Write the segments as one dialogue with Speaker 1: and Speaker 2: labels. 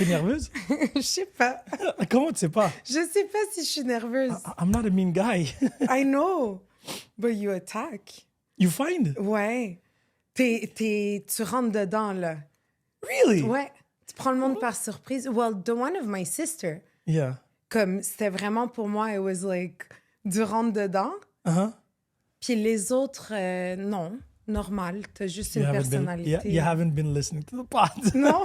Speaker 1: T'es nerveuse?
Speaker 2: Je sais pas.
Speaker 1: Comment tu sais pas?
Speaker 2: Je sais pas si je suis nerveuse.
Speaker 1: I'm not a mean guy.
Speaker 2: I know, but you attack.
Speaker 1: You find?
Speaker 2: Ouais. Tu rentres dedans, là.
Speaker 1: Really?
Speaker 2: Ouais. Tu prends le monde par surprise. Well, the one of my sister.
Speaker 1: Yeah.
Speaker 2: Comme, c'était vraiment pour moi, it was like, du rentre dedans.
Speaker 1: Uh-huh.
Speaker 2: Puis les autres, non. Normal. T'as juste une
Speaker 1: You
Speaker 2: personnalité.
Speaker 1: you haven't been listening to the pod.
Speaker 2: Non?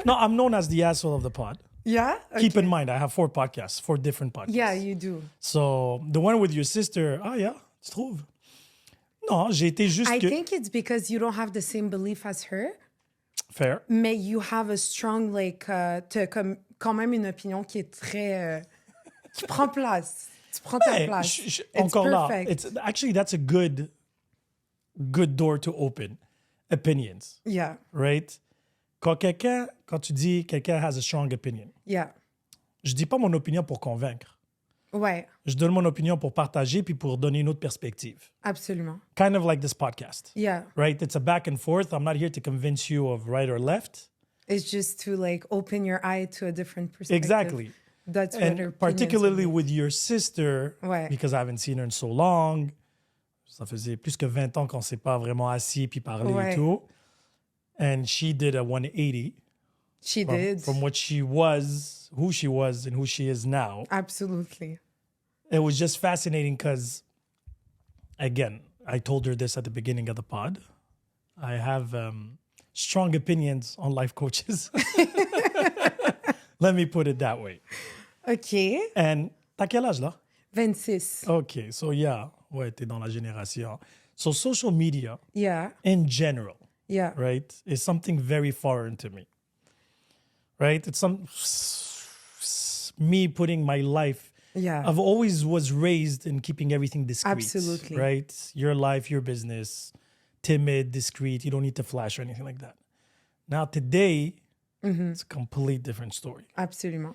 Speaker 1: No, I'm known as the asshole of the pod.
Speaker 2: Yeah?
Speaker 1: Keep
Speaker 2: Okay.
Speaker 1: in mind, I have 4 podcasts, 4 different podcasts.
Speaker 2: Yeah, you do.
Speaker 1: So, the one with your sister, yeah, tu trouves? Non, j'ai été juste
Speaker 2: I
Speaker 1: que...
Speaker 2: think it's because you don't have the same belief as her,
Speaker 1: Fair.
Speaker 2: mais you have a strong, like, t'as comme quand même une opinion qui est très... qui prend place. Tu prends ta
Speaker 1: Hey,
Speaker 2: place.
Speaker 1: It's
Speaker 2: It's
Speaker 1: encore
Speaker 2: perfect.
Speaker 1: là. It's, actually, that's a good door to open. Opinions,
Speaker 2: Yeah,
Speaker 1: right? Quand tu dis quelqu'un has a strong opinion,
Speaker 2: yeah.
Speaker 1: je dis pas mon opinion pour convaincre.
Speaker 2: Ouais,
Speaker 1: Je donne mon opinion pour partager puis pour donner une autre perspective.
Speaker 2: absolument.
Speaker 1: Kind of like this podcast,
Speaker 2: Yeah,
Speaker 1: right? It's a back and forth. I'm not here to convince you of right or left.
Speaker 2: it's just to, like, open your eye to a different perspective.
Speaker 1: Exactly.
Speaker 2: That's what her
Speaker 1: And
Speaker 2: opinions
Speaker 1: particularly
Speaker 2: would be.
Speaker 1: with your sister,
Speaker 2: Ouais.
Speaker 1: because I haven't seen her in so long. Ça faisait plus que 20 ans qu'on s'est pas vraiment assis puis parlé
Speaker 2: Ouais.
Speaker 1: et tout. And she did a 180
Speaker 2: She did.
Speaker 1: from what she was, who she was, and who she is now.
Speaker 2: Absolutely.
Speaker 1: It was just fascinating because, again, I told her this at the beginning of the pod. I have strong opinions on life coaches. Let me put it that way.
Speaker 2: OK.
Speaker 1: And t'as quel âge là?
Speaker 2: 26.
Speaker 1: Okay, so yeah, ouais, t'es dans la génération. So social media
Speaker 2: Yeah,
Speaker 1: in general,
Speaker 2: yeah.
Speaker 1: right, is something very foreign to me. Right? It's me putting my life.
Speaker 2: Yeah.
Speaker 1: I've always was raised in keeping everything discreet.
Speaker 2: Absolutely.
Speaker 1: Right? Your life, your business, timid, discreet. You don't need to flash or anything like that. Now today, it's a complete different story.
Speaker 2: Absolument.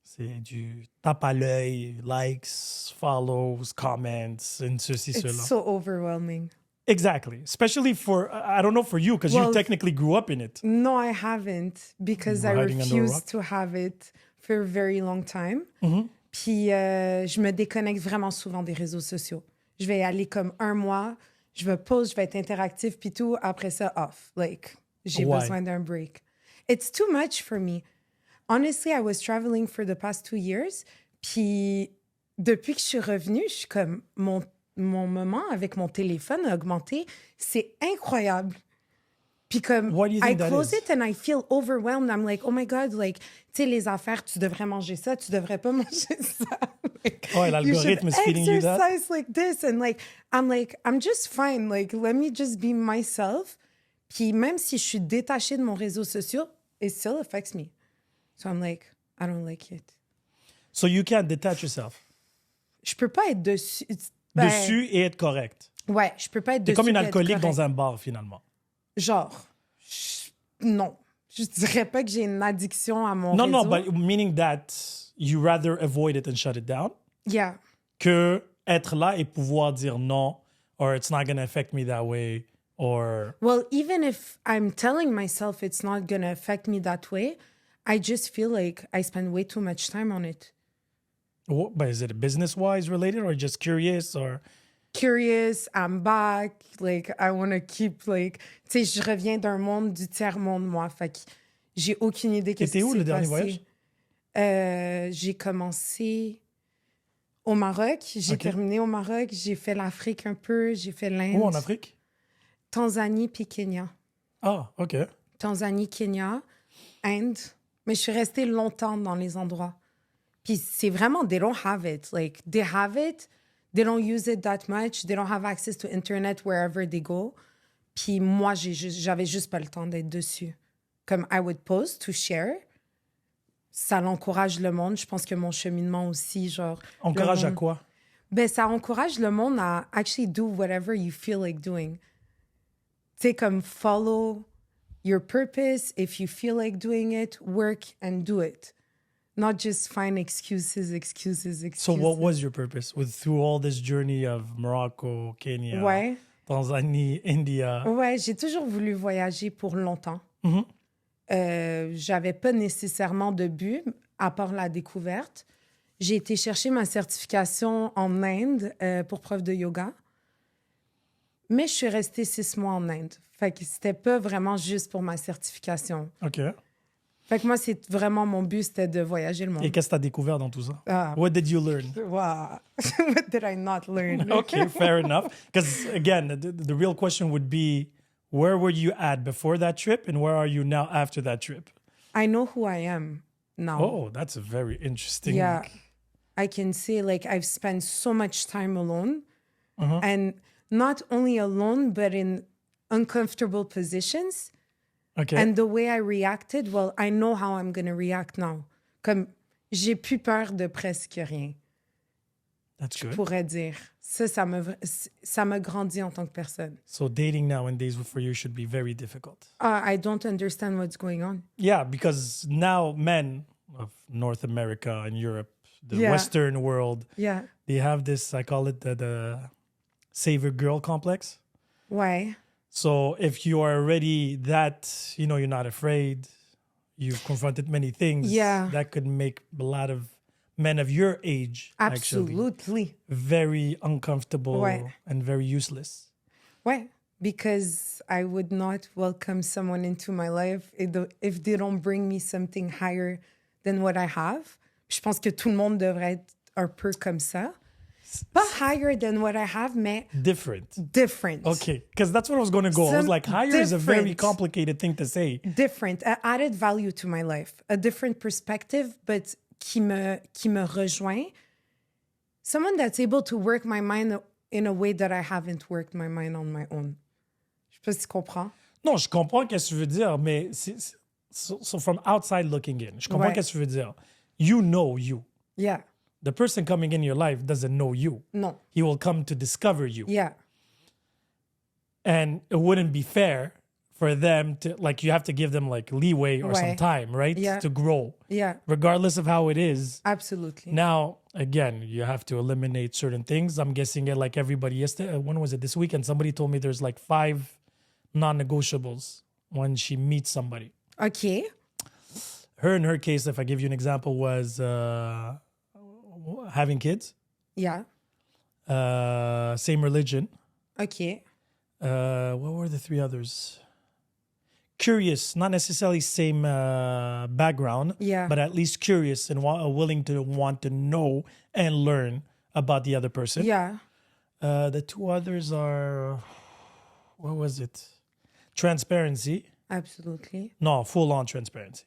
Speaker 1: C'est du tape à l'œil, likes, follows, comments, and ceci,
Speaker 2: It's
Speaker 1: cela.
Speaker 2: so overwhelming.
Speaker 1: Exactly. Especially for, I don't know for you, because
Speaker 2: Well,
Speaker 1: you technically grew up in it.
Speaker 2: No, I haven't, because I
Speaker 1: Hiding under a
Speaker 2: refused
Speaker 1: rock?
Speaker 2: to have it for a very long time.
Speaker 1: Mm-hmm.
Speaker 2: Puis je me déconnecte vraiment souvent des réseaux sociaux. Je vais aller comme un mois, je vais post, je vais être interactif, puis tout, après ça, off. Like, j'ai
Speaker 1: Why?
Speaker 2: besoin d'un break. It's too much for me. Honestly, I was traveling for the past 2 years, puis depuis que je suis revenue, je suis comme, mon moment avec mon téléphone a augmenté. C'est incroyable. Puis comme,
Speaker 1: Why do you
Speaker 2: I
Speaker 1: think that
Speaker 2: close
Speaker 1: is?
Speaker 2: it and I feel overwhelmed. I'm like, oh my God, like, tu sais, les affaires, tu devrais manger ça, tu devrais pas manger ça. Like,
Speaker 1: Oh,
Speaker 2: you
Speaker 1: l'algorithme
Speaker 2: should
Speaker 1: is feeding you that?
Speaker 2: exercise like this. And like, I'm just fine. Like, let me just be myself. Puis même si je suis détachée de mon réseau social, it still affects me. So I'm like, I don't like it.
Speaker 1: So you can't detach yourself.
Speaker 2: Je peux pas être dessus. Ben,
Speaker 1: Dessus et être correct.
Speaker 2: Ouais, je peux pas être
Speaker 1: T'es
Speaker 2: dessus.
Speaker 1: comme une
Speaker 2: puis être
Speaker 1: alcoolique
Speaker 2: correct.
Speaker 1: dans un bar, finalement.
Speaker 2: Genre, non. Je dirais pas que j'ai une addiction à mon
Speaker 1: No,
Speaker 2: réseau.
Speaker 1: no, but meaning that you rather avoid it and shut it down
Speaker 2: Yeah.
Speaker 1: que être là et pouvoir dire non, or it's not going to affect me that way, or...
Speaker 2: Well, even if I'm telling myself it's not going to affect me that way, I just feel like I spend way too much time on it.
Speaker 1: What, but is it business-wise related, or just curious, or...
Speaker 2: Curious, I'm back, like, I want to keep, like... Tu sais, je reviens d'un monde, du tiers-monde, moi, fait que j'ai aucune idée qu'est-ce qui
Speaker 1: T'étais où,
Speaker 2: s'est
Speaker 1: le dernier
Speaker 2: passé.
Speaker 1: voyage?
Speaker 2: J'ai commencé au Maroc, j'ai
Speaker 1: Ok.
Speaker 2: terminé au Maroc, j'ai fait l'Afrique un peu, j'ai fait l'Inde.
Speaker 1: Où en Afrique?
Speaker 2: Tanzanie puis Kenya.
Speaker 1: Ah, OK.
Speaker 2: Tanzanie, Kenya, Inde. Mais je suis restée longtemps dans les endroits. Puis c'est vraiment, they don't have it. Like, they have it, they don't use it that much, they don't have access to internet wherever they go. Puis moi, j'avais juste pas le temps d'être dessus. Comme I would post to share. Ça l'encourage le monde. Je pense que mon cheminement aussi, genre...
Speaker 1: Encourage
Speaker 2: le
Speaker 1: à
Speaker 2: monde-
Speaker 1: quoi?
Speaker 2: Ben, ça encourage le monde à actually do whatever you feel like doing. Tu sais, comme follow your purpose. If you feel like doing it, work and do it. Not just find excuses.
Speaker 1: So what was your purpose through all this journey of Morocco, Kenya,
Speaker 2: Ouais.
Speaker 1: Tanzanie, India?
Speaker 2: Ouais, j'ai toujours voulu voyager pour longtemps.
Speaker 1: Mhm.
Speaker 2: j'avais pas nécessairement de but, à part la découverte. J'ai été chercher ma certification en Inde pour prof de yoga. Mais je suis restée 6 mois en Inde. Fait que c'était pas vraiment juste pour ma certification.
Speaker 1: OK.
Speaker 2: Fait que moi, c'est vraiment mon but, c'était de voyager le monde.
Speaker 1: Et qu'est-ce que tu as découvert dans tout ça?
Speaker 2: Ah.
Speaker 1: What did you learn?
Speaker 2: Wow. What did I not learn?
Speaker 1: Okay, fair enough. Because again, the real question would be, where were you at before that trip and where are you now after that trip?
Speaker 2: I know who I am now.
Speaker 1: Oh, that's a very interesting.
Speaker 2: Yeah. I can say, like, I've spent so much time alone. And not only alone, but in uncomfortable positions.
Speaker 1: Okay.
Speaker 2: And the way I reacted, well, I know how I'm going to react now. Comme, j'ai plus peur de presque rien.
Speaker 1: That's
Speaker 2: Je
Speaker 1: good.
Speaker 2: pourrais dire. Ça me grandit en tant que personne.
Speaker 1: So dating nowadays for you should be very difficult.
Speaker 2: I don't understand what's going on.
Speaker 1: Yeah, because now men of North America and Europe, the
Speaker 2: Yeah.
Speaker 1: Western world,
Speaker 2: Yeah.
Speaker 1: they have this, I call it the savior girl complex.
Speaker 2: Ouais.
Speaker 1: So if you are already that, you're not afraid, you've confronted many things,
Speaker 2: Yeah.
Speaker 1: that could make a lot of men of your age actually
Speaker 2: Absolutely.
Speaker 1: very uncomfortable
Speaker 2: Ouais.
Speaker 1: and very useless.
Speaker 2: Ouais. Because I would not welcome someone into my life if they don't bring me something higher than what I have. Je pense que tout le monde devrait être un peu comme ça. Pas higher than what I have, mais different.
Speaker 1: Okay, because that's what I was going to go. I was like, higher is a very
Speaker 2: Different.
Speaker 1: complicated thing to say.
Speaker 2: Different. Added value to my life. A different perspective, but qui me rejoint. Someone that's able to work my mind in a way that I haven't worked my mind on my own. Je sais pas si tu comprends.
Speaker 1: Non, je comprends ce que tu veux dire, mais so from outside looking in, je comprends
Speaker 2: Ouais.
Speaker 1: ce que tu veux dire. You know you.
Speaker 2: Yeah.
Speaker 1: The person coming in your life doesn't know you.
Speaker 2: Non.
Speaker 1: He will come to discover you.
Speaker 2: Yeah.
Speaker 1: And it wouldn't be fair for them to, like, you have to give them like leeway or some
Speaker 2: Ouais.
Speaker 1: time, right?
Speaker 2: Yeah.
Speaker 1: To grow,
Speaker 2: Yeah.
Speaker 1: regardless of how it is.
Speaker 2: Absolutely.
Speaker 1: Now, again, you have to eliminate certain things. I'm guessing it like everybody yesterday. When was it? This weekend, somebody told me there's like 5 non-negotiables when she meets somebody.
Speaker 2: OK.
Speaker 1: In her case, if I give you an example, was having kids,
Speaker 2: Yeah.
Speaker 1: same religion.
Speaker 2: OK.
Speaker 1: What were the 3 others? Curious, not necessarily same background,
Speaker 2: Yeah.
Speaker 1: but at least curious and willing to want to know and learn about the other person.
Speaker 2: Yeah.
Speaker 1: The 2 others are, what was it? Transparency.
Speaker 2: Absolutely.
Speaker 1: No, full-on transparency.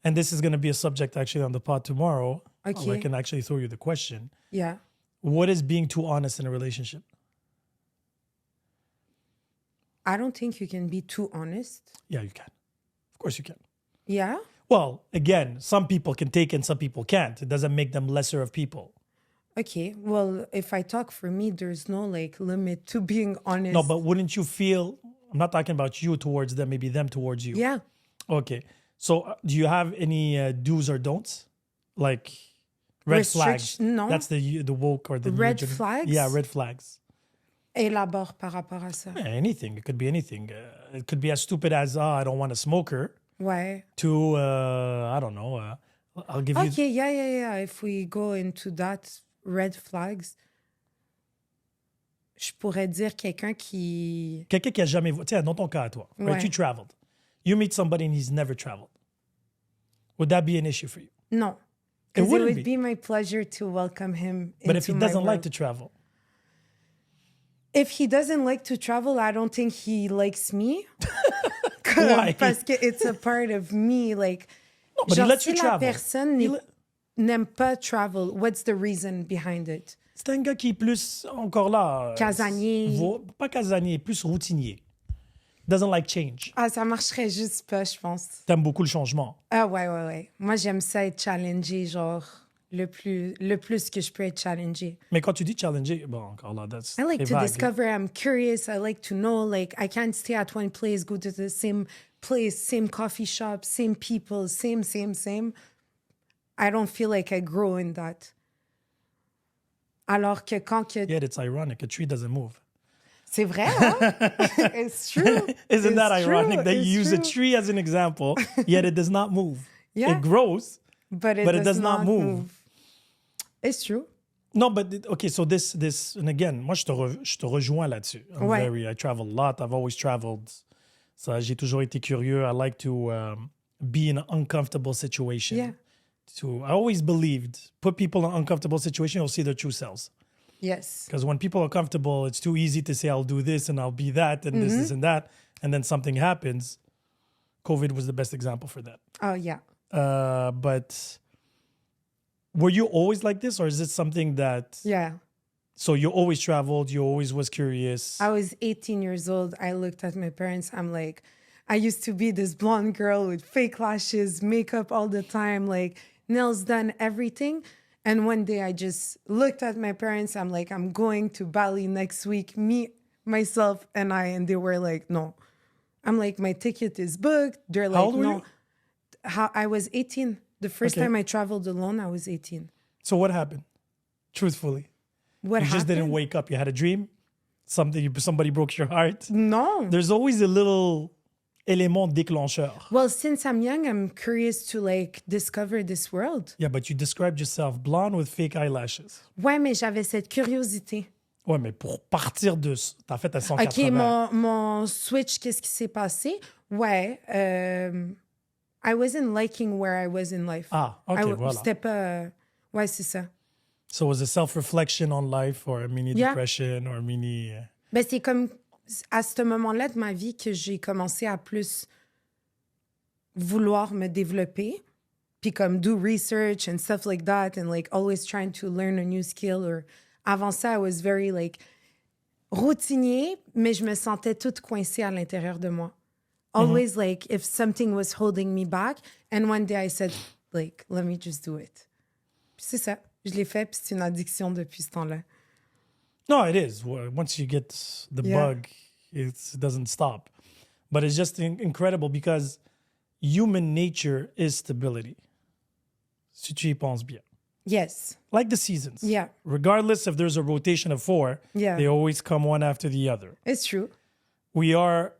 Speaker 1: And this is going to be a subject actually on the pod tomorrow.
Speaker 2: Okay.
Speaker 1: I can actually throw you the question.
Speaker 2: Yeah.
Speaker 1: What is being too honest in a relationship?
Speaker 2: I don't think you can be too honest.
Speaker 1: Yeah, you can. Of course you can.
Speaker 2: Yeah.
Speaker 1: Well, again, some people can take and some people can't. It doesn't make them lesser of people.
Speaker 2: Okay. Well, if I talk for me, there's no like limit to being honest.
Speaker 1: No, but wouldn't you feel, I'm not talking about you towards them, maybe them towards you.
Speaker 2: Yeah.
Speaker 1: Okay. So do you have any do's or don'ts? Like red flags?
Speaker 2: No.
Speaker 1: That's the woke or the new
Speaker 2: Red flags?
Speaker 1: Yeah, red flags.
Speaker 2: Élabore par rapport à ça.
Speaker 1: Yeah, anything. It could be anything. It could be as stupid as, I don't want a smoker,
Speaker 2: Ouais.
Speaker 1: to, I don't know, I'll give you...
Speaker 2: Okay, yeah. If we go into that, red flags, je pourrais dire quelqu'un qui...
Speaker 1: Quelqu'un qui a jamais... Tiens, dans ton cas à toi, right?
Speaker 2: Ouais.
Speaker 1: You traveled. You meet somebody and he's never traveled. Would that be an issue for you?
Speaker 2: Non.
Speaker 1: It
Speaker 2: Because it
Speaker 1: wouldn't
Speaker 2: would
Speaker 1: be.
Speaker 2: be my pleasure to welcome him
Speaker 1: But if
Speaker 2: into
Speaker 1: he
Speaker 2: my
Speaker 1: doesn't like
Speaker 2: world.
Speaker 1: to travel?
Speaker 2: If he doesn't like to travel, I don't think he likes me.
Speaker 1: Why?
Speaker 2: Parce que it's a part of me. Like,
Speaker 1: No, but he
Speaker 2: genre,
Speaker 1: lets
Speaker 2: si
Speaker 1: you
Speaker 2: la
Speaker 1: travel.
Speaker 2: personne
Speaker 1: He
Speaker 2: n'aime pas travel, what's the reason behind it?
Speaker 1: C'est un gars qui est plus, encore là...
Speaker 2: Casanier.
Speaker 1: Pas casanier, plus routinier. Doesn't like change.
Speaker 2: Ah, ça marcherait juste pas, je pense.
Speaker 1: T'aimes beaucoup le changement.
Speaker 2: Ah, ouais. Moi, j'aime ça être challengé, genre, le plus que je peux être challengé.
Speaker 1: Mais quand tu dis challenger, bon, encore là, that's...
Speaker 2: I like
Speaker 1: c'est
Speaker 2: to
Speaker 1: vague.
Speaker 2: discover, I'm curious, I like to know, like, I can't stay at one place, go to the same place, same coffee shop, same people, same. I don't feel like I grow in that. Alors que quand que...
Speaker 1: Yet it's ironic, a tree doesn't move.
Speaker 2: C'est vrai, hein? It's true.
Speaker 1: Isn't that
Speaker 2: It's
Speaker 1: ironic
Speaker 2: true.
Speaker 1: that you
Speaker 2: It's
Speaker 1: use a
Speaker 2: true.
Speaker 1: tree as an example, yet it does not move?
Speaker 2: Yeah.
Speaker 1: It grows,
Speaker 2: But it does not move. It's true.
Speaker 1: No, but okay, so this, and again, moi, je te rejoins là-dessus. I travel a lot. I've always traveled. Ça, j'ai toujours été curieux. I like to be in an uncomfortable situation.
Speaker 2: Yeah.
Speaker 1: I always believed, put people in an uncomfortable situation, you'll see their true selves.
Speaker 2: Yes.
Speaker 1: Because when people are comfortable, it's too easy to say, I'll do this and I'll be that and this and that. And then something happens. COVID was the best example for that.
Speaker 2: Oh, yeah.
Speaker 1: But were you always like this, or is it something that...
Speaker 2: Yeah.
Speaker 1: So you always traveled, you always was curious?
Speaker 2: I was 18 years old. I looked at my parents. I'm like, I used to be this blonde girl with fake lashes, makeup all the time, like nails done, everything. And one day I just looked at my parents. I'm like, I'm going to Bali next week, me, myself, and I. And they were like, no. I'm like, my ticket is booked. They're like,
Speaker 1: How old were
Speaker 2: no.
Speaker 1: you?
Speaker 2: I was 18. The first time I traveled alone, I was 18.
Speaker 1: So what happened? Truthfully.
Speaker 2: What
Speaker 1: You
Speaker 2: happened?
Speaker 1: just didn't wake up. You had a dream? Somebody broke your heart?
Speaker 2: No.
Speaker 1: There's always a little élément déclencheur.
Speaker 2: Well, since I'm young, I'm curious to like discover this world.
Speaker 1: Yeah, but you described yourself blonde with fake eyelashes.
Speaker 2: Ouais, mais j'avais cette curiosité.
Speaker 1: Ouais, mais pour partir de... T'as fait à 180.
Speaker 2: OK, mon switch, qu'est-ce qui s'est passé? Ouais, I wasn't liking where I was in life.
Speaker 1: Ah, OK, voilà.
Speaker 2: C'était pas... ouais, c'est ça.
Speaker 1: So it was a self-reflection on life or a mini depression or a mini...
Speaker 2: Ben, c'est comme à ce moment-là de ma vie que j'ai commencé à plus vouloir me développer, puis comme do research and stuff like that, and like always trying to learn a new skill. Or avant ça, I was very like routinier, mais je me sentais toute coincée à l'intérieur de moi. Always like if something was holding me back, and one day I said like, let me just do it. Puis c'est ça, je l'ai fait, puis c'est une addiction depuis ce temps-là.
Speaker 1: No, it is. Once you get the bug, it doesn't stop. But it's just incredible because human nature is stability. Si tu y penses bien.
Speaker 2: Yes.
Speaker 1: Like the seasons.
Speaker 2: Yeah.
Speaker 1: Regardless if there's a rotation of 4, they always come one after the other.
Speaker 2: It's true.
Speaker 1: We are,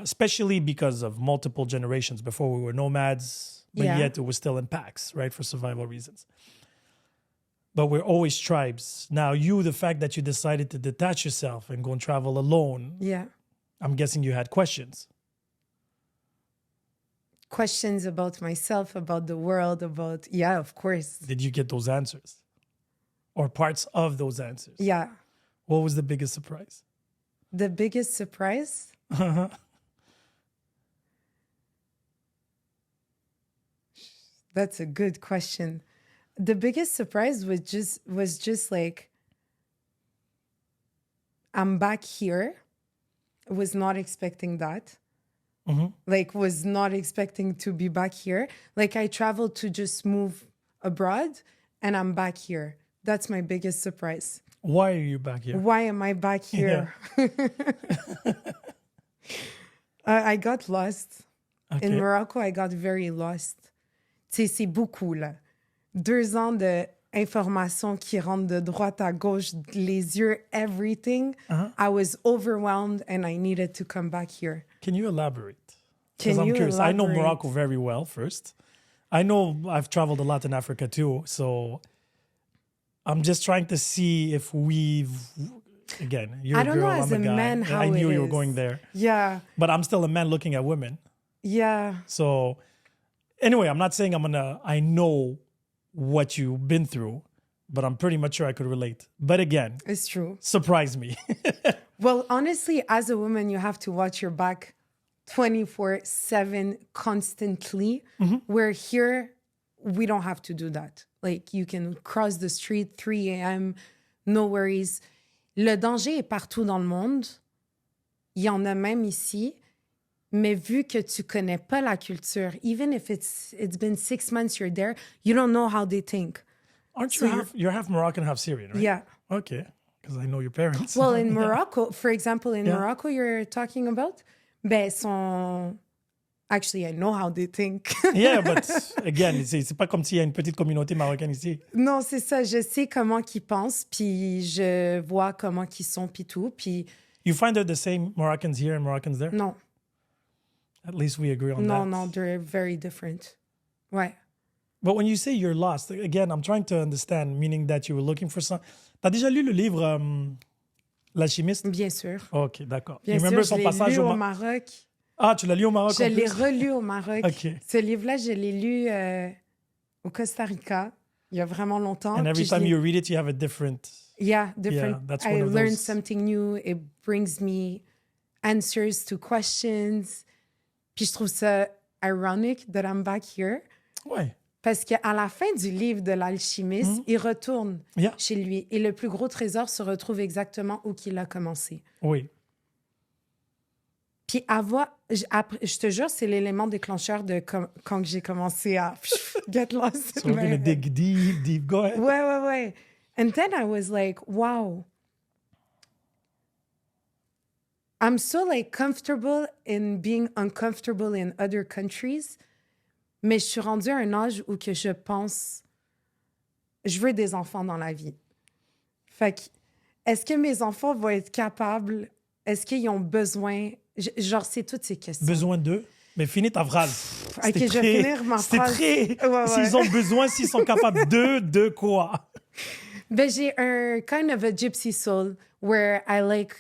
Speaker 1: especially because of multiple generations. Before we were nomads, but yet it was still in packs, right, for survival reasons. But we're always tribes. Now, the fact that you decided to detach yourself and go and travel alone, I'm guessing you had questions.
Speaker 2: Questions about myself, about the world, about... Yeah, of course.
Speaker 1: Did you get those answers? Or parts of those answers?
Speaker 2: Yeah.
Speaker 1: What was the biggest surprise?
Speaker 2: The biggest surprise? That's a good question. The biggest surprise was just like, I'm back here. Was not expecting that. Like, was not expecting to be back here. Like, I traveled to just move abroad, and I'm back here. That's my biggest surprise.
Speaker 1: Why are you back here?
Speaker 2: Why am I back here? I got lost.
Speaker 1: Okay.
Speaker 2: In Morocco, I got very lost. Tu sais, c'est beaucoup, là. 2 ans d'informations qui rentrent de droite à gauche, les yeux, everything. I was overwhelmed and I needed to come back here.
Speaker 1: Can you elaborate?
Speaker 2: Can
Speaker 1: I'm
Speaker 2: you
Speaker 1: curious. I know
Speaker 2: elaborate?
Speaker 1: Morocco very well, first. I know I've traveled a lot in Africa too, so I'm just trying to see if again, you're
Speaker 2: I
Speaker 1: a
Speaker 2: don't
Speaker 1: girl,
Speaker 2: know as
Speaker 1: I'm
Speaker 2: a
Speaker 1: a guy.
Speaker 2: man how
Speaker 1: I knew
Speaker 2: it
Speaker 1: you were
Speaker 2: is.
Speaker 1: going there.
Speaker 2: Yeah.
Speaker 1: But I'm still a man looking at women.
Speaker 2: Yeah.
Speaker 1: So anyway, I'm not saying I know what you've been through, but I'm pretty much sure I could relate. But again,
Speaker 2: It's true.
Speaker 1: surprise me.
Speaker 2: Well, honestly, as a woman, you have to watch your back 24/7 constantly. Where here, we don't have to do that. Like, you can cross the street 3 a.m., no worries. Le danger est partout dans le monde. Il y en a même ici. Mais vu que tu connais pas la culture, even if it's been 6 months you're there, you don't know how they think.
Speaker 1: Aren't you you're half Moroccan, half Syrian, right?
Speaker 2: Yeah.
Speaker 1: Okay, because I know your parents.
Speaker 2: Well, in Morocco, for example, Morocco you're talking about, ben, actually, I know how they think.
Speaker 1: Yeah, but again, c'est pas comme s'il y a une petite communauté marocaine ici.
Speaker 2: Non, c'est ça. Je sais comment qu'ils pensent, puis je vois comment qu'ils sont, puis tout. Puis
Speaker 1: You find they're the same Moroccans here and Moroccans there?
Speaker 2: Non.
Speaker 1: At least we agree on that.
Speaker 2: Non, they're very different. Ouais.
Speaker 1: But when you say you're lost, again, I'm trying to understand, meaning that you were looking for some... T'as déjà lu le livre L'alchimiste?
Speaker 2: Bien sûr.
Speaker 1: OK, d'accord.
Speaker 2: Bien sûr, je l'ai lu au Maroc.
Speaker 1: Ah, tu l'as lu au Maroc?
Speaker 2: Je l'ai relu au Maroc.
Speaker 1: OK.
Speaker 2: Ce livre-là, je l'ai lu au Costa Rica, il y a vraiment longtemps.
Speaker 1: And every time you read it, you have a different...
Speaker 2: Yeah, different.
Speaker 1: Yeah, that's
Speaker 2: I
Speaker 1: one of
Speaker 2: learn
Speaker 1: those.
Speaker 2: something new. It brings me answers to questions. Puis je trouve ça ironic that I'm back here.
Speaker 1: Ouais.
Speaker 2: Parce qu'à la fin du livre de l'alchimiste, il retourne chez lui. Et le plus gros trésor se retrouve exactement où qu'il a commencé.
Speaker 1: Oui.
Speaker 2: Puis je te jure, c'est l'élément déclencheur de quand j'ai commencé à get lost.
Speaker 1: So we're going to dig deep. Go ahead.
Speaker 2: Ouais. And then I was like, wow. I'm so like comfortable in being uncomfortable in other countries. Mais je suis rendue à un âge où que je pense, je veux des enfants dans la vie. Fait que, est-ce que mes enfants vont être capables? Est-ce qu'ils ont besoin? Genre, c'est toutes ces questions.
Speaker 1: Besoin d'eux? Mais finis ta phrase.
Speaker 2: OK, je vais finir ma phrase.
Speaker 1: C'était très...
Speaker 2: Ouais.
Speaker 1: S'ils ont besoin, s'ils sont capables de quoi?
Speaker 2: Ben, j'ai un kind of a gypsy soul where I like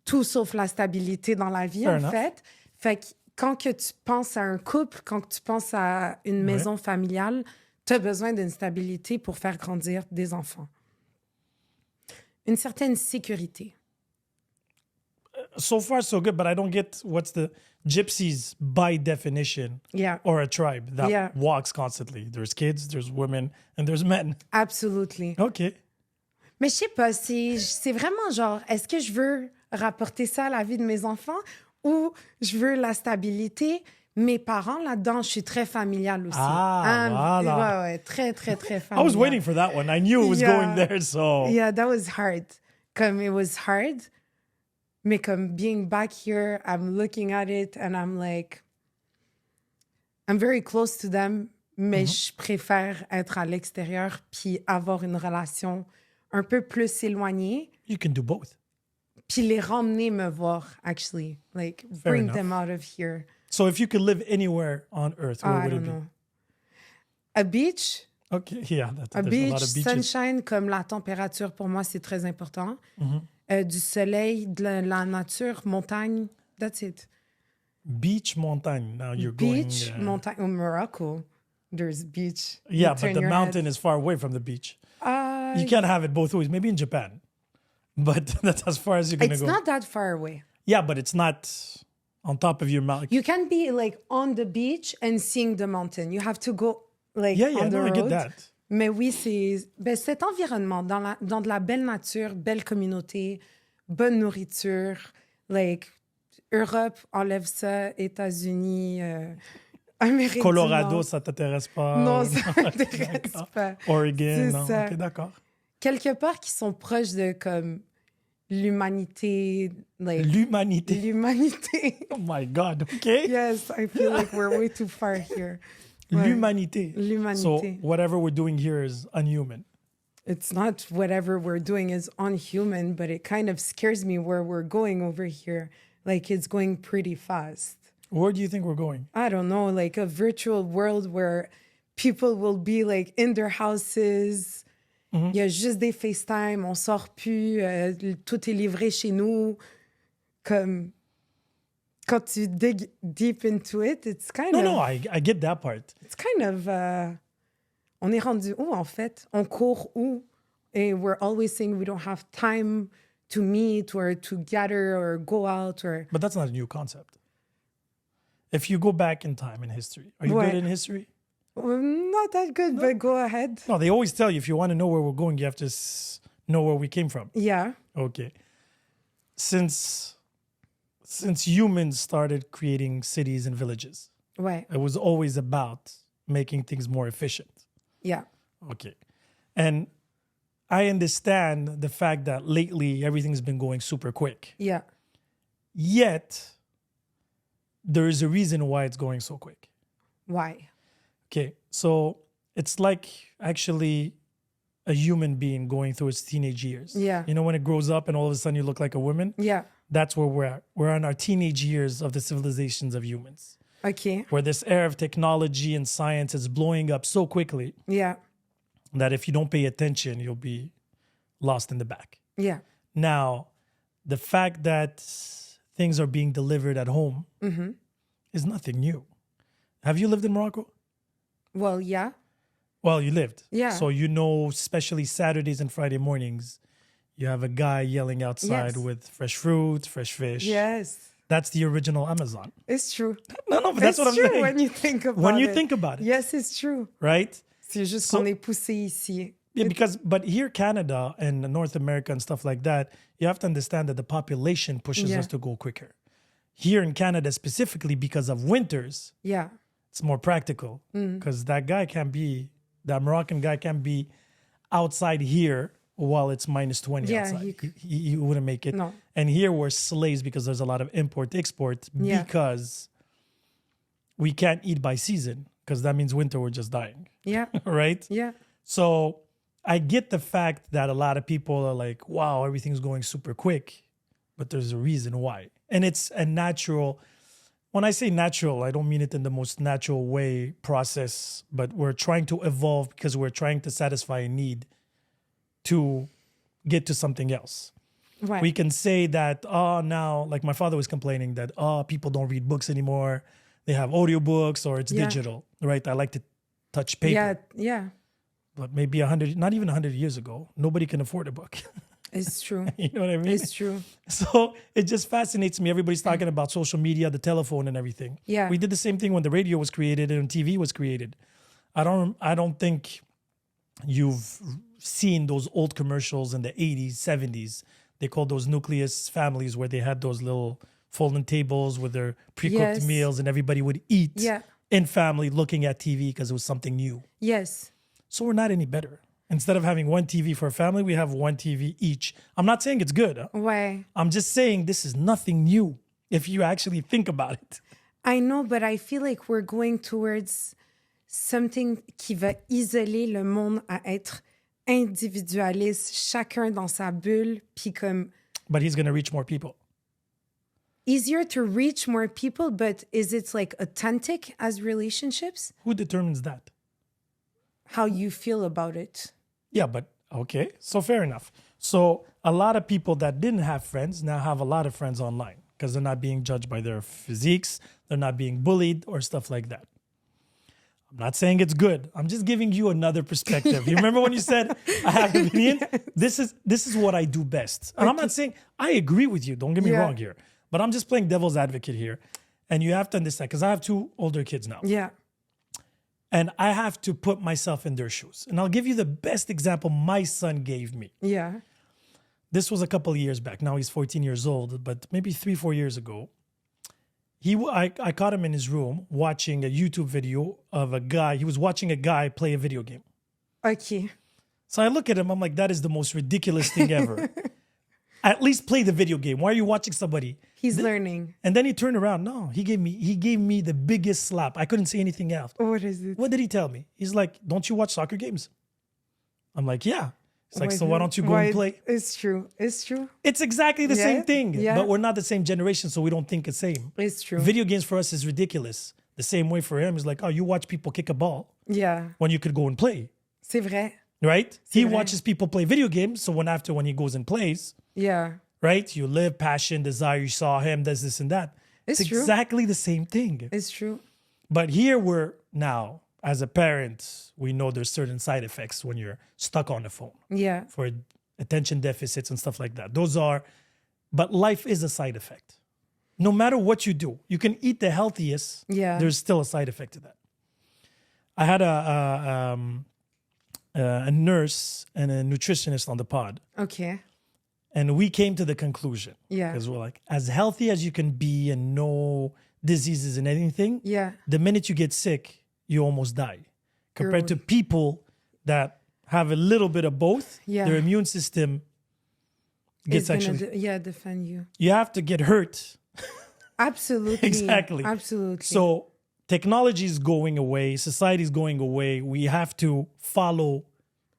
Speaker 2: tout sauf la stabilité dans la vie, fait. Fait que quand que tu penses à un couple, quand que tu penses à une maison familiale, tu as besoin d'une stabilité pour faire grandir des enfants. Une certaine sécurité.
Speaker 1: So far, so good, but I don't get what's the gypsies by definition or a tribe that walks constantly. There's kids, there's women, and there's men.
Speaker 2: Absolutely.
Speaker 1: OK.
Speaker 2: Mais je sais pas, c'est vraiment genre, est-ce que je veux rapporter ça à la vie de mes enfants ou je veux la stabilité? Mes parents, là-dedans, je suis très familiale aussi.
Speaker 1: Voilà.
Speaker 2: Ouais, très, très, très familiale.
Speaker 1: I was waiting for that one. I knew it was going there, so...
Speaker 2: Yeah, that was hard. Comme, it was hard. Mais comme, being back here, I'm looking at it and I'm like... I'm very close to them, mais je préfère être à l'extérieur puis avoir une relation un peu plus éloignée.
Speaker 1: You can do both.
Speaker 2: Puis les ramener me voir, actually. Like, bring them out of here.
Speaker 1: So if you could live anywhere on Earth, where would it be?
Speaker 2: A beach.
Speaker 1: Okay, yeah.
Speaker 2: A beach, sunshine, comme la température, pour moi, c'est très important. Du soleil, de la nature, montagne, that's it.
Speaker 1: Beach, montagne. Now you're
Speaker 2: beach,
Speaker 1: going...
Speaker 2: montagne. In Morocco, there's beach.
Speaker 1: Yeah, but the mountain is far away from the beach. You can't have it both ways. Maybe in Japan. But that's as far as you're going to go.
Speaker 2: It's not that far away.
Speaker 1: Yeah, but it's not on top of your mountain.
Speaker 2: You can be like on the beach and seeing the mountain. You have to go like on the road.
Speaker 1: I get that.
Speaker 2: Mais oui, c'est cet environnement dans de la belle nature, belle communauté, bonne nourriture. Like, Europe, enlève ça, États-Unis, Amérique
Speaker 1: Colorado,
Speaker 2: du Nord.
Speaker 1: ça t'intéresse pas?
Speaker 2: Non, ça m'intéresse pas.
Speaker 1: Oregon, non?
Speaker 2: Ça.
Speaker 1: OK, d'accord.
Speaker 2: Quelque part qui sont proches de comme l'humanité. Like,
Speaker 1: L'humanité.
Speaker 2: L'humanité.
Speaker 1: Oh my God, OK.
Speaker 2: Yes, I feel like we're way too far here. Ouais.
Speaker 1: L'humanité.
Speaker 2: L'humanité.
Speaker 1: So whatever we're doing here is unhuman.
Speaker 2: It's not whatever we're doing is unhuman, but it kind of scares me where we're going over here. Like, it's going pretty fast.
Speaker 1: Where do you think we're going?
Speaker 2: I don't know, like a virtual world where people will be like in their houses. Il y a juste des FaceTime, on sort plus, tout est livré chez nous. Comme, quand tu dig deep into it, it's kind of...
Speaker 1: No, I get that part.
Speaker 2: It's kind of... on est rendu où, en fait? On court où? Et we're always saying we don't have time to meet or to gather or go out or...
Speaker 1: But that's not a new concept. If you go back in time in history, are you good in history?
Speaker 2: Not that good, but go ahead.
Speaker 1: No, they always tell you if you want to know where we're going, you have to know where we came from.
Speaker 2: Yeah.
Speaker 1: Okay. Since humans started creating cities and villages,
Speaker 2: Ouais.
Speaker 1: it was always about making things more efficient.
Speaker 2: Yeah.
Speaker 1: Okay. And I understand the fact that lately everything's been going super quick.
Speaker 2: Yeah.
Speaker 1: Yet, there is a reason why it's going so quick.
Speaker 2: Why?
Speaker 1: Okay, so it's like actually a human being going through its teenage years.
Speaker 2: Yeah.
Speaker 1: You know, when it grows up and all of a sudden you look like a woman?
Speaker 2: Yeah.
Speaker 1: That's where we're at. We're in our teenage years of the civilizations of humans,
Speaker 2: OK.
Speaker 1: where this era of technology and science is blowing up so quickly
Speaker 2: Yeah.
Speaker 1: that if you don't pay attention, you'll be lost in the back.
Speaker 2: Yeah.
Speaker 1: Now, the fact that things are being delivered at home is nothing new. Have you lived in Morocco?
Speaker 2: Well, yeah.
Speaker 1: Well, you lived.
Speaker 2: Yeah.
Speaker 1: So you know, especially Saturdays and Friday mornings, you have a guy yelling outside
Speaker 2: Yes.
Speaker 1: with fresh fruits, fresh fish.
Speaker 2: Yes.
Speaker 1: That's the original Amazon.
Speaker 2: It's true.
Speaker 1: No, but that's
Speaker 2: It's
Speaker 1: what I'm
Speaker 2: true
Speaker 1: saying.
Speaker 2: when you think about it.
Speaker 1: When you think about it,
Speaker 2: Yes, it's true.
Speaker 1: right?
Speaker 2: C'est juste
Speaker 1: So-
Speaker 2: qu'on est poussé ici.
Speaker 1: Yeah, but here, Canada and North America and stuff like that, you have to understand that the population pushes
Speaker 2: Yeah.
Speaker 1: us to go quicker. Here in Canada, specifically because of winters,
Speaker 2: Yeah.
Speaker 1: it's more practical because that Moroccan guy can't be outside here while it's minus 20
Speaker 2: Yeah,
Speaker 1: outside. He wouldn't make it.
Speaker 2: No.
Speaker 1: And here we're slaves because there's a lot of import-export
Speaker 2: Yeah.
Speaker 1: because we can't eat by season because that means winter we're just dying,
Speaker 2: Yeah.
Speaker 1: right?
Speaker 2: Yeah.
Speaker 1: So I get the fact that a lot of people are like, wow, everything's going super quick, but there's a reason why. And it's a natural, when I say natural, I don't mean it in the most natural way process, but we're trying to evolve because we're trying to satisfy a need to get to something else.
Speaker 2: Right.
Speaker 1: We can say that, now, like my father was complaining that, people don't read books anymore. They have audiobooks or it's
Speaker 2: Yeah.
Speaker 1: digital, right? I like to touch paper.
Speaker 2: Yeah. Yeah.
Speaker 1: But maybe 100, not even 100 years ago, nobody can afford a book.
Speaker 2: It's true.
Speaker 1: You know what I mean?
Speaker 2: It's true.
Speaker 1: So it just fascinates me. Everybody's talking about social media, the telephone, and everything.
Speaker 2: Yeah.
Speaker 1: We did the same thing when the radio was created and TV was created. I don't think you've seen those old commercials in the 80s, 70s. They called those nucleus families where they had those little folding tables with their pre-cooked
Speaker 2: Yes.
Speaker 1: meals and everybody would eat
Speaker 2: Yeah.
Speaker 1: in family looking at TV because it was something new.
Speaker 2: Yes.
Speaker 1: So we're not any better. Instead of having one TV for a family, we have one TV each. I'm not saying it's good. Huh?
Speaker 2: Ouais.
Speaker 1: I'm just saying this is nothing new if you actually think about it.
Speaker 2: I know, but I feel like we're going towards something qui va isoler le monde à être individualiste, chacun dans sa bulle, puis comme
Speaker 1: But he's going to reach more people.
Speaker 2: easier to reach more people, but is it like authentic as relationships?
Speaker 1: Who determines that?
Speaker 2: How you feel about it.
Speaker 1: Yeah, but okay. So fair enough. So a lot of people that didn't have friends now have a lot of friends online because they're not being judged by their physiques. They're not being bullied or stuff like that. I'm not saying it's good. I'm just giving you another perspective. You remember when you said I have an opinion? This is what I do best. And I'm not saying I agree with you. Don't get me
Speaker 2: Yeah.
Speaker 1: wrong here. But I'm just playing devil's advocate here. And you have to understand because I have 2 older kids now.
Speaker 2: Yeah.
Speaker 1: And I have to put myself in their shoes. And I'll give you the best example my son gave me.
Speaker 2: Yeah.
Speaker 1: This was a couple of years back. Now he's 14 years old, but maybe 3-4 years ago. I caught him in his room watching a YouTube video of a guy. He was watching a guy play a video game.
Speaker 2: OK.
Speaker 1: So I look at him. I'm like, that is the most ridiculous thing ever. At least play the video game. Why are you watching somebody?
Speaker 2: He's learning.
Speaker 1: And then he turned around. No, he gave me the biggest slap. I couldn't say anything else.
Speaker 2: What is it?
Speaker 1: What did he tell me? He's like, don't you watch soccer games? I'm like, yeah. It's like, so why don't you go and play?
Speaker 2: It's true. It's true.
Speaker 1: It's exactly the same thing.
Speaker 2: Yeah.
Speaker 1: But we're not the same generation, so we don't think the same.
Speaker 2: It's true.
Speaker 1: Video games for us is ridiculous. The same way for him is like, oh, you watch people kick a ball
Speaker 2: Yeah.
Speaker 1: when you could go and play,
Speaker 2: C'est vrai.
Speaker 1: right? He
Speaker 2: vrai.
Speaker 1: watches people play video games, so when he goes and plays,
Speaker 2: Yeah.
Speaker 1: right? You live, passion, desire, you saw him, does this and that.
Speaker 2: It's true.
Speaker 1: Exactly the same thing.
Speaker 2: It's true.
Speaker 1: But here we're now, as a parent, we know there's certain side effects when you're stuck on the phone
Speaker 2: Yeah.
Speaker 1: for attention deficits and stuff like that. But life is a side effect. No matter what you do, you can eat the healthiest.
Speaker 2: Yeah.
Speaker 1: There's still a side effect to that. I had a nurse and a nutritionist on the pod,
Speaker 2: OK.
Speaker 1: and we came to the conclusion.
Speaker 2: Yeah.
Speaker 1: Because we're like, as healthy as you can be and no diseases and anything,
Speaker 2: Yeah.
Speaker 1: the minute you get sick, you almost die. Compared to people that have a little bit of both,
Speaker 2: Yeah.
Speaker 1: their immune system gets
Speaker 2: It's gonna
Speaker 1: actually...
Speaker 2: defend you.
Speaker 1: You have to get hurt.
Speaker 2: Absolutely.
Speaker 1: Exactly.
Speaker 2: Absolutely.
Speaker 1: So technology is going away. Society is going away. We have to follow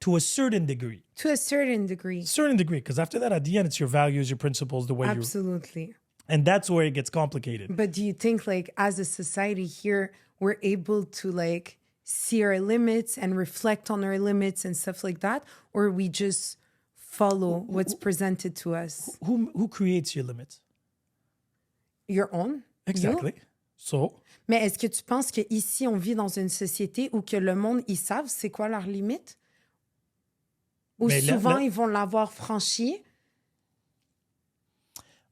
Speaker 1: to a certain degree.
Speaker 2: To a certain degree.
Speaker 1: Certain degree, because after that, at the end, it's your values, your principles, the way you...
Speaker 2: Absolutely.
Speaker 1: And that's where it gets complicated.
Speaker 2: But do you think, like, as a society here, we're able to, like, see our limits and reflect on our limits and stuff like that? Or we just follow what's presented to us?
Speaker 1: Who creates your limits?
Speaker 2: Your own?
Speaker 1: Exactly.
Speaker 2: You?
Speaker 1: So...
Speaker 2: Mais est-ce que tu penses qu'ici, on vit dans une société où que le monde, ils savent c'est quoi leurs limites? Ou souvent, ils vont l'avoir franchi?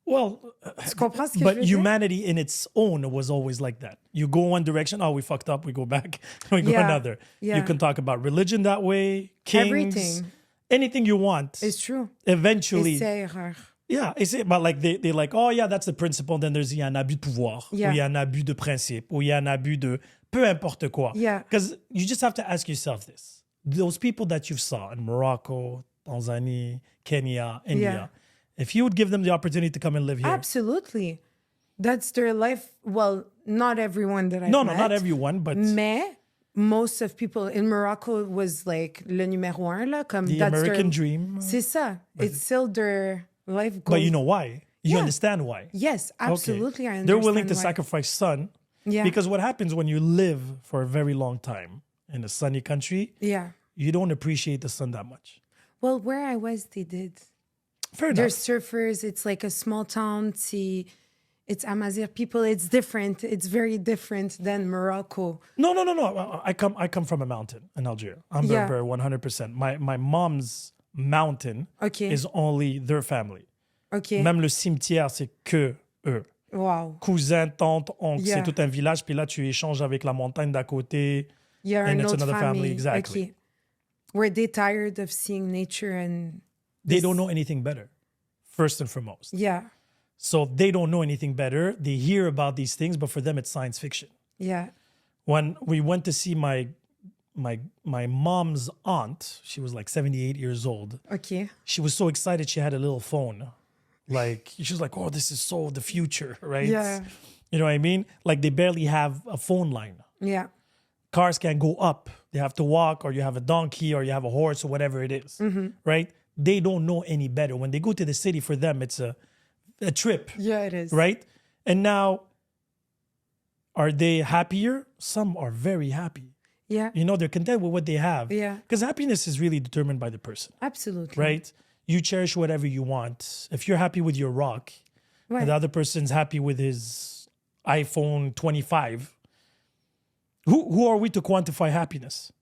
Speaker 1: Well,
Speaker 2: tu comprends ce que je
Speaker 1: but
Speaker 2: veux dire?
Speaker 1: humanity in its own was always like that. You go one direction, oh, we fucked up, we go back, we go another.
Speaker 2: Yeah.
Speaker 1: You can talk about religion that way, kings,
Speaker 2: everything.
Speaker 1: Anything you want.
Speaker 2: It's true.
Speaker 1: Eventually.
Speaker 2: Essai-erreur.
Speaker 1: Yeah, but like they're like, oh yeah, that's the principle. Then il y a un abus de pouvoir, ou il y a un abus de principe, ou il y a un abus de peu importe quoi.
Speaker 2: Yeah.
Speaker 1: Because you just have to ask yourself this: those people that you saw in Morocco, Tanzania, Kenya, India, if you would give them the opportunity to come and live here,
Speaker 2: absolutely, that's their life. Well, not everyone that I
Speaker 1: no,
Speaker 2: met,
Speaker 1: not everyone, but
Speaker 2: mais most of people in Morocco was like le numéro un là, comme
Speaker 1: the
Speaker 2: that's
Speaker 1: American
Speaker 2: their,
Speaker 1: dream.
Speaker 2: C'est ça. It's still their life goal.
Speaker 1: But you know why? You understand why?
Speaker 2: Yes, absolutely.
Speaker 1: Okay.
Speaker 2: I understand
Speaker 1: They're willing to
Speaker 2: why.
Speaker 1: sacrifice sun.
Speaker 2: Yeah.
Speaker 1: Because what happens when you live for a very long time in a sunny country, you don't appreciate the sun that much.
Speaker 2: Well, where I was, they did.
Speaker 1: Fair enough.
Speaker 2: They're surfers. It's like a small town. It's Amazigh people. It's different. It's very different than Morocco.
Speaker 1: No. I come from a mountain in Algeria. I'm Berber 100%. My mom's mountain is only their family.
Speaker 2: Okay.
Speaker 1: Même le cimetière, c'est que eux.
Speaker 2: Wow.
Speaker 1: Cousins, tantes, oncles, c'est tout un village. Puis là, tu échanges avec la montagne d'à côté.
Speaker 2: Yeah,
Speaker 1: and
Speaker 2: an
Speaker 1: it's
Speaker 2: old
Speaker 1: another family. Exactly.
Speaker 2: Okay. Were they tired of seeing nature and...
Speaker 1: They don't know anything better, first and foremost.
Speaker 2: Yeah.
Speaker 1: So they don't know anything better. They hear about these things, but for them, it's science fiction.
Speaker 2: Yeah.
Speaker 1: When we went to see my mom's aunt, she was like 78 years old.
Speaker 2: Okay.
Speaker 1: She was so excited she had a little phone. Like, she was like, oh, this is so the future, right?
Speaker 2: Yeah.
Speaker 1: You know what I mean? Like, they barely have a phone line.
Speaker 2: Yeah.
Speaker 1: Cars can't go up. They have to walk, or you have a donkey, or you have a horse, or whatever it is, right? They don't know any better. When they go to the city, for them, it's a trip.
Speaker 2: Yeah, it is.
Speaker 1: Right? And now, are they happier? Some are very happy.
Speaker 2: Yeah.
Speaker 1: You know, they're content with what they have.
Speaker 2: Yeah.
Speaker 1: Because happiness is really determined by the person.
Speaker 2: Absolutely.
Speaker 1: Right? You cherish whatever you want. If you're happy with your rock, and the other person's happy with his iPhone 25, who are we to quantify happiness?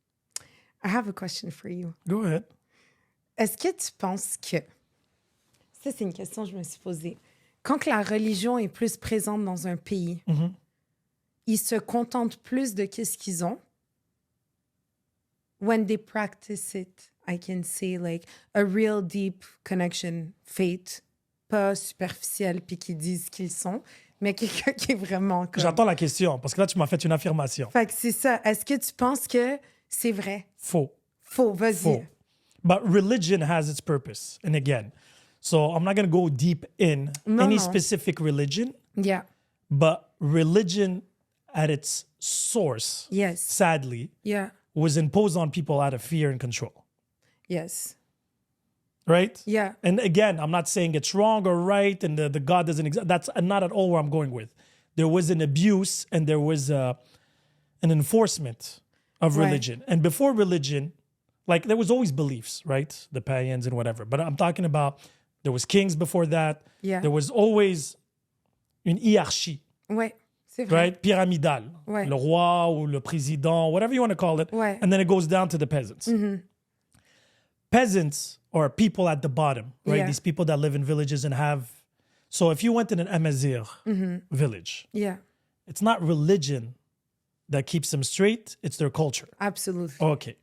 Speaker 2: I have a question for you.
Speaker 1: Go ahead.
Speaker 2: Est-ce que tu penses que... Ça, c'est une question que je me suis posée. Quand que la religion est plus présente dans un pays, ils se contentent plus de qu'est-ce qu'ils ont. When they practice it, I can say like a real deep connection, fait, pas superficiel puis qui disent qu'ils sont, mais quelqu'un qui est vraiment comme...
Speaker 1: J'attends la question, parce que là, tu m'as fait une affirmation.
Speaker 2: Fait que c'est ça. Est-ce que tu penses que c'est vrai?
Speaker 1: Faux.
Speaker 2: Faux, vas-y.
Speaker 1: Faux. But religion has its purpose. And again, so I'm not going to go deep in any specific religion.
Speaker 2: Yeah.
Speaker 1: But religion at its source, sadly, was imposed on people out of fear and control.
Speaker 2: Yes.
Speaker 1: Right?
Speaker 2: Yeah.
Speaker 1: And again, I'm not saying it's wrong or right and the God doesn't exist. That's not at all where I'm going with. There was an abuse and there was an enforcement of religion. And before religion, like there was always beliefs, right? The païens and whatever. But I'm talking about there was kings before that.
Speaker 2: Yeah.
Speaker 1: There was always une hiérarchie.
Speaker 2: Ouais, c'est vrai.
Speaker 1: Right? Pyramidal.
Speaker 2: Ouais.
Speaker 1: Le roi ou le président, whatever you want to call it.
Speaker 2: Ouais.
Speaker 1: And then it goes down to the peasants. Peasants are people at the bottom, right?
Speaker 2: Yeah.
Speaker 1: These people that live in villages and have... So if you went in an Amazigh village, it's not religion that keeps them straight, it's their culture.
Speaker 2: Absolutely.
Speaker 1: Okay.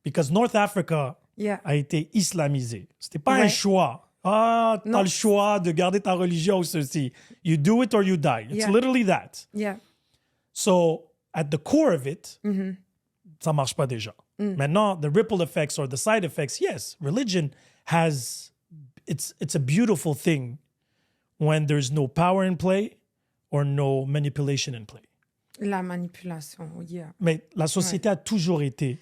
Speaker 1: Because North Africa a été islamisé. C'était pas un choix. Ah, t'as le choix de garder ta religion ou ceci. You do it or you die. It's literally that.
Speaker 2: Yeah.
Speaker 1: So, at the core of it, ça marche pas déjà. Maintenant, the ripple effects or the side effects, yes, religion has... It's a beautiful thing when there's no power in play or no manipulation in play.
Speaker 2: La manipulation, yeah.
Speaker 1: Mais la société a toujours été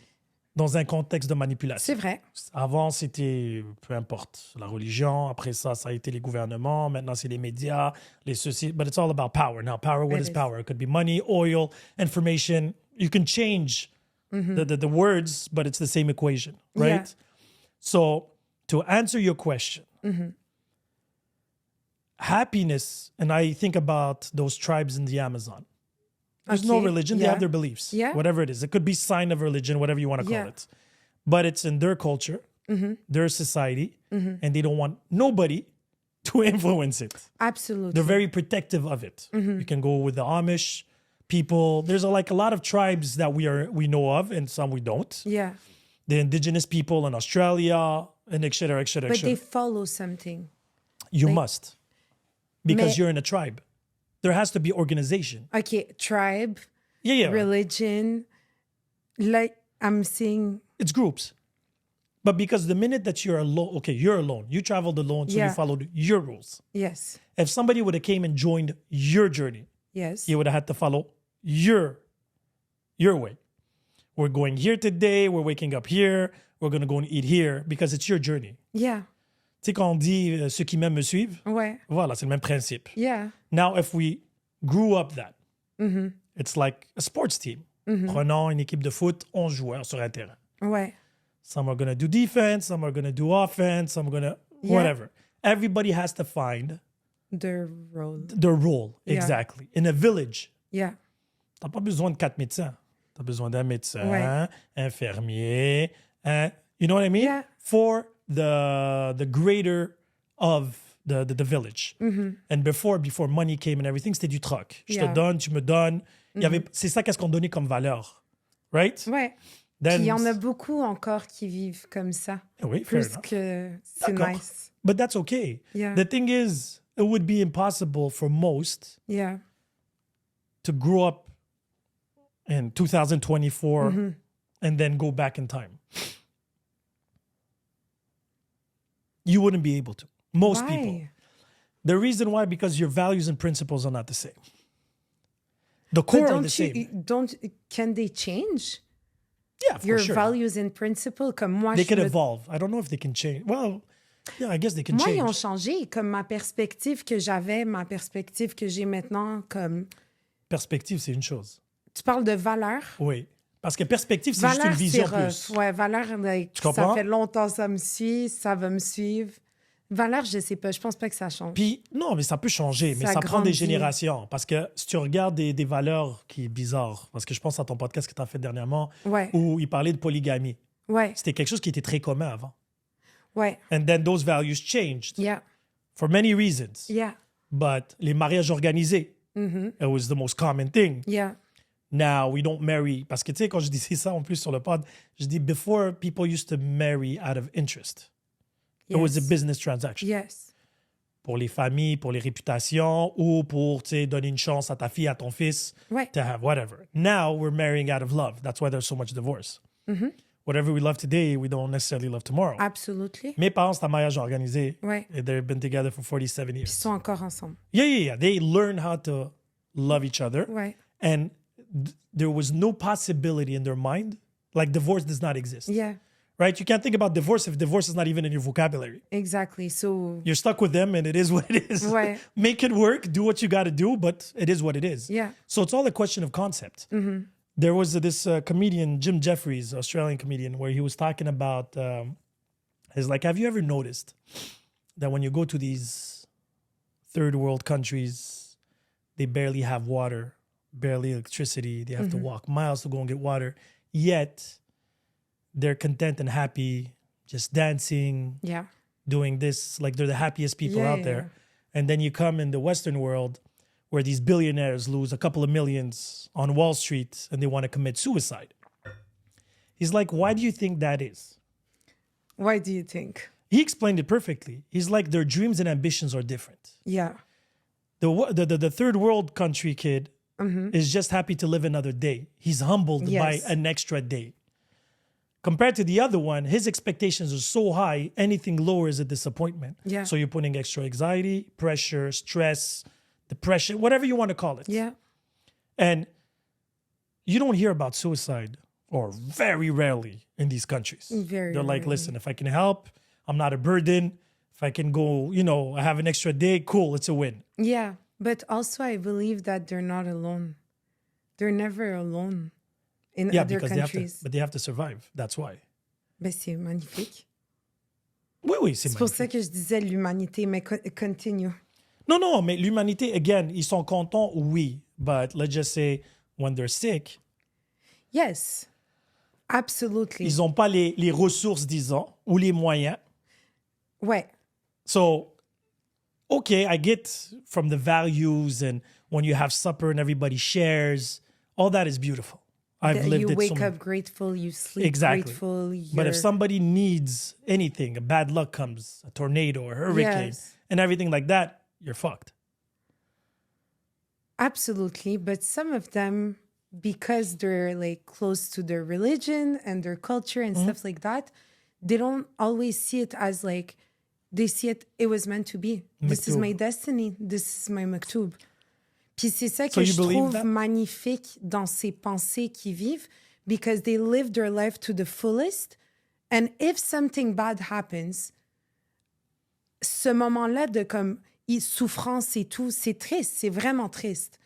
Speaker 1: dans un contexte de manipulation.
Speaker 2: C'est vrai.
Speaker 1: Avant, c'était, peu importe, la religion. Après ça, ça a été les gouvernements. Maintenant, c'est les médias, les ceci. But it's all about power. Now, power, what is power? It could be money, oil, information. You can change the words, but it's the same equation, right?
Speaker 2: Yeah.
Speaker 1: So, to answer your question, happiness, and I think about those tribes in the Amazon. There's no religion. They have their beliefs.
Speaker 2: Yeah.
Speaker 1: Whatever it is. It could be sign of religion, whatever you want to call it. But it's in their culture, their society, and they don't want nobody to influence it.
Speaker 2: Absolutely.
Speaker 1: They're very protective of it. You can go with the Amish people. There's a lot of tribes that we know of, and some we don't.
Speaker 2: Yeah.
Speaker 1: The indigenous people in Australia, and et cetera, et cetera, et
Speaker 2: But
Speaker 1: cetera.
Speaker 2: they follow something.
Speaker 1: You must. Because
Speaker 2: Mais-
Speaker 1: you're in a tribe. There has to be organization.
Speaker 2: Okay, tribe,
Speaker 1: Yeah.
Speaker 2: religion. Like, I'm seeing...
Speaker 1: It's groups. But because the minute that you're alone, okay, you're alone. You traveled alone, so you
Speaker 2: Yeah.
Speaker 1: followed your rules.
Speaker 2: Yes.
Speaker 1: If somebody would have came and joined your journey,
Speaker 2: Yes.
Speaker 1: you would have had to follow your way. We're going here today. We're waking up here. We're going to go and eat here because it's your journey.
Speaker 2: Yeah.
Speaker 1: Tu sais, quand on dit ceux qui m'aiment me suivent,
Speaker 2: Ouais.
Speaker 1: voilà, c'est le même principe.
Speaker 2: Yeah.
Speaker 1: Now, if we grew up that, it's like a sports team. Prenons une équipe de foot, 11 joueurs sur un terrain.
Speaker 2: Ouais.
Speaker 1: Some are going to do defense, some are going to do offense, some are going to whatever. Everybody has to find
Speaker 2: The road.
Speaker 1: their role.
Speaker 2: Yeah.
Speaker 1: Exactly. In a village,
Speaker 2: Yeah.
Speaker 1: t'as pas besoin de 4 médecins. T'as besoin d'un médecin,
Speaker 2: Ouais.
Speaker 1: infirmier, you know what I mean?
Speaker 2: Yeah.
Speaker 1: For the greater of the village. And before money came and everything, c'était du troc. Je te
Speaker 2: Yeah.
Speaker 1: donne, tu me donnes. C'est ça qu'est-ce qu'on donnait comme valeur. Right?
Speaker 2: Ouais.
Speaker 1: Then-
Speaker 2: Puis il y en a beaucoup encore qui vivent comme ça.
Speaker 1: Oui, fair
Speaker 2: Plus
Speaker 1: enough.
Speaker 2: que c'est
Speaker 1: D'accord.
Speaker 2: nice.
Speaker 1: But that's okay.
Speaker 2: Yeah.
Speaker 1: The thing is, it would be impossible for most
Speaker 2: Yeah.
Speaker 1: to grow up in 2024 and then go back in time. You wouldn't be able to. Most
Speaker 2: Why?
Speaker 1: people. The reason why, because your values and principles are not the same. The
Speaker 2: But
Speaker 1: core are the same.
Speaker 2: Can they change
Speaker 1: Yeah, for
Speaker 2: your
Speaker 1: sure.
Speaker 2: values and principles? Comme moi,
Speaker 1: They
Speaker 2: je
Speaker 1: can
Speaker 2: me-
Speaker 1: evolve. I don't know if they can change. Well, yeah, I guess they can
Speaker 2: Moi, ils ont
Speaker 1: change.
Speaker 2: changé. Comme ma perspective que j'avais, ma perspective que j'ai maintenant. Comme
Speaker 1: Perspective, c'est une chose.
Speaker 2: tu parles de valeur.
Speaker 1: Oui. Parce que perspective, c'est juste
Speaker 2: Valeur,
Speaker 1: une vision
Speaker 2: c'est
Speaker 1: plus.
Speaker 2: rough. Ouais, valeur, like,
Speaker 1: Tu
Speaker 2: ça
Speaker 1: comprends?
Speaker 2: fait longtemps que ça me suit, ça va me suivre. Valeur, je sais pas. Je pense pas que ça change.
Speaker 1: Puis, non, mais ça peut changer, mais
Speaker 2: Ça
Speaker 1: ça prend des
Speaker 2: grandit.
Speaker 1: générations. Parce que si tu regardes des valeurs qui est bizarre, parce que je pense à ton podcast que tu as fait dernièrement,
Speaker 2: Ouais.
Speaker 1: où il parlait de polygamie.
Speaker 2: Ouais.
Speaker 1: C'était quelque chose qui était très commun avant.
Speaker 2: Ouais.
Speaker 1: And then those values changed
Speaker 2: Yeah.
Speaker 1: for many reasons.
Speaker 2: Yeah.
Speaker 1: But les mariages organisés, it was the most common thing.
Speaker 2: Yeah.
Speaker 1: Now, we don't marry. Parce que tu sais, quand je disais ça en plus sur le pod, je dis before people used to marry out of interest. It was a
Speaker 2: Yes.
Speaker 1: business transaction.
Speaker 2: Yes.
Speaker 1: Pour les familles, pour les réputations, ou pour tu sais, donner une chance à ta fille, à ton fils,
Speaker 2: Ouais.
Speaker 1: to have whatever. Now, we're marrying out of love. That's why there's so much divorce. Whatever we love today, we don't necessarily love tomorrow.
Speaker 2: Absolutely.
Speaker 1: Mes parents, c'est un mariage organisé.
Speaker 2: Ouais.
Speaker 1: And they've been together for 47
Speaker 2: Ils
Speaker 1: years.
Speaker 2: sont encore ensemble.
Speaker 1: Yeah. They learn how to love each other.
Speaker 2: Ouais.
Speaker 1: And there was no possibility in their mind. Like divorce does not exist.
Speaker 2: Yeah.
Speaker 1: Right? You can't think about divorce if divorce is not even in your vocabulary.
Speaker 2: Exactly. So,
Speaker 1: You're stuck with them and it is what it is.
Speaker 2: Ouais.
Speaker 1: Make it work, do what you got to do, but it is what it is.
Speaker 2: Yeah.
Speaker 1: So it's all a question of concept. There was this comedian, Jim Jeffries, Australian comedian, where he was talking about, he's like, have you ever noticed that when you go to these third world countries, they barely have water, barely electricity, they have to walk miles to go and get water, yet they're content and happy, just dancing,
Speaker 2: yeah.
Speaker 1: doing this, like they're the happiest people
Speaker 2: Yeah,
Speaker 1: out
Speaker 2: yeah,
Speaker 1: there. And then you come in the Western world where these billionaires lose a couple of millions on Wall Street and they want to commit suicide. He's like, why do you think that is?
Speaker 2: Why do you think?
Speaker 1: He explained it perfectly. He's like, their dreams and ambitions are different.
Speaker 2: Yeah.
Speaker 1: The third world country kid is just happy to live another day. He's humbled by
Speaker 2: Yes.
Speaker 1: an extra day. Compared to the other one, his expectations are so high, anything lower is a disappointment.
Speaker 2: Yeah.
Speaker 1: So you're putting extra anxiety, pressure, stress, depression, whatever you want to call it.
Speaker 2: Yeah.
Speaker 1: And you don't hear about suicide or very rarely in these countries.
Speaker 2: Very
Speaker 1: They're like,
Speaker 2: rarely.
Speaker 1: listen, if I can help, I'm not a burden. If I can go, I have an extra day, cool, it's a win.
Speaker 2: Yeah, but also I believe that they're not alone. They're never alone in
Speaker 1: Yeah,
Speaker 2: other
Speaker 1: because
Speaker 2: countries.
Speaker 1: they have to survive. That's why.
Speaker 2: Ben, c'est magnifique.
Speaker 1: Oui, c'est
Speaker 2: C'est pour
Speaker 1: magnifique.
Speaker 2: ça que je disais l'humanité, mais continue.
Speaker 1: Non, mais l'humanité, again, ils sont contents, oui. But let's just say, when they're sick,
Speaker 2: Yes, absolutely.
Speaker 1: ils n'ont pas les ressources, disons, ou les moyens.
Speaker 2: Ouais,
Speaker 1: So, okay, I get from the values and when you have supper and everybody shares, all that is beautiful. I've lived
Speaker 2: you
Speaker 1: it
Speaker 2: wake
Speaker 1: so
Speaker 2: up grateful, you sleep
Speaker 1: Exactly.
Speaker 2: grateful.
Speaker 1: But if
Speaker 2: you're-
Speaker 1: somebody needs anything, a bad luck comes, a tornado, or a hurricane,
Speaker 2: Yes.
Speaker 1: and everything like that, you're fucked.
Speaker 2: Absolutely, but some of them, because they're like close to their religion and their culture and stuff like that, they don't always see it as like, they see it was meant to be. This is
Speaker 1: Maktub.
Speaker 2: my destiny. This is my maktub. Puis c'est ça
Speaker 1: So
Speaker 2: que
Speaker 1: you
Speaker 2: je
Speaker 1: believe
Speaker 2: trouve
Speaker 1: that?
Speaker 2: magnifique dans ces pensées qui vivent, because they live their life to the fullest. And if something bad happens, ce moment-là de comme souffrance et tout, c'est triste, c'est vraiment triste.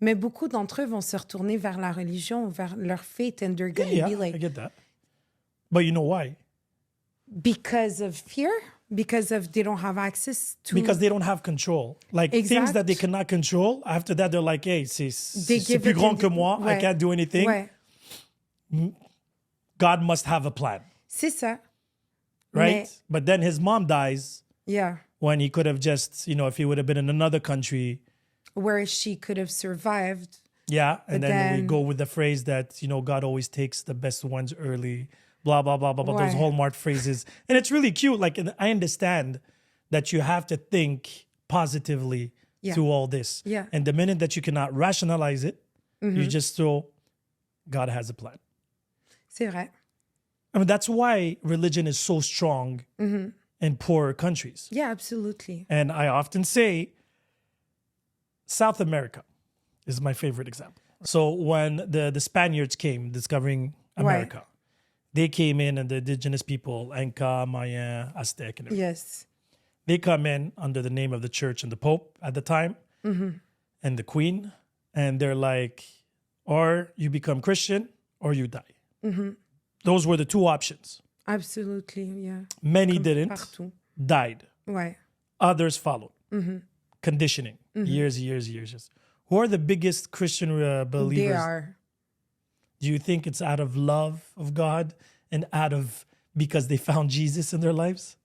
Speaker 2: Mais beaucoup d'entre eux vont se retourner vers la religion, vers leur faith, and they're going to
Speaker 1: Yeah,
Speaker 2: be
Speaker 1: I
Speaker 2: like,
Speaker 1: get that. But you know why?
Speaker 2: because of fear, because of they don't have access to.
Speaker 1: Because they don't have control. Like things
Speaker 2: Exact.
Speaker 1: that they cannot control, after that, they're like, hey, c'est
Speaker 2: give
Speaker 1: plus
Speaker 2: it
Speaker 1: grand
Speaker 2: in-
Speaker 1: que moi, I
Speaker 2: Ouais.
Speaker 1: can't do anything.
Speaker 2: Ouais,
Speaker 1: God must have a plan,
Speaker 2: c'est ça.
Speaker 1: right?
Speaker 2: Mais-
Speaker 1: But then his mom dies
Speaker 2: Yeah,
Speaker 1: when he could have just, if he would have been in another country,
Speaker 2: where she could have survived.
Speaker 1: yeah. And
Speaker 2: But
Speaker 1: then we
Speaker 2: then-
Speaker 1: go with the phrase that, God always takes the best ones early, blah, blah, blah, blah, blah, those
Speaker 2: Ouais.
Speaker 1: hallmark phrases. And it's really cute. Like, and I understand that you have to think positively
Speaker 2: Yeah.
Speaker 1: through all this.
Speaker 2: Yeah.
Speaker 1: And the minute that you cannot rationalize it, you just throw, God has a plan.
Speaker 2: C'est vrai.
Speaker 1: I mean, that's why religion is so strong in poorer countries.
Speaker 2: Yeah, absolutely.
Speaker 1: And I often say South America is my favorite example. So when the Spaniards came discovering America, they came in and the indigenous people, Inca, Maya, Aztec, and everything.
Speaker 2: Yes.
Speaker 1: They come in under the name of the church and the Pope at the time and the Queen. And they're like, or you become Christian or you die. Those were the two options.
Speaker 2: Absolutely, yeah.
Speaker 1: Many didn't,
Speaker 2: Partout.
Speaker 1: died.
Speaker 2: Ouais.
Speaker 1: Others followed. Conditioning, years. Who are the biggest Christian believers?
Speaker 2: They are.
Speaker 1: Do you think it's out of love of God and out of because they found Jesus in their lives?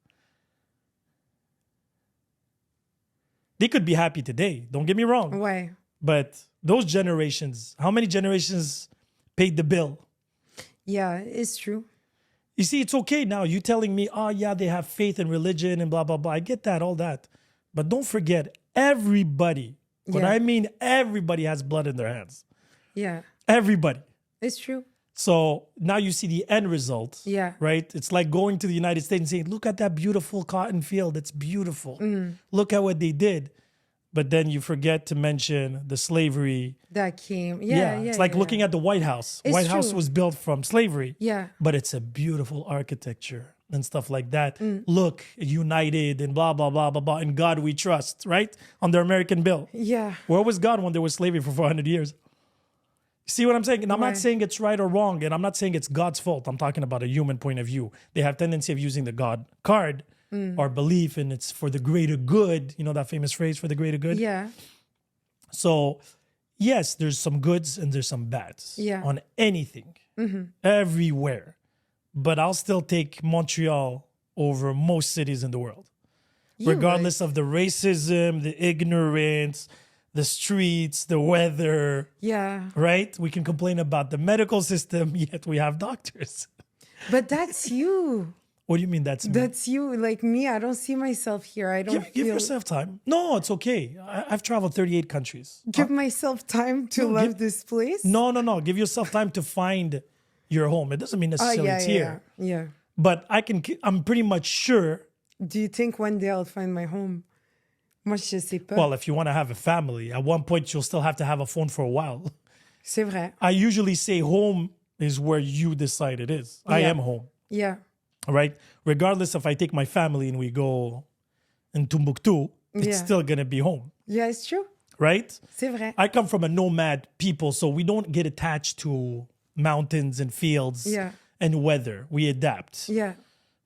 Speaker 1: They could be happy today, don't get me wrong.
Speaker 2: Ouais.
Speaker 1: But those generations, how many generations paid the bill?
Speaker 2: Yeah, it's true.
Speaker 1: You see, it's okay now. You telling me, oh yeah, they have faith and religion and blah, blah, blah. I get that, all that. But don't forget, everybody, when
Speaker 2: Yeah.
Speaker 1: I mean everybody has blood in their hands.
Speaker 2: Yeah,
Speaker 1: Everybody.
Speaker 2: it's true.
Speaker 1: So now you see the end result,
Speaker 2: Yeah.
Speaker 1: right? It's like going to the United States and saying, look at that beautiful cotton field. It's beautiful. Look at what they did. But then you forget to mention the slavery.
Speaker 2: That came. Yeah.
Speaker 1: It's like looking at the White House.
Speaker 2: It's
Speaker 1: White House
Speaker 2: true.
Speaker 1: was built from slavery.
Speaker 2: Yeah.
Speaker 1: But it's a beautiful architecture and stuff like that. Look, united and blah, blah, blah, blah, blah. In God we trust, right? On the American bill.
Speaker 2: Yeah.
Speaker 1: Where was God when there was slavery for 400 years? See what I'm saying? And I'm not
Speaker 2: Right.
Speaker 1: saying it's right or wrong, and I'm not saying it's God's fault. I'm talking about a human point of view. They have tendency of using the God card or belief, and it's for the greater good. You know that famous phrase, for the greater good?
Speaker 2: Yeah.
Speaker 1: So, yes, there's some goods and there's some bads
Speaker 2: Yeah.
Speaker 1: on anything, everywhere. But I'll still take Montreal over most cities in the world,
Speaker 2: You're
Speaker 1: regardless of the racism, the ignorance, the streets, the weather,
Speaker 2: Yeah.
Speaker 1: right? We can complain about the medical system, yet we have doctors.
Speaker 2: But that's you.
Speaker 1: What do you mean that's me?
Speaker 2: That's you. Like me, I don't see myself here. I don't
Speaker 1: Give
Speaker 2: feel,
Speaker 1: yourself time. No, it's okay. I've traveled 38 countries.
Speaker 2: give myself time to
Speaker 1: No,
Speaker 2: love
Speaker 1: give-
Speaker 2: this place.
Speaker 1: No. Give yourself time to find your home. It doesn't mean
Speaker 2: Oh,
Speaker 1: necessarily
Speaker 2: yeah,
Speaker 1: it's
Speaker 2: yeah,
Speaker 1: here.
Speaker 2: yeah.
Speaker 1: But I'm pretty much sure,
Speaker 2: Do you think one day I'll find my home? Moi, je sais pas.
Speaker 1: well, if you want to have a family, at one point you'll still have to have a phone for a while.
Speaker 2: C'est vrai.
Speaker 1: I usually say home is where you decide it is. I am home,
Speaker 2: Yeah.
Speaker 1: right? Regardless if I take my family and we go in Timbuktu, it's still going to be home,
Speaker 2: Yeah, it's true.
Speaker 1: right?
Speaker 2: C'est vrai.
Speaker 1: I come from a nomad people, so we don't get attached to mountains and fields and weather. We adapt.
Speaker 2: Yeah.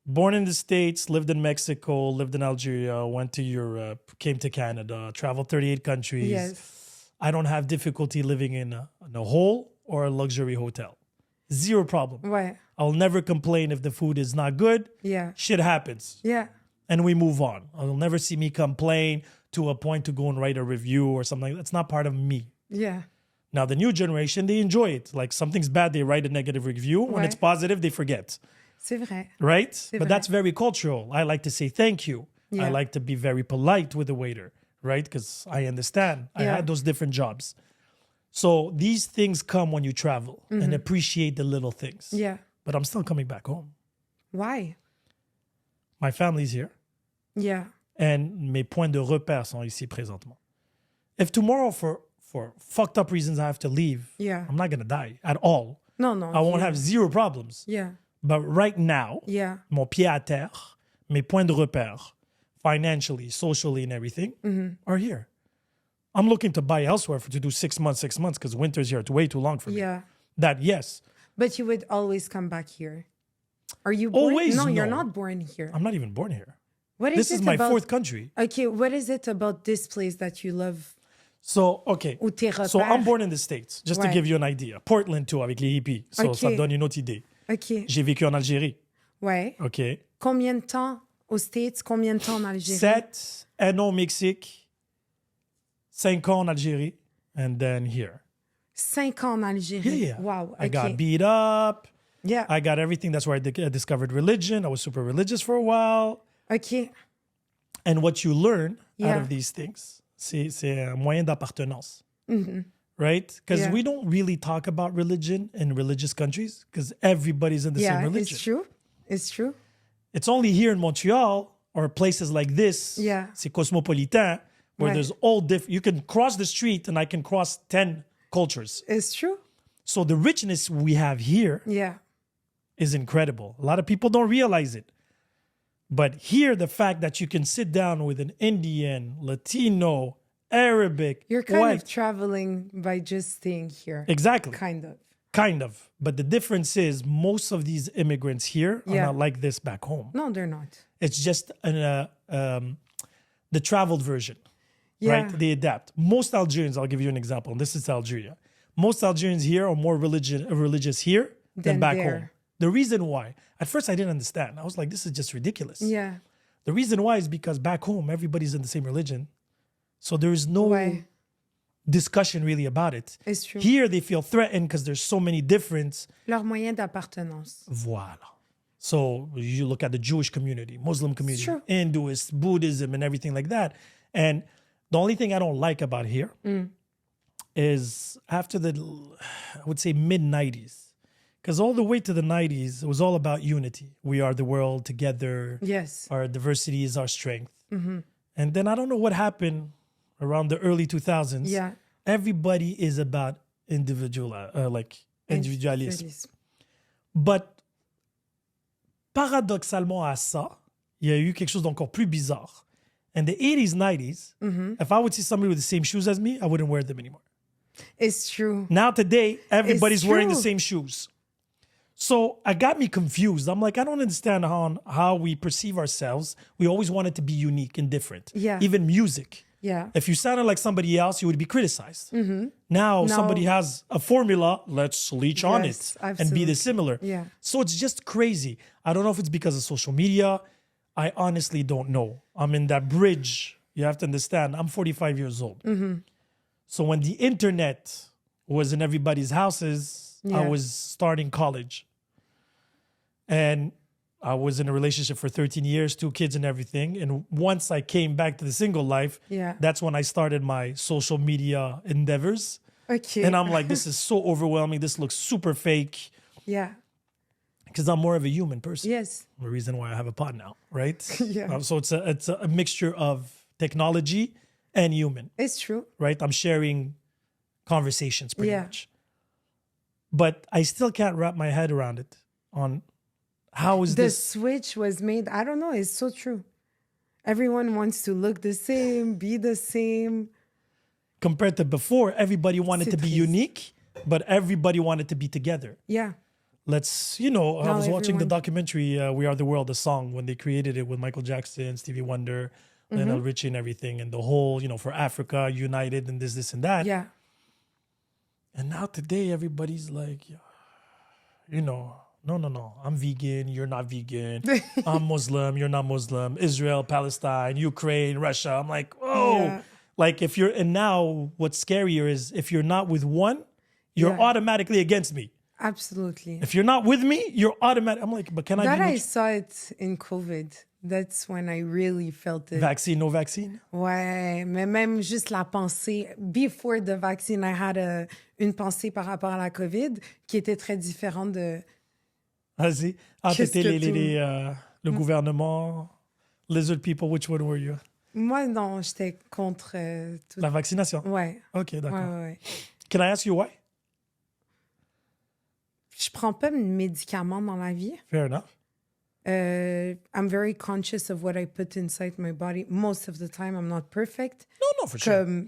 Speaker 1: Born in the States, lived in Mexico, lived in Algeria, went to Europe, came to Canada, traveled 38 countries.
Speaker 2: Yes.
Speaker 1: I don't have difficulty living in a hole or a luxury hotel. Zero problem.
Speaker 2: Ouais.
Speaker 1: I'll never complain if the food is not good.
Speaker 2: Yeah.
Speaker 1: Shit happens.
Speaker 2: Yeah.
Speaker 1: And we move on. You'll never see me complain to a point to go and write a review or something. That's not part of me.
Speaker 2: Yeah.
Speaker 1: Now, the new generation, they enjoy it. Like something's bad, they write a negative review. When it's positive, they forget.
Speaker 2: C'est vrai.
Speaker 1: Right? But
Speaker 2: vrai.
Speaker 1: that's very cultural. I like to say thank you.
Speaker 2: Yeah.
Speaker 1: I like to be very polite with the waiter, right? Because I understand. I had those different jobs. So these things come when you travel and appreciate the little things.
Speaker 2: Yeah.
Speaker 1: But I'm still coming back home.
Speaker 2: Why?
Speaker 1: My family's here.
Speaker 2: Yeah.
Speaker 1: And mes points de repère sont ici présentement. If tomorrow for fucked up reasons I have to leave, I'm not going to die at all.
Speaker 2: No, no.
Speaker 1: I won't have zero problems.
Speaker 2: Yeah.
Speaker 1: But right now, mon pied à terre, mes points de repère, financially, socially, and everything, are here. I'm looking to buy elsewhere to do 6 months, because winter's here. It's way too long for me.
Speaker 2: Yeah.
Speaker 1: That, yes.
Speaker 2: But you would always come back here. Are you born?
Speaker 1: Always?
Speaker 2: No, you're
Speaker 1: No.
Speaker 2: not born here.
Speaker 1: I'm not even born here.
Speaker 2: What is
Speaker 1: This
Speaker 2: it
Speaker 1: is my
Speaker 2: about,
Speaker 1: fourth country.
Speaker 2: Okay, what is it about this place that you love?
Speaker 1: So, okay.
Speaker 2: Ou tes
Speaker 1: So
Speaker 2: repères?
Speaker 1: I'm born in the States, just to
Speaker 2: Ouais.
Speaker 1: give you an idea. Portland, too, avec les hippies. So
Speaker 2: Ok.
Speaker 1: ça te donne une autre idée.
Speaker 2: OK.
Speaker 1: J'ai vécu en Algérie.
Speaker 2: Ouais.
Speaker 1: OK.
Speaker 2: Combien de temps aux States? Combien de temps en Algérie?
Speaker 1: 7, 1 an au Mexique, 5 ans en Algérie, and then here.
Speaker 2: 5 ans en Algérie.
Speaker 1: Yeah.
Speaker 2: Wow.
Speaker 1: I
Speaker 2: OK.
Speaker 1: got beat up.
Speaker 2: Yeah.
Speaker 1: I got everything. That's where I discovered religion. I was super religious for a while.
Speaker 2: OK.
Speaker 1: And what you learn out
Speaker 2: Yeah.
Speaker 1: of these things, c'est un moyen d'appartenance. Right? Because
Speaker 2: Yeah.
Speaker 1: we don't really talk about religion in religious countries because everybody's in the same
Speaker 2: Yeah,
Speaker 1: religion.
Speaker 2: it's true. It's true.
Speaker 1: It's only here in Montreal or places like this,
Speaker 2: Yeah.
Speaker 1: c'est cosmopolitan, where
Speaker 2: Ouais.
Speaker 1: there's all different. You can cross the street and I can cross 10 cultures.
Speaker 2: It's true.
Speaker 1: So the richness we have here
Speaker 2: Yeah.
Speaker 1: is incredible. A lot of people don't realize it. But here, the fact that you can sit down with an Indian, Latino, Arabic,
Speaker 2: You're kind
Speaker 1: white,
Speaker 2: of traveling by just staying here.
Speaker 1: exactly,
Speaker 2: Kind of.
Speaker 1: kind of. But the difference is most of these immigrants here are
Speaker 2: Yeah.
Speaker 1: not like this back home.
Speaker 2: No, they're not.
Speaker 1: It's just the traveled version,
Speaker 2: Yeah.
Speaker 1: right? They adapt. Most Algerians, I'll give you an example, and this is Algeria. Most Algerians here are more religious here than
Speaker 2: Than
Speaker 1: back
Speaker 2: there.
Speaker 1: home. The reason why, at first I didn't understand. I was like, this is just ridiculous.
Speaker 2: Yeah.
Speaker 1: The reason why is because back home, everybody's in the same religion. So there is no
Speaker 2: Ouais.
Speaker 1: discussion really about it.
Speaker 2: It's true.
Speaker 1: Here, they feel threatened because there's so many different.
Speaker 2: Leur moyen d'appartenance.
Speaker 1: Voila. So you look at the Jewish community, Muslim community,
Speaker 2: Sure.
Speaker 1: Hinduist, Buddhism, and everything like that. And the only thing I don't like about here is after I would say mid 90s, because all the way to the 90s, it was all about unity. We are the world together.
Speaker 2: Yes.
Speaker 1: Our diversity is our strength. And then I don't know what happened around the early 2000s.
Speaker 2: Yeah.
Speaker 1: Everybody is about individualism. But paradoxalement à ça, il y a eu quelque chose d'encore plus bizarre. In the 80s, 90s, if I would see somebody with the same shoes as me, I wouldn't wear them anymore.
Speaker 2: It's true.
Speaker 1: Now today, everybody's wearing the
Speaker 2: true.
Speaker 1: same shoes. So it got me confused. I'm like, I don't understand how we perceive ourselves. We always want it to be unique and different.
Speaker 2: Yeah.
Speaker 1: Even music.
Speaker 2: Yeah.
Speaker 1: If you sounded like somebody else, you would be criticized. Now somebody has a formula, let's leech on
Speaker 2: Yes,
Speaker 1: it and be
Speaker 2: absolutely.
Speaker 1: dissimilar.
Speaker 2: Yeah.
Speaker 1: So it's just crazy. I don't know if it's because of social media. I honestly don't know. I'm in that bridge. You have to understand, I'm 45 years old. So when the internet was in everybody's houses, I
Speaker 2: Yeah.
Speaker 1: was starting college. And I was in a relationship for 13 years, 2 kids and everything. And once I came back to the single life,
Speaker 2: Yeah.
Speaker 1: that's when I started my social media endeavors.
Speaker 2: Okay.
Speaker 1: And I'm like, this is so overwhelming. This looks super fake
Speaker 2: Yeah.
Speaker 1: because I'm more of a human person.
Speaker 2: Yes.
Speaker 1: The reason why I have a pod now, right?
Speaker 2: Yeah.
Speaker 1: So it's a mixture of technology and human,
Speaker 2: It's true.
Speaker 1: right? I'm sharing conversations pretty
Speaker 2: Yeah.
Speaker 1: much. but I still can't wrap my head around it on how is
Speaker 2: The
Speaker 1: this.
Speaker 2: switch was made. I don't know. It's so true. Everyone wants to look the same, be the same.
Speaker 1: Compared to before, everybody wanted to be
Speaker 2: triste.
Speaker 1: unique, but everybody wanted to be together.
Speaker 2: Yeah.
Speaker 1: Let's, I was watching the
Speaker 2: everyone-
Speaker 1: documentary, We Are the World, the song, when they created it with Michael Jackson, Stevie Wonder, Lionel Richie and everything, and the whole, for Africa, united and this and that.
Speaker 2: Yeah.
Speaker 1: And now today, everybody's like, no, I'm vegan, you're not vegan. I'm Muslim, you're not Muslim. Israel, Palestine, Ukraine, Russia. I'm like, oh.
Speaker 2: Yeah.
Speaker 1: Like and now what's scarier is if you're not with one, you're
Speaker 2: Yeah.
Speaker 1: automatically against me.
Speaker 2: Absolutely.
Speaker 1: If you're not with me, you're automatic. I'm like, but can I
Speaker 2: That
Speaker 1: be
Speaker 2: I
Speaker 1: with
Speaker 2: saw it in COVID. That's when I really felt it.
Speaker 1: vaccine, no vaccine?
Speaker 2: Ouais, mais même juste la pensée. Before the vaccine, I had une pensée par rapport à la COVID qui était très différente de...
Speaker 1: Vas-y.
Speaker 2: Qu'est-ce
Speaker 1: T'étais
Speaker 2: que
Speaker 1: le gouvernement, lizard people, which one were you?
Speaker 2: Moi, non, j'étais contre tout.
Speaker 1: La vaccination.
Speaker 2: Ouais.
Speaker 1: OK,
Speaker 2: Ouais,
Speaker 1: d'accord.
Speaker 2: ouais.
Speaker 1: Can I ask you why?
Speaker 2: Je prends pas de médicaments dans la vie.
Speaker 1: Fair enough.
Speaker 2: I'm very conscious of what I put inside my body. Most of the time, I'm not perfect.
Speaker 1: No, for sure.
Speaker 2: Comme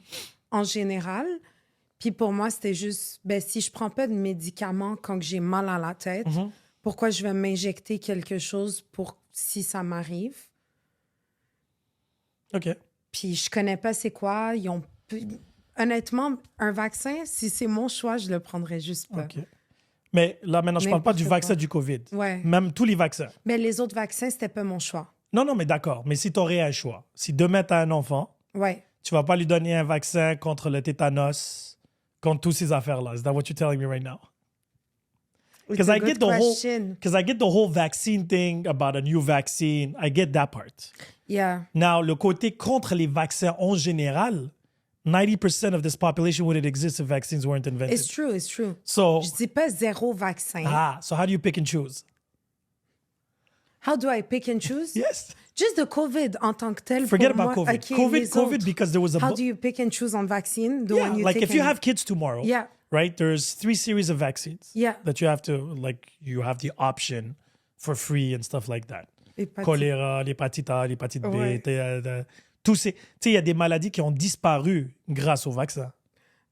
Speaker 2: en général. Puis pour moi, c'était juste, si je prends pas de médicaments quand que j'ai mal à la tête, pourquoi je vais m'injecter quelque chose pour si ça m'arrive?
Speaker 1: OK.
Speaker 2: Puis je connais pas c'est quoi. Honnêtement, un vaccin, si c'est mon choix, je le prendrais juste pas.
Speaker 1: OK. Mais là, maintenant, je parle pas du
Speaker 2: N'importe
Speaker 1: vaccin
Speaker 2: quoi.
Speaker 1: du COVID.
Speaker 2: Ouais.
Speaker 1: Même tous les vaccins.
Speaker 2: Mais les autres vaccins, c'était pas mon choix.
Speaker 1: Non, mais d'accord. Mais si tu aurais un choix, si demain tu as un enfant,
Speaker 2: Ouais.
Speaker 1: tu vas pas lui donner un vaccin contre le tétanos, contre toutes ces affaires-là. Is that what you're telling me right now? Because I get the whole vaccine thing about a new vaccine. I get that part.
Speaker 2: Yeah.
Speaker 1: Now, le côté contre les vaccins en général, 90% of this population wouldn't exist if vaccines weren't invented.
Speaker 2: It's true, it's true.
Speaker 1: So,
Speaker 2: Je dis pas zéro vaccin.
Speaker 1: so how do you pick and choose?
Speaker 2: How do I pick and choose?
Speaker 1: Yes.
Speaker 2: Just the COVID en tant que tel.
Speaker 1: Forget
Speaker 2: pour
Speaker 1: about
Speaker 2: moi.
Speaker 1: COVID.
Speaker 2: Okay,
Speaker 1: COVID,
Speaker 2: les autres.
Speaker 1: because there was a...
Speaker 2: How do you pick and choose on vaccine? The
Speaker 1: Yeah,
Speaker 2: one you
Speaker 1: like
Speaker 2: take
Speaker 1: if you
Speaker 2: and-
Speaker 1: have kids tomorrow,
Speaker 2: Yeah.
Speaker 1: right? There's 3 series of vaccines
Speaker 2: Yeah.
Speaker 1: that you have to, like, you have the option for free and stuff like that.
Speaker 2: Hépatite.
Speaker 1: Choléra, l'hépatite A, l'hépatite B,
Speaker 2: Ouais.
Speaker 1: tous ces... Tu sais, il y a des maladies qui ont disparu grâce au vaccin.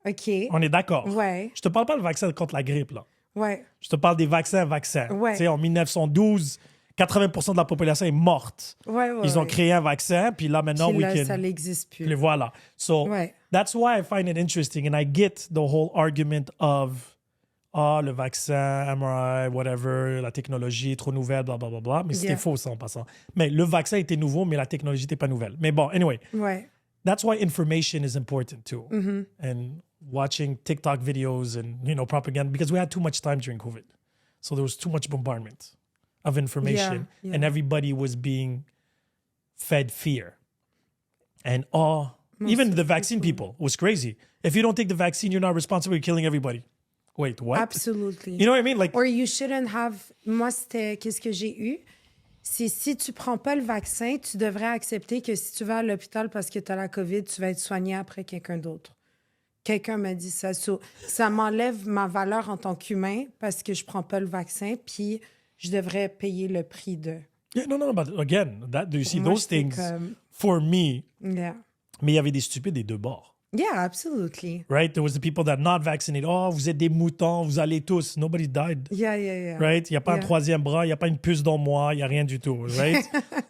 Speaker 2: OK.
Speaker 1: On est d'accord?
Speaker 2: Ouais.
Speaker 1: Je te parle pas de vaccin contre la grippe, là.
Speaker 2: Ouais.
Speaker 1: Je te parle des vaccins.
Speaker 2: Ouais.
Speaker 1: Tu sais, en 1912, 80% de la population est morte.
Speaker 2: Ouais,
Speaker 1: Ils ont créé un vaccin, puis là, maintenant,
Speaker 2: Puis là,
Speaker 1: we can...
Speaker 2: ça n'existe plus.
Speaker 1: Puis voilà. So,
Speaker 2: Ouais.
Speaker 1: that's why I find it interesting. And I get the whole argument of, le vaccin, MRI, whatever, la technologie, trop nouvelle, bla, bla, bla, bla. Mais c'était
Speaker 2: Yeah.
Speaker 1: faux, ça, en passant. Mais le vaccin était nouveau, mais la technologie n'était pas nouvelle. Mais bon, anyway.
Speaker 2: Ouais.
Speaker 1: That's why information is important, too. And watching TikTok videos and, propaganda, because we had too much time during COVID. So there was too much bombardment of information.
Speaker 2: Yeah, yeah.
Speaker 1: And everybody was being fed fear. And even the vaccine people was crazy. If you don't take the vaccine, you're not responsible. You're killing everybody. Wait, what?
Speaker 2: Absolutely.
Speaker 1: You know what I mean? Like,
Speaker 2: Or you shouldn't have... Moi, c'était... Qu'est-ce que j'ai eu? C'est si tu prends pas le vaccin, tu devrais accepter que si tu vas à l'hôpital parce que tu as la COVID, tu vas être soigné après quelqu'un d'autre. Quelqu'un m'a dit ça. So, ça m'enlève ma valeur en tant qu'humain parce que je prends pas le vaccin, puis je devrais payer le prix de...
Speaker 1: yeah, no, but again, do you see
Speaker 2: Moi,
Speaker 1: those
Speaker 2: j'étais
Speaker 1: things
Speaker 2: comme-
Speaker 1: for me?
Speaker 2: Yeah.
Speaker 1: Mais il y avait des stupides des deux bords.
Speaker 2: Yeah, absolutely.
Speaker 1: Right? There was the people that not vaccinated. Oh, vous êtes des moutons, vous allez tous. Nobody died.
Speaker 2: Yeah.
Speaker 1: Right? Il n'y a pas un
Speaker 2: Yeah.
Speaker 1: troisième bras, il n'y a pas une puce dans moi, il n'y a rien du tout. Right?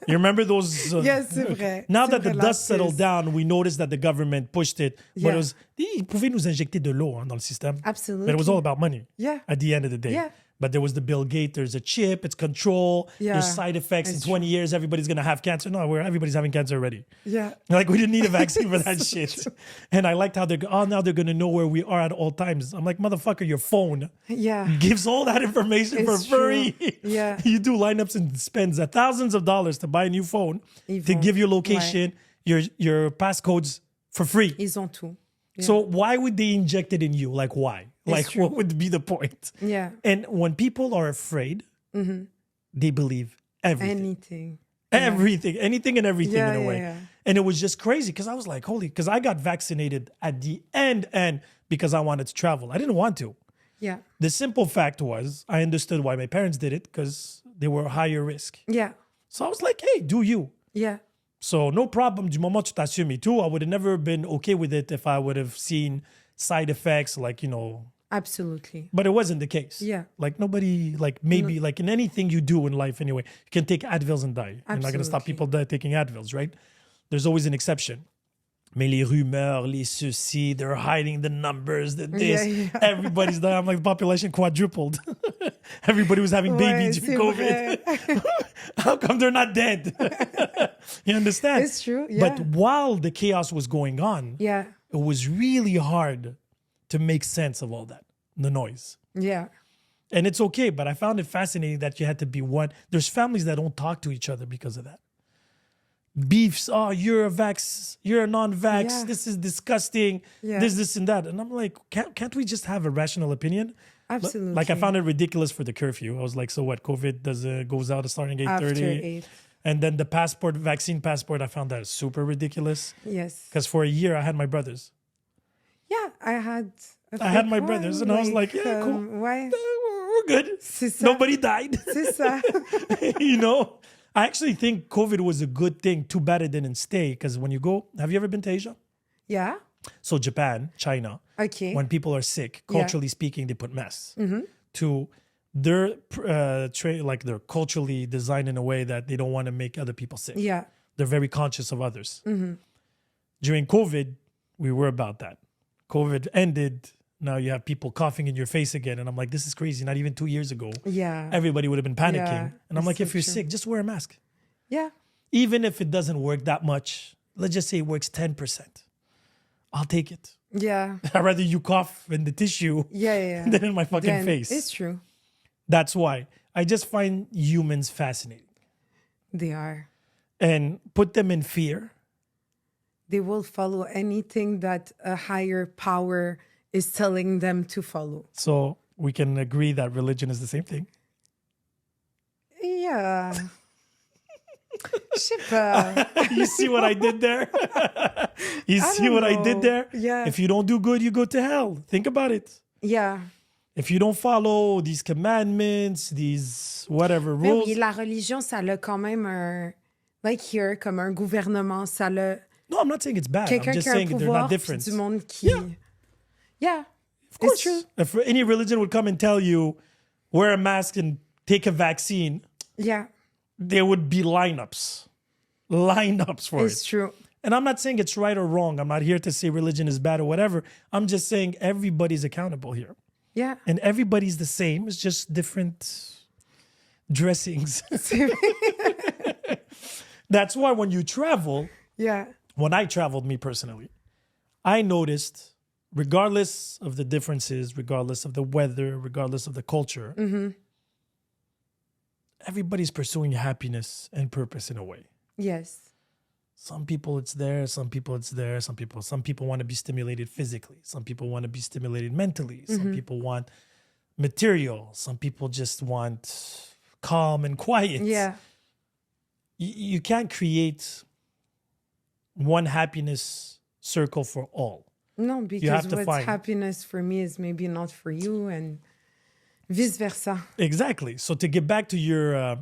Speaker 1: You remember those?
Speaker 2: Yes, c'est vrai.
Speaker 1: Now
Speaker 2: C'est
Speaker 1: that
Speaker 2: vrai,
Speaker 1: the
Speaker 2: la
Speaker 1: dust settled
Speaker 2: puce.
Speaker 1: down, we noticed that the government pushed it. But
Speaker 2: Yeah.
Speaker 1: it was, ils pouvaient nous injecter de l'eau dans le système.
Speaker 2: Absolutely.
Speaker 1: But it was all about money.
Speaker 2: Yeah.
Speaker 1: At the end of the day.
Speaker 2: Yeah.
Speaker 1: But there was the Bill Gates, there's a chip, it's control,
Speaker 2: Yeah.
Speaker 1: there's side effects. In
Speaker 2: It's
Speaker 1: 20 years, everybody's going to have cancer. No, everybody's having cancer already.
Speaker 2: Yeah.
Speaker 1: Like, we didn't need a vaccine for that shit. And I liked how now they're going to know where we are at all times. I'm like, motherfucker, your phone
Speaker 2: Yeah.
Speaker 1: gives all that information
Speaker 2: It's
Speaker 1: for free.
Speaker 2: true. Yeah.
Speaker 1: You do lineups and spends thousands of dollars to buy a new phone,
Speaker 2: Ils
Speaker 1: to
Speaker 2: vont-
Speaker 1: give your location, your passcodes for free.
Speaker 2: Ils ont tout. Yeah.
Speaker 1: So why would they inject it in you? Like, why? Like,
Speaker 2: true.
Speaker 1: what would be the point?
Speaker 2: Yeah.
Speaker 1: And when people are afraid, they believe everything.
Speaker 2: Anything.
Speaker 1: Everything, anything and everything
Speaker 2: Yeah,
Speaker 1: in a
Speaker 2: yeah,
Speaker 1: way.
Speaker 2: yeah.
Speaker 1: And it was just crazy because I was like, holy, because I got vaccinated at the end because I wanted to travel. I didn't want to.
Speaker 2: Yeah.
Speaker 1: The simple fact was, I understood why my parents did it because they were higher risk.
Speaker 2: Yeah.
Speaker 1: So I was like, hey, do you?
Speaker 2: Yeah.
Speaker 1: So no problem. Du moment tu t'assumes et tout, I would have never been okay with it if I would have seen side effects like,
Speaker 2: Absolutely.
Speaker 1: but it wasn't the case.
Speaker 2: Yeah.
Speaker 1: Like nobody, like maybe like in anything you do in life anyway, you can take Advils and die. You're not going to stop people taking Advils, right? There's always an exception. Mais les rumeurs, les ceci, they're hiding the numbers, the this.
Speaker 2: Yeah.
Speaker 1: Everybody's dying. I'm like, the population quadrupled. Everybody was having babies during COVID. How come they're not dead? You understand?
Speaker 2: It's true, yeah.
Speaker 1: But while the chaos was going on,
Speaker 2: Yeah.
Speaker 1: it was really hard to make sense of all that, the noise.
Speaker 2: Yeah.
Speaker 1: And it's okay, but I found it fascinating that you had to be one. There's families that don't talk to each other because of that. Beefs, oh, you're a vax, you're a non-vax,
Speaker 2: Yeah.
Speaker 1: this is disgusting,
Speaker 2: Yeah.
Speaker 1: this and that. And I'm like, can't we just have a rational opinion?
Speaker 2: Absolutely.
Speaker 1: Like I found it ridiculous for the curfew. I was like, so what, COVID goes out starting 8:30?
Speaker 2: After 8.
Speaker 1: And then the vaccine passport, I found that super ridiculous.
Speaker 2: Yes.
Speaker 1: Because for a year I had my brothers.
Speaker 2: Yeah, I had
Speaker 1: my brothers, and I was like, yeah, cool.
Speaker 2: Ouais.
Speaker 1: We're good.
Speaker 2: C'est ça.
Speaker 1: Nobody died.
Speaker 2: C'est ça.
Speaker 1: I actually think COVID was a good thing. Too bad it didn't stay. Because when you go, have you ever been to Asia?
Speaker 2: Yeah.
Speaker 1: So Japan, China,
Speaker 2: Okay.
Speaker 1: when people are sick,
Speaker 2: Yeah.
Speaker 1: culturally speaking, they put masks. To they're they're culturally designed in a way that they don't want to make other people sick.
Speaker 2: Yeah.
Speaker 1: They're very conscious of others. During COVID, we were about that. COVID ended. Now you have people coughing in your face again. And I'm like, this is crazy. Not even 2 years ago,
Speaker 2: Yeah.
Speaker 1: everybody would have been panicking.
Speaker 2: Yeah,
Speaker 1: And I'm like,
Speaker 2: it's
Speaker 1: if
Speaker 2: so
Speaker 1: you're
Speaker 2: true.
Speaker 1: sick, just wear a mask.
Speaker 2: Yeah.
Speaker 1: Even if it doesn't work that much, let's just say it works 10%. I'll take it.
Speaker 2: Yeah.
Speaker 1: I'd rather you cough in the tissue
Speaker 2: Yeah.
Speaker 1: than in my fucking
Speaker 2: Then
Speaker 1: face.
Speaker 2: It's true.
Speaker 1: That's why I just find humans fascinating.
Speaker 2: They are.
Speaker 1: And put them in fear.
Speaker 2: They will follow anything that a higher power is telling them to follow.
Speaker 1: So we can agree that religion is the same thing.
Speaker 2: Yeah. Je sais pas.
Speaker 1: You see what I did there? You see
Speaker 2: don't
Speaker 1: what I
Speaker 2: know.
Speaker 1: did there?
Speaker 2: Yeah.
Speaker 1: If you don't do good, you go to hell. Think about it.
Speaker 2: Yeah.
Speaker 1: If you don't follow these commandments, these whatever
Speaker 2: Mais
Speaker 1: rules.
Speaker 2: oui, la religion, ça a quand même un... Like here, comme un gouvernement, ça a...
Speaker 1: No, I'm not saying it's bad.
Speaker 2: Quelqu'un
Speaker 1: I'm just
Speaker 2: qui a un
Speaker 1: saying they're not
Speaker 2: pouvoir, puis
Speaker 1: different.
Speaker 2: du monde qui... Yeah.
Speaker 1: Of course.
Speaker 2: It's true.
Speaker 1: If any religion would come and tell you, wear a mask and take a vaccine,
Speaker 2: Yeah.
Speaker 1: there would be lineups for
Speaker 2: It's
Speaker 1: it.
Speaker 2: true.
Speaker 1: And I'm not saying it's right or wrong. I'm not here to say religion is bad or whatever. I'm just saying everybody's accountable here.
Speaker 2: Yeah.
Speaker 1: And everybody's the same. It's just different dressings. That's why when you travel,
Speaker 2: Yeah.
Speaker 1: when I traveled, me personally, I noticed, regardless of the differences, regardless of the weather, regardless of the culture, everybody's pursuing happiness and purpose in a way.
Speaker 2: Yes.
Speaker 1: Some people it's there, some people it's there, some people want to be stimulated physically, some people want to be stimulated mentally, some people want material, some people just want calm and quiet.
Speaker 2: Yeah.
Speaker 1: You can't create one happiness circle for all.
Speaker 2: No,
Speaker 1: have
Speaker 2: because
Speaker 1: to
Speaker 2: what's
Speaker 1: find-
Speaker 2: happiness for me is maybe not for you, and vice versa.
Speaker 1: Exactly. So to get back to your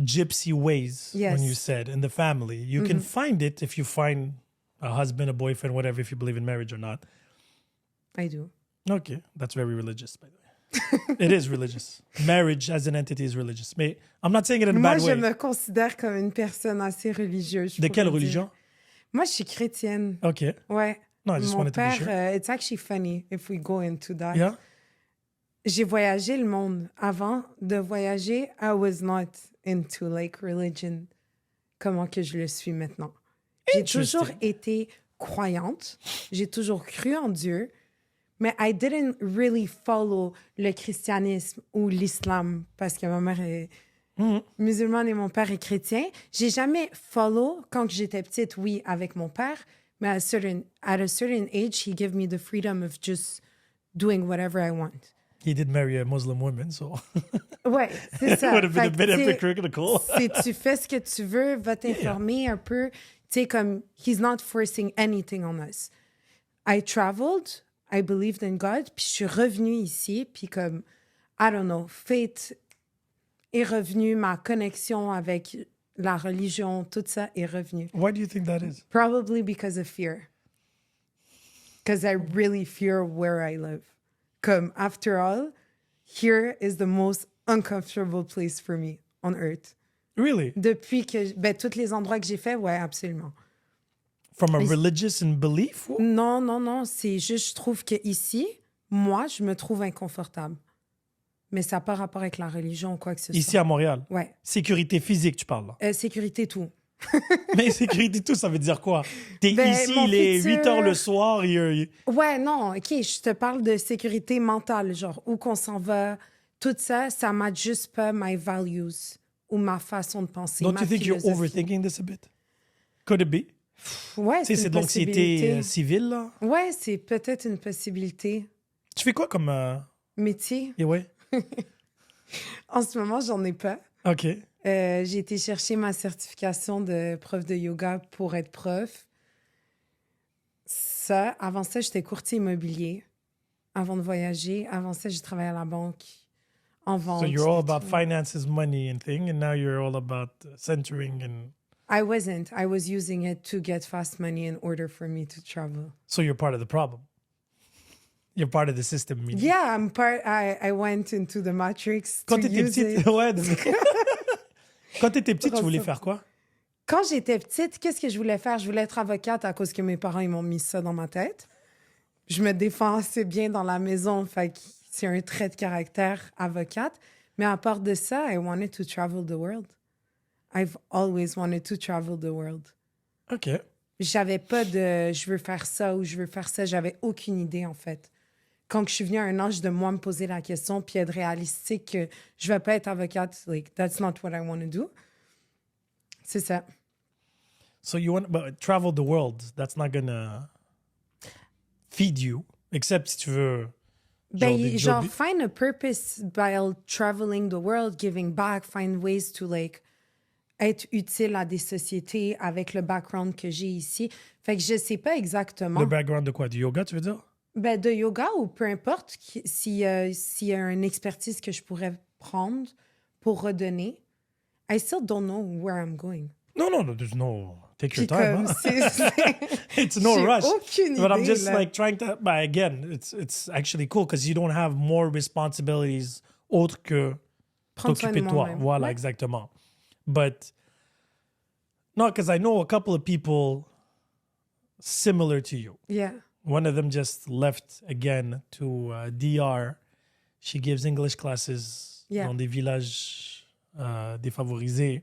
Speaker 1: gypsy ways,
Speaker 2: Yes.
Speaker 1: when you said in the family, you can find it if you find a husband, a boyfriend, whatever, if you believe in marriage or not.
Speaker 2: I do.
Speaker 1: Okay, that's very religious, by the way. It is religious. Marriage as an entity is religious. Mais I'm not saying it in a
Speaker 2: Moi,
Speaker 1: bad
Speaker 2: je
Speaker 1: way.
Speaker 2: me considère comme une personne assez religieuse. je
Speaker 1: De quelle
Speaker 2: pourrais dire.
Speaker 1: religion?
Speaker 2: Moi, je suis chrétienne.
Speaker 1: Okay.
Speaker 2: Ouais.
Speaker 1: No, I just
Speaker 2: Mon
Speaker 1: wanted to be
Speaker 2: père,
Speaker 1: sure.
Speaker 2: it's actually funny if we go into that.
Speaker 1: Yeah.
Speaker 2: J'ai voyagé le monde. Avant de voyager, I was not into like religion. Comment que je le suis maintenant. J'ai toujours
Speaker 1: Interesting.
Speaker 2: été croyante. J'ai toujours cru en Dieu. Mais I didn't really follow le christianisme ou l'islam parce que ma mère est musulmane et mon père est chrétien. J'ai jamais follow quand j'étais petite, oui, avec mon père. Mais at a certain age, he gave me the freedom of just doing whatever I want.
Speaker 1: He did marry a Muslim woman, so
Speaker 2: Ouais, c'est
Speaker 1: it
Speaker 2: ça.
Speaker 1: would have been a
Speaker 2: Fait
Speaker 1: bit
Speaker 2: que, tu sais,
Speaker 1: hypocritical.
Speaker 2: si tu fais ce que tu veux, va t'informer un peu. Tu sais, comme, he's not forcing anything on us. I traveled. I believed in God. Puis je suis revenue ici, puis comme, I don't know, fate est revenu, ma connexion avec la religion, tout ça est revenu.
Speaker 1: Why do you think that is?
Speaker 2: Probably because of fear. Because I really fear where I live. Comme, after all, here is the most uncomfortable place for me on earth.
Speaker 1: Really?
Speaker 2: Depuis que, tous les endroits que j'ai fait, ouais, absolument.
Speaker 1: From a religious and belief?
Speaker 2: Non, c'est juste, je trouve que ici, moi, je me trouve inconfortable. Mais ça n'a pas rapport avec la religion ou quoi que ce soit.
Speaker 1: Ici à Montréal?
Speaker 2: Ouais.
Speaker 1: Sécurité physique, tu parles là?
Speaker 2: Sécurité, tout.
Speaker 1: Mais sécurité tout, ça veut dire quoi? T'es ici,
Speaker 2: mon
Speaker 1: il est
Speaker 2: futur-
Speaker 1: 8 heures le soir,
Speaker 2: Ouais, non, OK, je te parle de sécurité mentale, genre où qu'on s'en va, tout ça, ça match juste pas my values ou ma façon de penser,
Speaker 1: Don't
Speaker 2: ma
Speaker 1: you think you're
Speaker 2: philosophie.
Speaker 1: overthinking this a bit? Could it be?
Speaker 2: Ouais,
Speaker 1: C'est
Speaker 2: c'est une
Speaker 1: de l'anxiété
Speaker 2: possibilité.
Speaker 1: civile, là?
Speaker 2: Ouais, c'est peut-être une possibilité.
Speaker 1: Tu fais quoi comme...
Speaker 2: Métier,
Speaker 1: Et ouais?
Speaker 2: en ce moment, j'en ai pas.
Speaker 1: OK.
Speaker 2: J'ai été chercher ma certification de prof de yoga pour être prof. Ça, avant ça, j'étais courtier immobilier. Avant de voyager. Avant ça, j'ai travaillé à la banque en vente.
Speaker 1: So you're all
Speaker 2: et
Speaker 1: about
Speaker 2: tout.
Speaker 1: finances, money and thing, and now you're all about centering and...
Speaker 2: I wasn't. I was using it to get fast money in order for me to travel.
Speaker 1: So you're part of the problem. You're part of the system. meaning.
Speaker 2: Yeah, I'm part. I went into the matrix
Speaker 1: Quand
Speaker 2: to
Speaker 1: t'étais
Speaker 2: use
Speaker 1: petite,
Speaker 2: it.
Speaker 1: ouais. Quand t'étais petite, tu voulais faire quoi?
Speaker 2: Quand j'étais petite, qu'est-ce que je voulais faire? Je voulais être avocate à cause que mes parents ils m'ont mis ça dans ma tête. Je me défends assez bien dans la maison, fait que c'est un trait de caractère avocate. Mais à part de ça, I wanted to travel the world. I've always wanted to travel the world.
Speaker 1: OK.
Speaker 2: J'avais pas de je veux faire ça ou je veux faire ça. J'avais aucune idée, en fait. Quand je suis venue à un âge de moi me poser la question puis être réalistique que je vais pas être avocate, like, that's not what I want to do. C'est ça.
Speaker 1: So you want... But travel the world, that's not gonna feed you, except si tu veux... des
Speaker 2: Genre,
Speaker 1: jobs-
Speaker 2: find a purpose by traveling the world, giving back, find ways to, like, être utile à des sociétés avec le background que j'ai ici. Fait que je sais pas exactement.
Speaker 1: Le background de quoi? Du yoga, tu veux dire?
Speaker 2: De yoga ou peu importe, s'il y a une expertise que je pourrais prendre pour redonner. I still don't know where I'm going.
Speaker 1: No, there's no... Take your
Speaker 2: Puis
Speaker 1: time.
Speaker 2: comme,
Speaker 1: Huh? It's no
Speaker 2: j'ai
Speaker 1: rush.
Speaker 2: aucune
Speaker 1: But I'm
Speaker 2: idée,
Speaker 1: just
Speaker 2: là.
Speaker 1: like trying to... But again, it's actually cool because you don't have more responsibilities autres que
Speaker 2: Prendre soin
Speaker 1: t'occuper de toi.
Speaker 2: moi-même.
Speaker 1: Voilà,
Speaker 2: Ouais.
Speaker 1: exactement. But... No, because I know a couple of people similar to you.
Speaker 2: Yeah.
Speaker 1: One of them just left again to DR. She gives English classes
Speaker 2: Yeah.
Speaker 1: dans des villages défavorisés.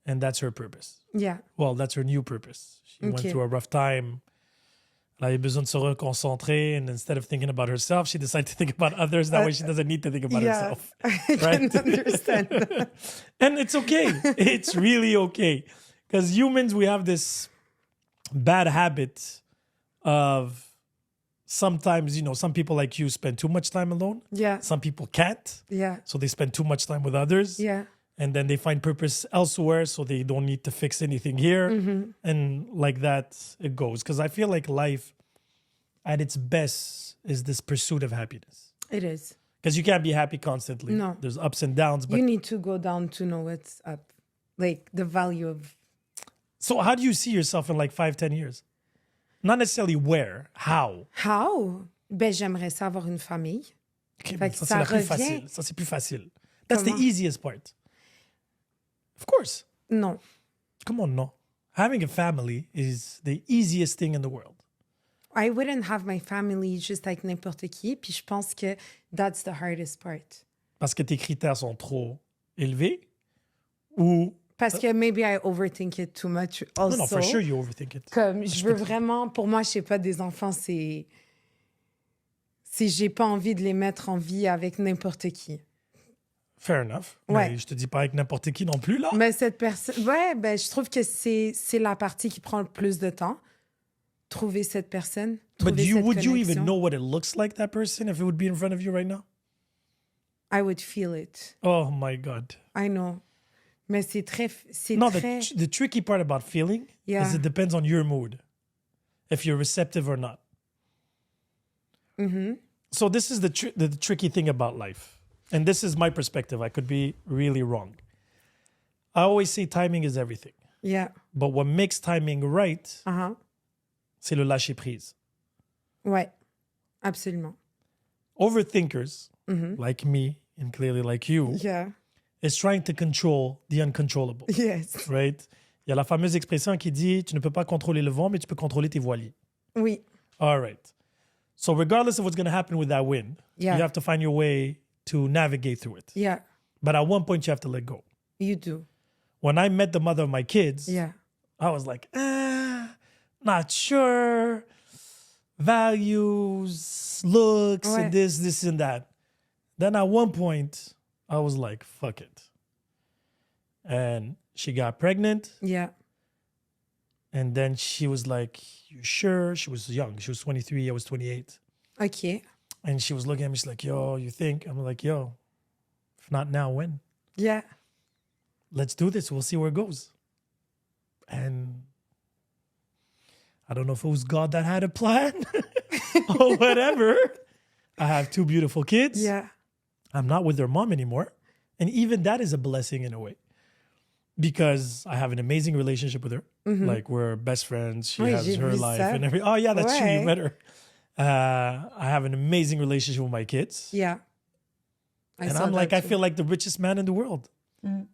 Speaker 1: And that's her purpose.
Speaker 2: Yeah.
Speaker 1: Well, that's her new purpose. She went
Speaker 2: Okay.
Speaker 1: through a rough time. Elle avait besoin de se reconcentrer. And instead of thinking about herself, she decided to think about others. That way she doesn't need to think about
Speaker 2: Yeah.
Speaker 1: herself.
Speaker 2: I
Speaker 1: Right?
Speaker 2: can understand that.
Speaker 1: And it's okay. It's really okay. Because humans, we have this bad habit of sometimes, some people like you spend too much time alone.
Speaker 2: Yeah.
Speaker 1: Some people can't.
Speaker 2: Yeah.
Speaker 1: So they spend too much time with others.
Speaker 2: Yeah.
Speaker 1: And then they find purpose elsewhere, so they don't need to fix anything here. And like that, it goes. Because I feel like life at its best is this pursuit of happiness.
Speaker 2: It is.
Speaker 1: Because you can't be happy constantly.
Speaker 2: No.
Speaker 1: There's ups and downs. But
Speaker 2: You need to go down to know what's up. Like the value of...
Speaker 1: so how do you see yourself in like 5-10 years? Not necessarily where, how.
Speaker 2: How? J'aimerais ça avoir une famille.
Speaker 1: Okay,
Speaker 2: Fait
Speaker 1: mais
Speaker 2: que
Speaker 1: ça,
Speaker 2: ça
Speaker 1: c'est la plus
Speaker 2: revient-
Speaker 1: facile. Ça, c'est plus facile. That's the
Speaker 2: Comment?
Speaker 1: easiest part. Of course.
Speaker 2: Non.
Speaker 1: Come on, no. Having a family is the easiest thing in the world.
Speaker 2: I wouldn't have my family juste avec n'importe qui. Puis je pense que that's the hardest part.
Speaker 1: Parce que tes critères sont trop élevés ou...
Speaker 2: Parce que maybe I overthink it too much also.
Speaker 1: No, for sure you overthink it.
Speaker 2: Comme je veux vraiment... Pour moi, je sais pas, des enfants, c'est... Si j'ai pas envie de les mettre en vie avec n'importe qui.
Speaker 1: Fair enough.
Speaker 2: Ouais.
Speaker 1: Mais je te dis pas avec n'importe qui non plus, là.
Speaker 2: Mais cette personne... Ouais, je trouve que c'est la partie qui prend le plus de temps. Trouver cette personne.
Speaker 1: But
Speaker 2: Trouver cette
Speaker 1: would you
Speaker 2: connexion.
Speaker 1: even know what it looks like, that person, if it would be in front of you right now?
Speaker 2: I would feel it.
Speaker 1: Oh my God.
Speaker 2: I know. Mais c'est très... C'est
Speaker 1: No,
Speaker 2: très...
Speaker 1: the tricky part about feeling
Speaker 2: Yeah.
Speaker 1: is it depends on your mood. If you're receptive or not. So this is the tricky thing about life. And this is my perspective. I could be really wrong. I always say timing is everything.
Speaker 2: Yeah.
Speaker 1: But what makes timing right, c'est le lâcher prise.
Speaker 2: Ouais. Absolument.
Speaker 1: Overthinkers, like me and clearly like you,
Speaker 2: Yeah.
Speaker 1: is trying to control the uncontrollable.
Speaker 2: Yes.
Speaker 1: Right? Il y a la fameuse expression qui dit, tu ne peux pas contrôler le vent, mais tu peux contrôler tes voiliers.
Speaker 2: Oui.
Speaker 1: All right. So regardless of what's going to happen with that wind, you have to find your way to navigate through it.
Speaker 2: Yeah.
Speaker 1: But at one point, you have to let go.
Speaker 2: You do.
Speaker 1: When I met the mother of my kids, I was like, not sure. Values, looks, and this, and that. Then at one point, I was like, fuck it. And she got pregnant.
Speaker 2: Yeah.
Speaker 1: And then she was like, you sure? She was young. She was 23. I was 28.
Speaker 2: Okay.
Speaker 1: And she was looking at me. She's like, yo, you think? I'm like, yo, if not now, when?
Speaker 2: Yeah.
Speaker 1: Let's do this. We'll see where it goes. And I don't know if it was God that had a plan or whatever. I have 2 beautiful kids.
Speaker 2: Yeah.
Speaker 1: I'm not with their mom anymore. And even that is a blessing in a way. Because I have an amazing relationship with her. Like, we're best friends. She has her life and everything. Oh, yeah, that's true. You met her. I have an amazing relationship with my kids.
Speaker 2: Yeah.
Speaker 1: And I'm like, I feel like the richest man in the world.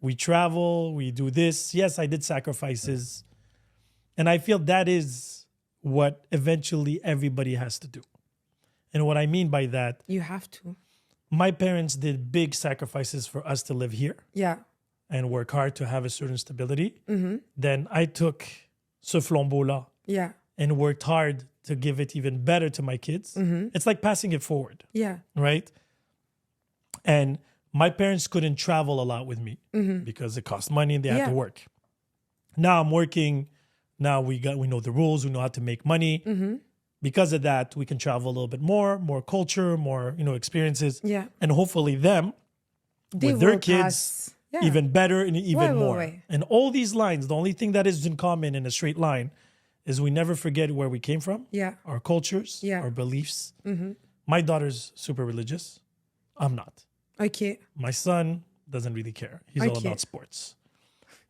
Speaker 1: We travel, we do this. Yes, I did sacrifices. And I feel that is what eventually everybody has to do. And what I mean by that,
Speaker 2: you have to.
Speaker 1: My parents did big sacrifices for us to live here.
Speaker 2: Yeah.
Speaker 1: And work hard to have a certain stability. Then I took ce flambeau-là and worked hard to give it even better to my kids. It's like passing it forward.
Speaker 2: Yeah.
Speaker 1: Right? And my parents couldn't travel a lot with me because it cost money and they had to work. Now I'm working. Now we know the rules. We know how to make money. Because of that, we can travel a little bit more culture, more, experiences.
Speaker 2: Yeah.
Speaker 1: And hopefully them,
Speaker 2: they
Speaker 1: with their kids, even better and even more. And all these lines, the only thing that is in common in a straight line is we never forget where we came from, our cultures, our beliefs. My daughter's super religious. I'm not.
Speaker 2: Okay.
Speaker 1: My son doesn't really care. He's all about sports.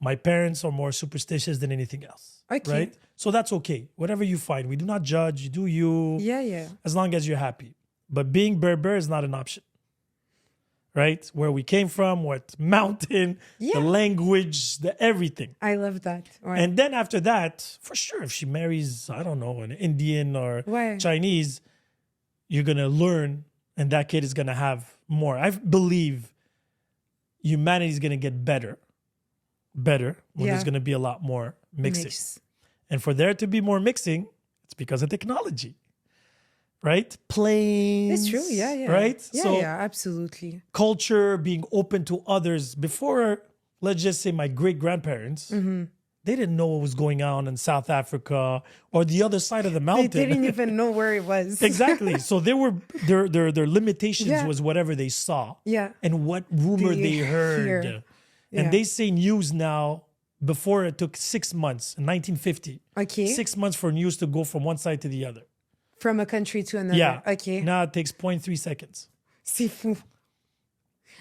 Speaker 1: My parents are more superstitious than anything else.
Speaker 2: Okay.
Speaker 1: Right? So that's okay. Whatever you find, we do not judge. You do you.
Speaker 2: Yeah.
Speaker 1: As long as you're happy. But being Berber is not an option. Right? Where we came from, what mountain, the language, the everything.
Speaker 2: I love that.
Speaker 1: Right. And then after that, for sure, if she marries, I don't know, an Indian or Chinese, you're going to learn and that kid is going to have more. I believe humanity is going to get better when there's going to be a lot more mixing. And for there to be more mixing, it's because of technology. Right? Planes.
Speaker 2: It's true. Yeah.
Speaker 1: Right?
Speaker 2: Yeah, absolutely.
Speaker 1: Culture, being open to others. Before, let's just say my great-grandparents, they didn't know what was going on in South Africa or the other side of the mountain.
Speaker 2: They didn't even know where it was.
Speaker 1: Exactly. So they were their limitations was whatever they saw.
Speaker 2: Yeah.
Speaker 1: And what rumor they heard. And they say news now. Before it took 6 months in 1950. Okay. 6 months for news to go from one side to the other.
Speaker 2: From a country to another.
Speaker 1: Yeah.
Speaker 2: Okay.
Speaker 1: Now it takes 0.3 seconds.
Speaker 2: C'est fou.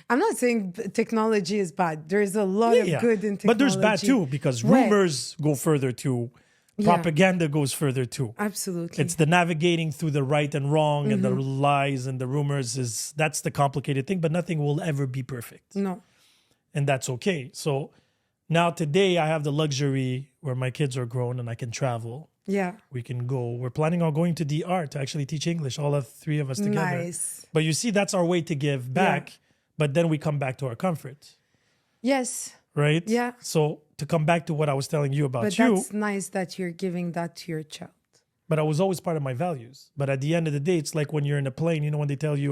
Speaker 2: I'm not saying technology is bad. There's a lot of good in technology.
Speaker 1: But there's bad too, because rumors go further too. Propaganda goes further too.
Speaker 2: Absolutely.
Speaker 1: It's the navigating through the right and wrong and the lies and the rumors that's the complicated thing, but nothing will ever be perfect.
Speaker 2: No.
Speaker 1: And that's okay. So now today I have the luxury where my kids are grown and I can travel.
Speaker 2: Yeah.
Speaker 1: We can go. We're planning on going to DR to actually teach English, all of 3 of us together.
Speaker 2: Nice.
Speaker 1: But you see, that's our way to give back. But then we come back to our comfort.
Speaker 2: Yes.
Speaker 1: Right?
Speaker 2: Yeah.
Speaker 1: So to come back to what I was telling you about
Speaker 2: but that's nice that you're giving that to your child.
Speaker 1: But I was always part of my values. But at the end of the day, it's like when you're in a plane, when they tell you,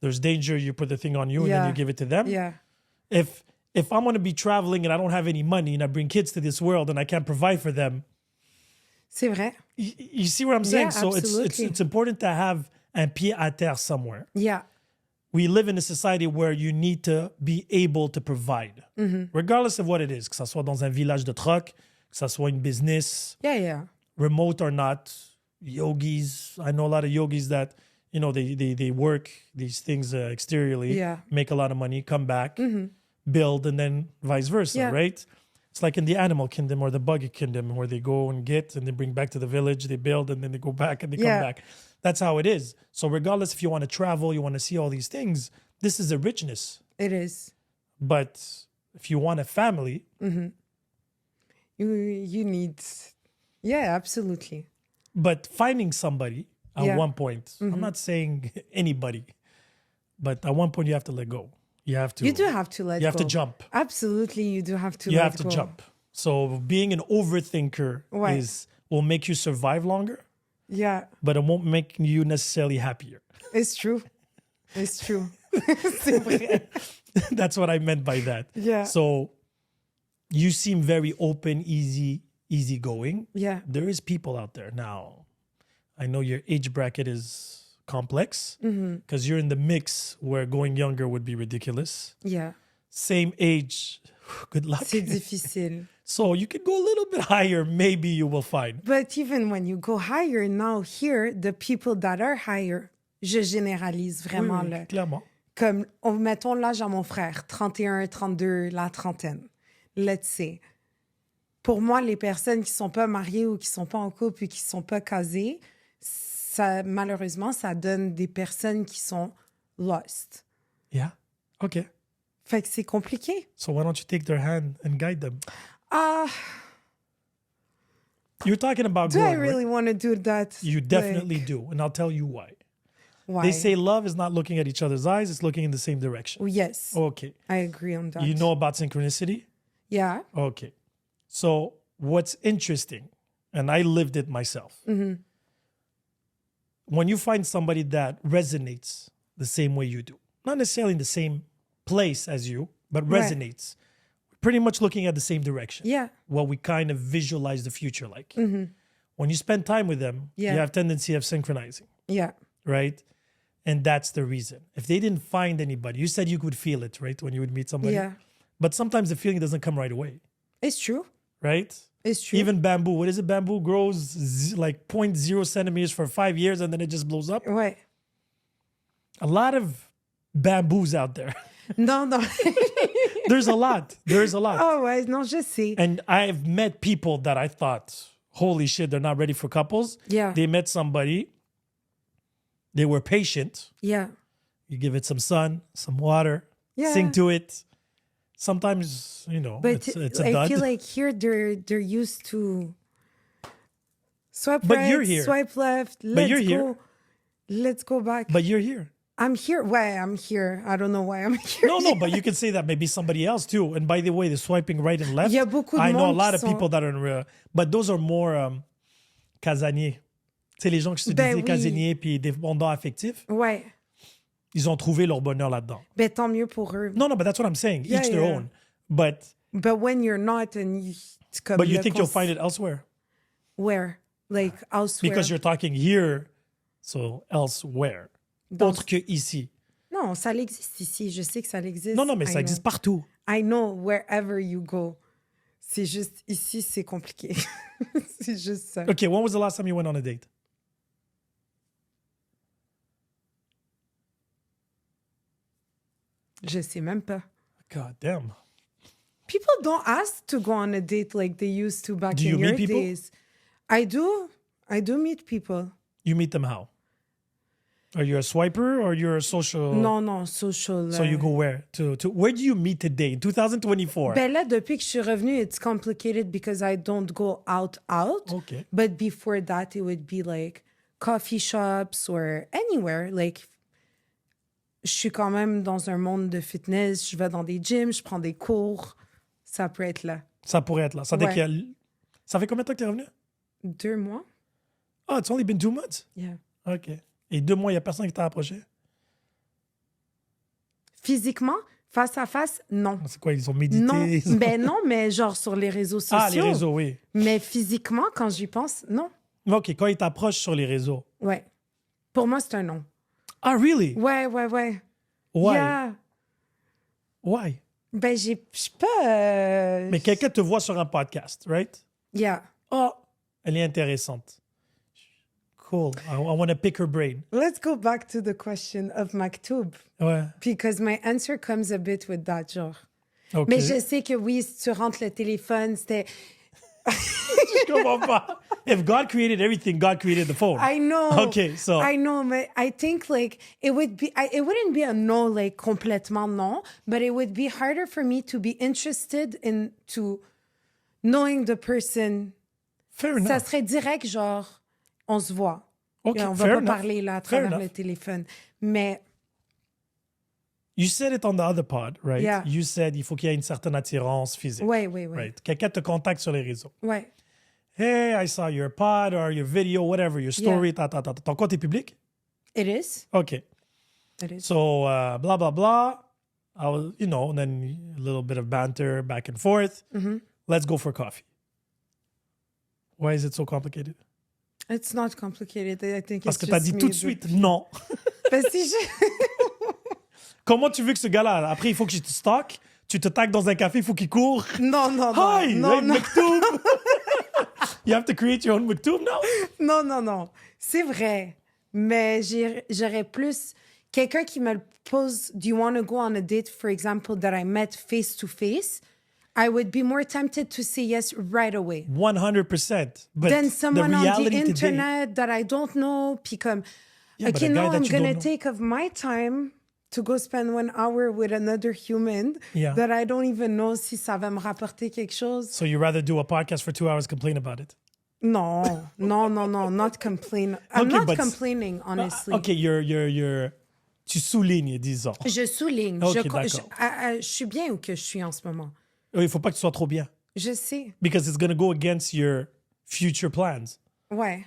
Speaker 1: there's danger, you put the thing on you and then you give it to them.
Speaker 2: Yeah.
Speaker 1: If I'm going to be traveling and I don't have any money and I bring kids to this world and I can't provide for them.
Speaker 2: C'est vrai.
Speaker 1: You see what I'm saying? So
Speaker 2: absolutely.
Speaker 1: it's important to have un pied à terre somewhere.
Speaker 2: Yeah.
Speaker 1: We live in a society where you need to be able to provide, regardless of what it is, que ça soit dans un village de truck, que ça soit une business,
Speaker 2: Yeah.
Speaker 1: remote or not, yogis. I know a lot of yogis that, you know, they work these things exteriorly,
Speaker 2: Yeah.
Speaker 1: make a lot of money, come back, build, and then vice versa,
Speaker 2: Yeah.
Speaker 1: right? It's like in the animal kingdom or the bug kingdom where they go and get and they bring back to the village, they build, and then they go back and they
Speaker 2: Yeah.
Speaker 1: come back. That's how it is. So regardless if you want to travel, you want to see all these things, this is a richness.
Speaker 2: It is.
Speaker 1: But if you want a family,
Speaker 2: You need... Yeah, absolutely.
Speaker 1: but finding somebody at
Speaker 2: Yeah.
Speaker 1: one point, I'm not saying anybody, but at one point you have to let go. You have to.
Speaker 2: You do have to let go.
Speaker 1: You have to jump.
Speaker 2: Absolutely, you do have to
Speaker 1: You
Speaker 2: let
Speaker 1: have to
Speaker 2: go.
Speaker 1: jump. So being an overthinker
Speaker 2: Ouais.
Speaker 1: will make you survive longer,
Speaker 2: Yeah,
Speaker 1: but it won't make you necessarily happier.
Speaker 2: it's true. It's true. C'est vrai.
Speaker 1: That's what I meant by that.
Speaker 2: Yeah.
Speaker 1: So you seem very open, easygoing.
Speaker 2: Yeah.
Speaker 1: There is people out there now. I know your age bracket is complex because you're in the mix where going younger would be ridiculous.
Speaker 2: Yeah.
Speaker 1: Same age, good luck.
Speaker 2: C'est difficile.
Speaker 1: So you could go a little bit higher, maybe you will find.
Speaker 2: But even when you go higher now, here, the people that are higher, je généralise vraiment
Speaker 1: Oui,
Speaker 2: là.
Speaker 1: clairement.
Speaker 2: Comme, mettons l'âge à mon frère, 31, 32, la trentaine. Let's say. Pour moi, les personnes qui sont pas mariées ou qui sont pas en couple ou qui sont pas casées, ça, malheureusement, ça donne des personnes qui sont lost.
Speaker 1: Yeah. Okay.
Speaker 2: Fait que c'est compliqué.
Speaker 1: So why don't you take their hand and guide them?
Speaker 2: Ah,
Speaker 1: You're talking about
Speaker 2: do I
Speaker 1: growing,
Speaker 2: really
Speaker 1: right?
Speaker 2: want to do that?
Speaker 1: You definitely
Speaker 2: Like,
Speaker 1: do, and I'll tell you why.
Speaker 2: why?
Speaker 1: They say love is not looking at each other's eyes; it's looking in the same direction.
Speaker 2: Yes,
Speaker 1: Okay.
Speaker 2: I agree on that.
Speaker 1: You know about synchronicity?
Speaker 2: Yeah.
Speaker 1: Okay. So what's interesting, and I lived it myself. When you find somebody that resonates the same way you do, not necessarily in the same place as you, but
Speaker 2: Right.
Speaker 1: resonates, pretty much looking at the same direction.
Speaker 2: Yeah.
Speaker 1: What we kind of visualize the future like. When you spend time with them,
Speaker 2: Yeah.
Speaker 1: you have tendency of synchronizing,
Speaker 2: Yeah.
Speaker 1: right? And that's the reason. If they didn't find anybody, you said you could feel it, right? When you would meet somebody.
Speaker 2: Yeah.
Speaker 1: But sometimes the feeling doesn't come right away,
Speaker 2: It's true.
Speaker 1: right?
Speaker 2: It's true.
Speaker 1: Even bamboo, what is it? Bamboo grows like 0.0 centimeters for 5 years and then it just blows up.
Speaker 2: Ouais.
Speaker 1: A lot of bamboos out there.
Speaker 2: Non, non.
Speaker 1: There's a lot. There's a lot.
Speaker 2: Oh, ouais, non, je sais.
Speaker 1: And I've met people that I thought, holy shit, they're not ready for couples.
Speaker 2: Yeah.
Speaker 1: They met somebody. They were patient.
Speaker 2: Yeah.
Speaker 1: You give it some sun, some water,
Speaker 2: Yeah.
Speaker 1: sing to it. Sometimes, you know,
Speaker 2: But
Speaker 1: it's a
Speaker 2: I
Speaker 1: dud.
Speaker 2: feel like here they're used to swipe
Speaker 1: But
Speaker 2: right,
Speaker 1: you're here.
Speaker 2: swipe left. Let's
Speaker 1: you're
Speaker 2: go.
Speaker 1: here.
Speaker 2: Let's go back.
Speaker 1: But you're here.
Speaker 2: I'm here. Why I'm here? I don't know why I'm here.
Speaker 1: No, but you can say that maybe somebody else too. And by the way, the swiping right and left.
Speaker 2: Il y a beaucoup de
Speaker 1: I know a
Speaker 2: monde
Speaker 1: lot
Speaker 2: qui
Speaker 1: of
Speaker 2: sont-
Speaker 1: people that are, but those are more casaniers. Tu sais, les gens qui se
Speaker 2: Ben
Speaker 1: disent
Speaker 2: oui.
Speaker 1: casaniers puis dépendants affectifs,
Speaker 2: Ouais.
Speaker 1: ils ont trouvé leur bonheur là-dedans.
Speaker 2: Ben tant mieux pour eux.
Speaker 1: No, but that's what I'm saying.
Speaker 2: Yeah,
Speaker 1: Each their
Speaker 2: yeah.
Speaker 1: own. But
Speaker 2: when you're not and it's comme
Speaker 1: you
Speaker 2: le
Speaker 1: think you'll
Speaker 2: cons-
Speaker 1: find it elsewhere
Speaker 2: where? Like elsewhere.
Speaker 1: because you're talking here, so elsewhere.
Speaker 2: Dans-
Speaker 1: Autre que ici.
Speaker 2: Non, ça existe ici. Je sais que ça existe.
Speaker 1: Non, mais
Speaker 2: I
Speaker 1: ça existe
Speaker 2: know.
Speaker 1: partout.
Speaker 2: I know wherever you go. C'est juste ici, c'est compliqué. C'est juste ça.
Speaker 1: Okay, when was the last time you went on a date?
Speaker 2: Je sais même pas.
Speaker 1: God damn.
Speaker 2: People don't ask to go on a date like they used to back
Speaker 1: Do
Speaker 2: in
Speaker 1: you
Speaker 2: your
Speaker 1: meet people?
Speaker 2: days. I do. I do meet people.
Speaker 1: You meet them how? Are you a swiper or you're a social?
Speaker 2: Non, social.
Speaker 1: So you go where? To where do you meet today in 2024?
Speaker 2: Ben là, depuis que je suis revenue, it's complicated because I don't go out.
Speaker 1: Okay.
Speaker 2: But before that, it would be like coffee shops or anywhere. Like, je suis quand même dans un monde de fitness. Je vais dans des gyms, je prends des cours. Ça peut être là.
Speaker 1: Ça pourrait être là. Ça,
Speaker 2: Ouais.
Speaker 1: Ça fait combien de temps que t'es revenu?
Speaker 2: 2 mois?
Speaker 1: Oh, it's only been 2 months?
Speaker 2: Yeah.
Speaker 1: OK. Et 2 mois, il n'y a personne qui t'a approché?
Speaker 2: Physiquement, face à face, non.
Speaker 1: C'est quoi, ils ont médité?
Speaker 2: Non,
Speaker 1: ils ont-
Speaker 2: ben non, mais genre sur les réseaux sociaux.
Speaker 1: Ah, les réseaux, oui.
Speaker 2: Mais physiquement, quand j'y pense, non.
Speaker 1: OK, quand ils t'approchent sur les réseaux.
Speaker 2: Ouais. Pour moi, c'est un non.
Speaker 1: Ah, really?
Speaker 2: Ouais.
Speaker 1: Why?
Speaker 2: Yeah.
Speaker 1: Why?
Speaker 2: Ben, je sais pas.
Speaker 1: Mais quelqu'un te voit sur un podcast, right?
Speaker 2: Yeah.
Speaker 1: Oh, elle est intéressante. Cool. I want to pick her brain.
Speaker 2: Let's go back to the question of Maktoub.
Speaker 1: Ouais.
Speaker 2: Because my answer comes a bit with that, genre.
Speaker 1: Okay.
Speaker 2: Mais je sais que oui, si tu rentres le téléphone, c'était...
Speaker 1: Je comprends pas. If God created everything, God created the phone.
Speaker 2: I know.
Speaker 1: Okay, so.
Speaker 2: I know, but I think like it would be, it wouldn't be a no, like complètement non, but it would be harder for me to be interested into knowing the person.
Speaker 1: Fair enough.
Speaker 2: Ça serait direct, genre, on se voit.
Speaker 1: Okay,
Speaker 2: Et on va
Speaker 1: fair
Speaker 2: pas
Speaker 1: enough.
Speaker 2: parler là à
Speaker 1: Fair
Speaker 2: travers
Speaker 1: enough.
Speaker 2: le téléphone. Mais
Speaker 1: You said it on the other pod, right?
Speaker 2: Yeah.
Speaker 1: You said il faut qu'il y ait une certaine attirance physique.
Speaker 2: ouais.
Speaker 1: Right. Quelqu'un te contacte sur les réseaux.
Speaker 2: Ouais.
Speaker 1: Hey, I saw your pod or your video, whatever, your story,
Speaker 2: Yeah.
Speaker 1: Ton compte est public?
Speaker 2: It is.
Speaker 1: Okay.
Speaker 2: It is.
Speaker 1: So, blah, blah, blah. I was, and then a little bit of banter back and forth.
Speaker 2: Mm-hmm.
Speaker 1: Let's go for coffee. Why is it so complicated?
Speaker 2: It's not complicated. I think
Speaker 1: Parce
Speaker 2: it's
Speaker 1: que t'as
Speaker 2: just
Speaker 1: dit
Speaker 2: me
Speaker 1: tout de suite non.
Speaker 2: Ben, si je...
Speaker 1: Comment tu veux que ce gars-là, après, il faut que je te stocke, tu te tagues dans un café, il faut qu'il court.
Speaker 2: Non.
Speaker 1: Hi,
Speaker 2: non,
Speaker 1: hey,
Speaker 2: non.
Speaker 1: Maktoub. You have to create your own Maktoub now?
Speaker 2: Non. C'est vrai. Mais j'aurais plus... Quelqu'un qui me pose, do you want to go on a date, for example, that I met face to face? I would be more tempted to say yes right away.
Speaker 1: 100%. But
Speaker 2: Than someone
Speaker 1: the
Speaker 2: on the
Speaker 1: reality today,
Speaker 2: internet that I don't know. Puis comme,
Speaker 1: Yeah, but
Speaker 2: okay,
Speaker 1: a guy
Speaker 2: now
Speaker 1: that
Speaker 2: I'm
Speaker 1: you
Speaker 2: going to
Speaker 1: don't know.
Speaker 2: take of my time to go spend 1 hour with another human
Speaker 1: Yeah.
Speaker 2: that I don't even know si ça va me rapporter quelque chose.
Speaker 1: So you rather do a podcast for 2 hours, complain about it?
Speaker 2: No, not complain. I'm
Speaker 1: Okay,
Speaker 2: not
Speaker 1: but-
Speaker 2: complaining, honestly.
Speaker 1: Okay, tu soulignes, disons.
Speaker 2: Je souligne.
Speaker 1: Ok,
Speaker 2: je
Speaker 1: d'accord.
Speaker 2: suis bien où que je suis en ce moment.
Speaker 1: Il faut pas que tu sois trop bien.
Speaker 2: Je sais.
Speaker 1: Because it's going to go against your future plans,
Speaker 2: Ouais.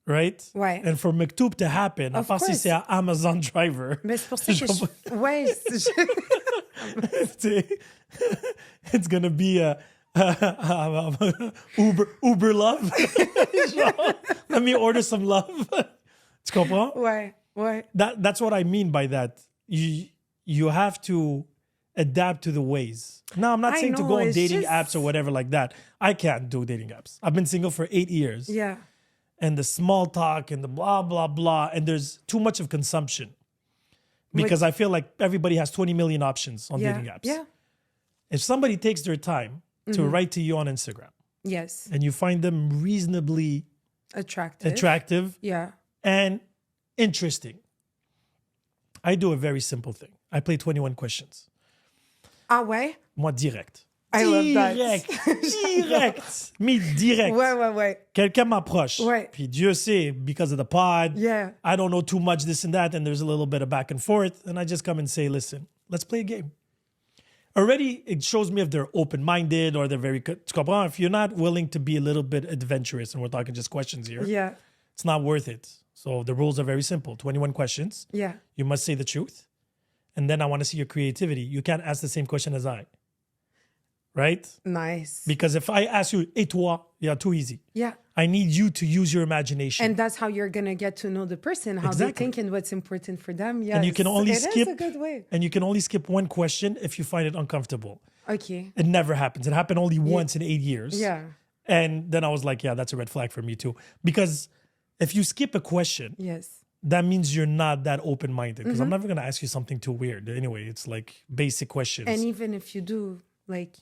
Speaker 1: right?
Speaker 2: Ouais.
Speaker 1: And for Maktoub to happen, à
Speaker 2: Of
Speaker 1: part si
Speaker 2: course.
Speaker 1: c'est un Amazon driver,
Speaker 2: Mais c'est pour ça que ouais.
Speaker 1: it's going to be a Uber love. Genre, let me order some love. Tu comprends?
Speaker 2: Ouais.
Speaker 1: That's what I mean by that. You have to adapt to the ways. No, I'm not
Speaker 2: I
Speaker 1: saying to
Speaker 2: know,
Speaker 1: go on
Speaker 2: it's
Speaker 1: dating
Speaker 2: just-
Speaker 1: apps or whatever like that. I can't do dating apps. I've been single for 8 years.
Speaker 2: Yeah.
Speaker 1: And the small talk and the blah, blah, blah. And there's too much of consumption. Because I feel like everybody has 20 million options on dating apps.
Speaker 2: Yeah.
Speaker 1: If somebody takes their time to write to you on Instagram
Speaker 2: Yes.
Speaker 1: and you find them reasonably attractive
Speaker 2: Yeah.
Speaker 1: and interesting, I do a very simple thing. I play 21 questions.
Speaker 2: Ah ouais?
Speaker 1: Moi, direct.
Speaker 2: I love that.
Speaker 1: Direct. Me, direct.
Speaker 2: Ouais.
Speaker 1: Quelqu'un m'approche.
Speaker 2: Ouais.
Speaker 1: Puis Dieu sait, because of the pod,
Speaker 2: Yeah.
Speaker 1: I don't know too much this and that, and there's a little bit of back and forth, and I just come and say, listen, let's play a game. Already, it shows me if they're open-minded or they're very good. Tu comprends? If you're not willing to be a little bit adventurous, and we're talking just questions here,
Speaker 2: Yeah.
Speaker 1: it's not worth it. So the rules are very simple. 21 questions.
Speaker 2: Yeah.
Speaker 1: You must say the truth. And then I want to see your creativity. You can't ask the same question as I. Right?
Speaker 2: Nice.
Speaker 1: Because if I ask you, et toi, yeah, too easy.
Speaker 2: Yeah.
Speaker 1: I need you to use your imagination.
Speaker 2: And that's how you're going to get to know the person, how
Speaker 1: Exactly.
Speaker 2: they think and what's important for them. Yes.
Speaker 1: And you can only
Speaker 2: It
Speaker 1: skip
Speaker 2: is a good way.
Speaker 1: And you can only skip one question if you find it uncomfortable.
Speaker 2: Okay.
Speaker 1: It never happens. It happened only once in 8 years.
Speaker 2: Yeah.
Speaker 1: And then I was like, yeah, that's a red flag for me too. Because if you skip a question,
Speaker 2: Yes.
Speaker 1: that means you're not that open-minded. Because I'm never going to ask you something too weird. Anyway, it's like basic questions.
Speaker 2: And even if you do, like,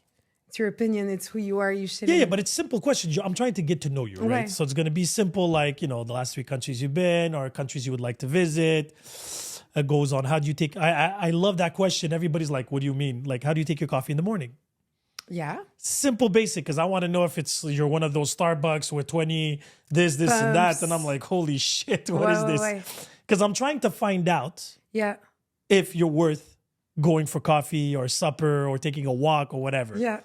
Speaker 2: it's your opinion, it's who you are, you should.
Speaker 1: Yeah, but it's simple questions. I'm trying to get to know you, right?
Speaker 2: Right.
Speaker 1: So it's going to be simple, like, the last 3 countries you've been or countries you would like to visit. It goes on, how do you take... I love that question. Everybody's like, what do you mean? Like, how do you take your coffee in the morning?
Speaker 2: Yeah.
Speaker 1: Simple, basic, because I want to know if you're one of those Starbucks with 20 this, and that.
Speaker 2: Pumps.
Speaker 1: And I'm like, holy shit, what is this?
Speaker 2: Right.
Speaker 1: Because I'm trying to find out
Speaker 2: Yeah.
Speaker 1: if you're worth going for coffee or supper or taking a walk or whatever.
Speaker 2: Yeah.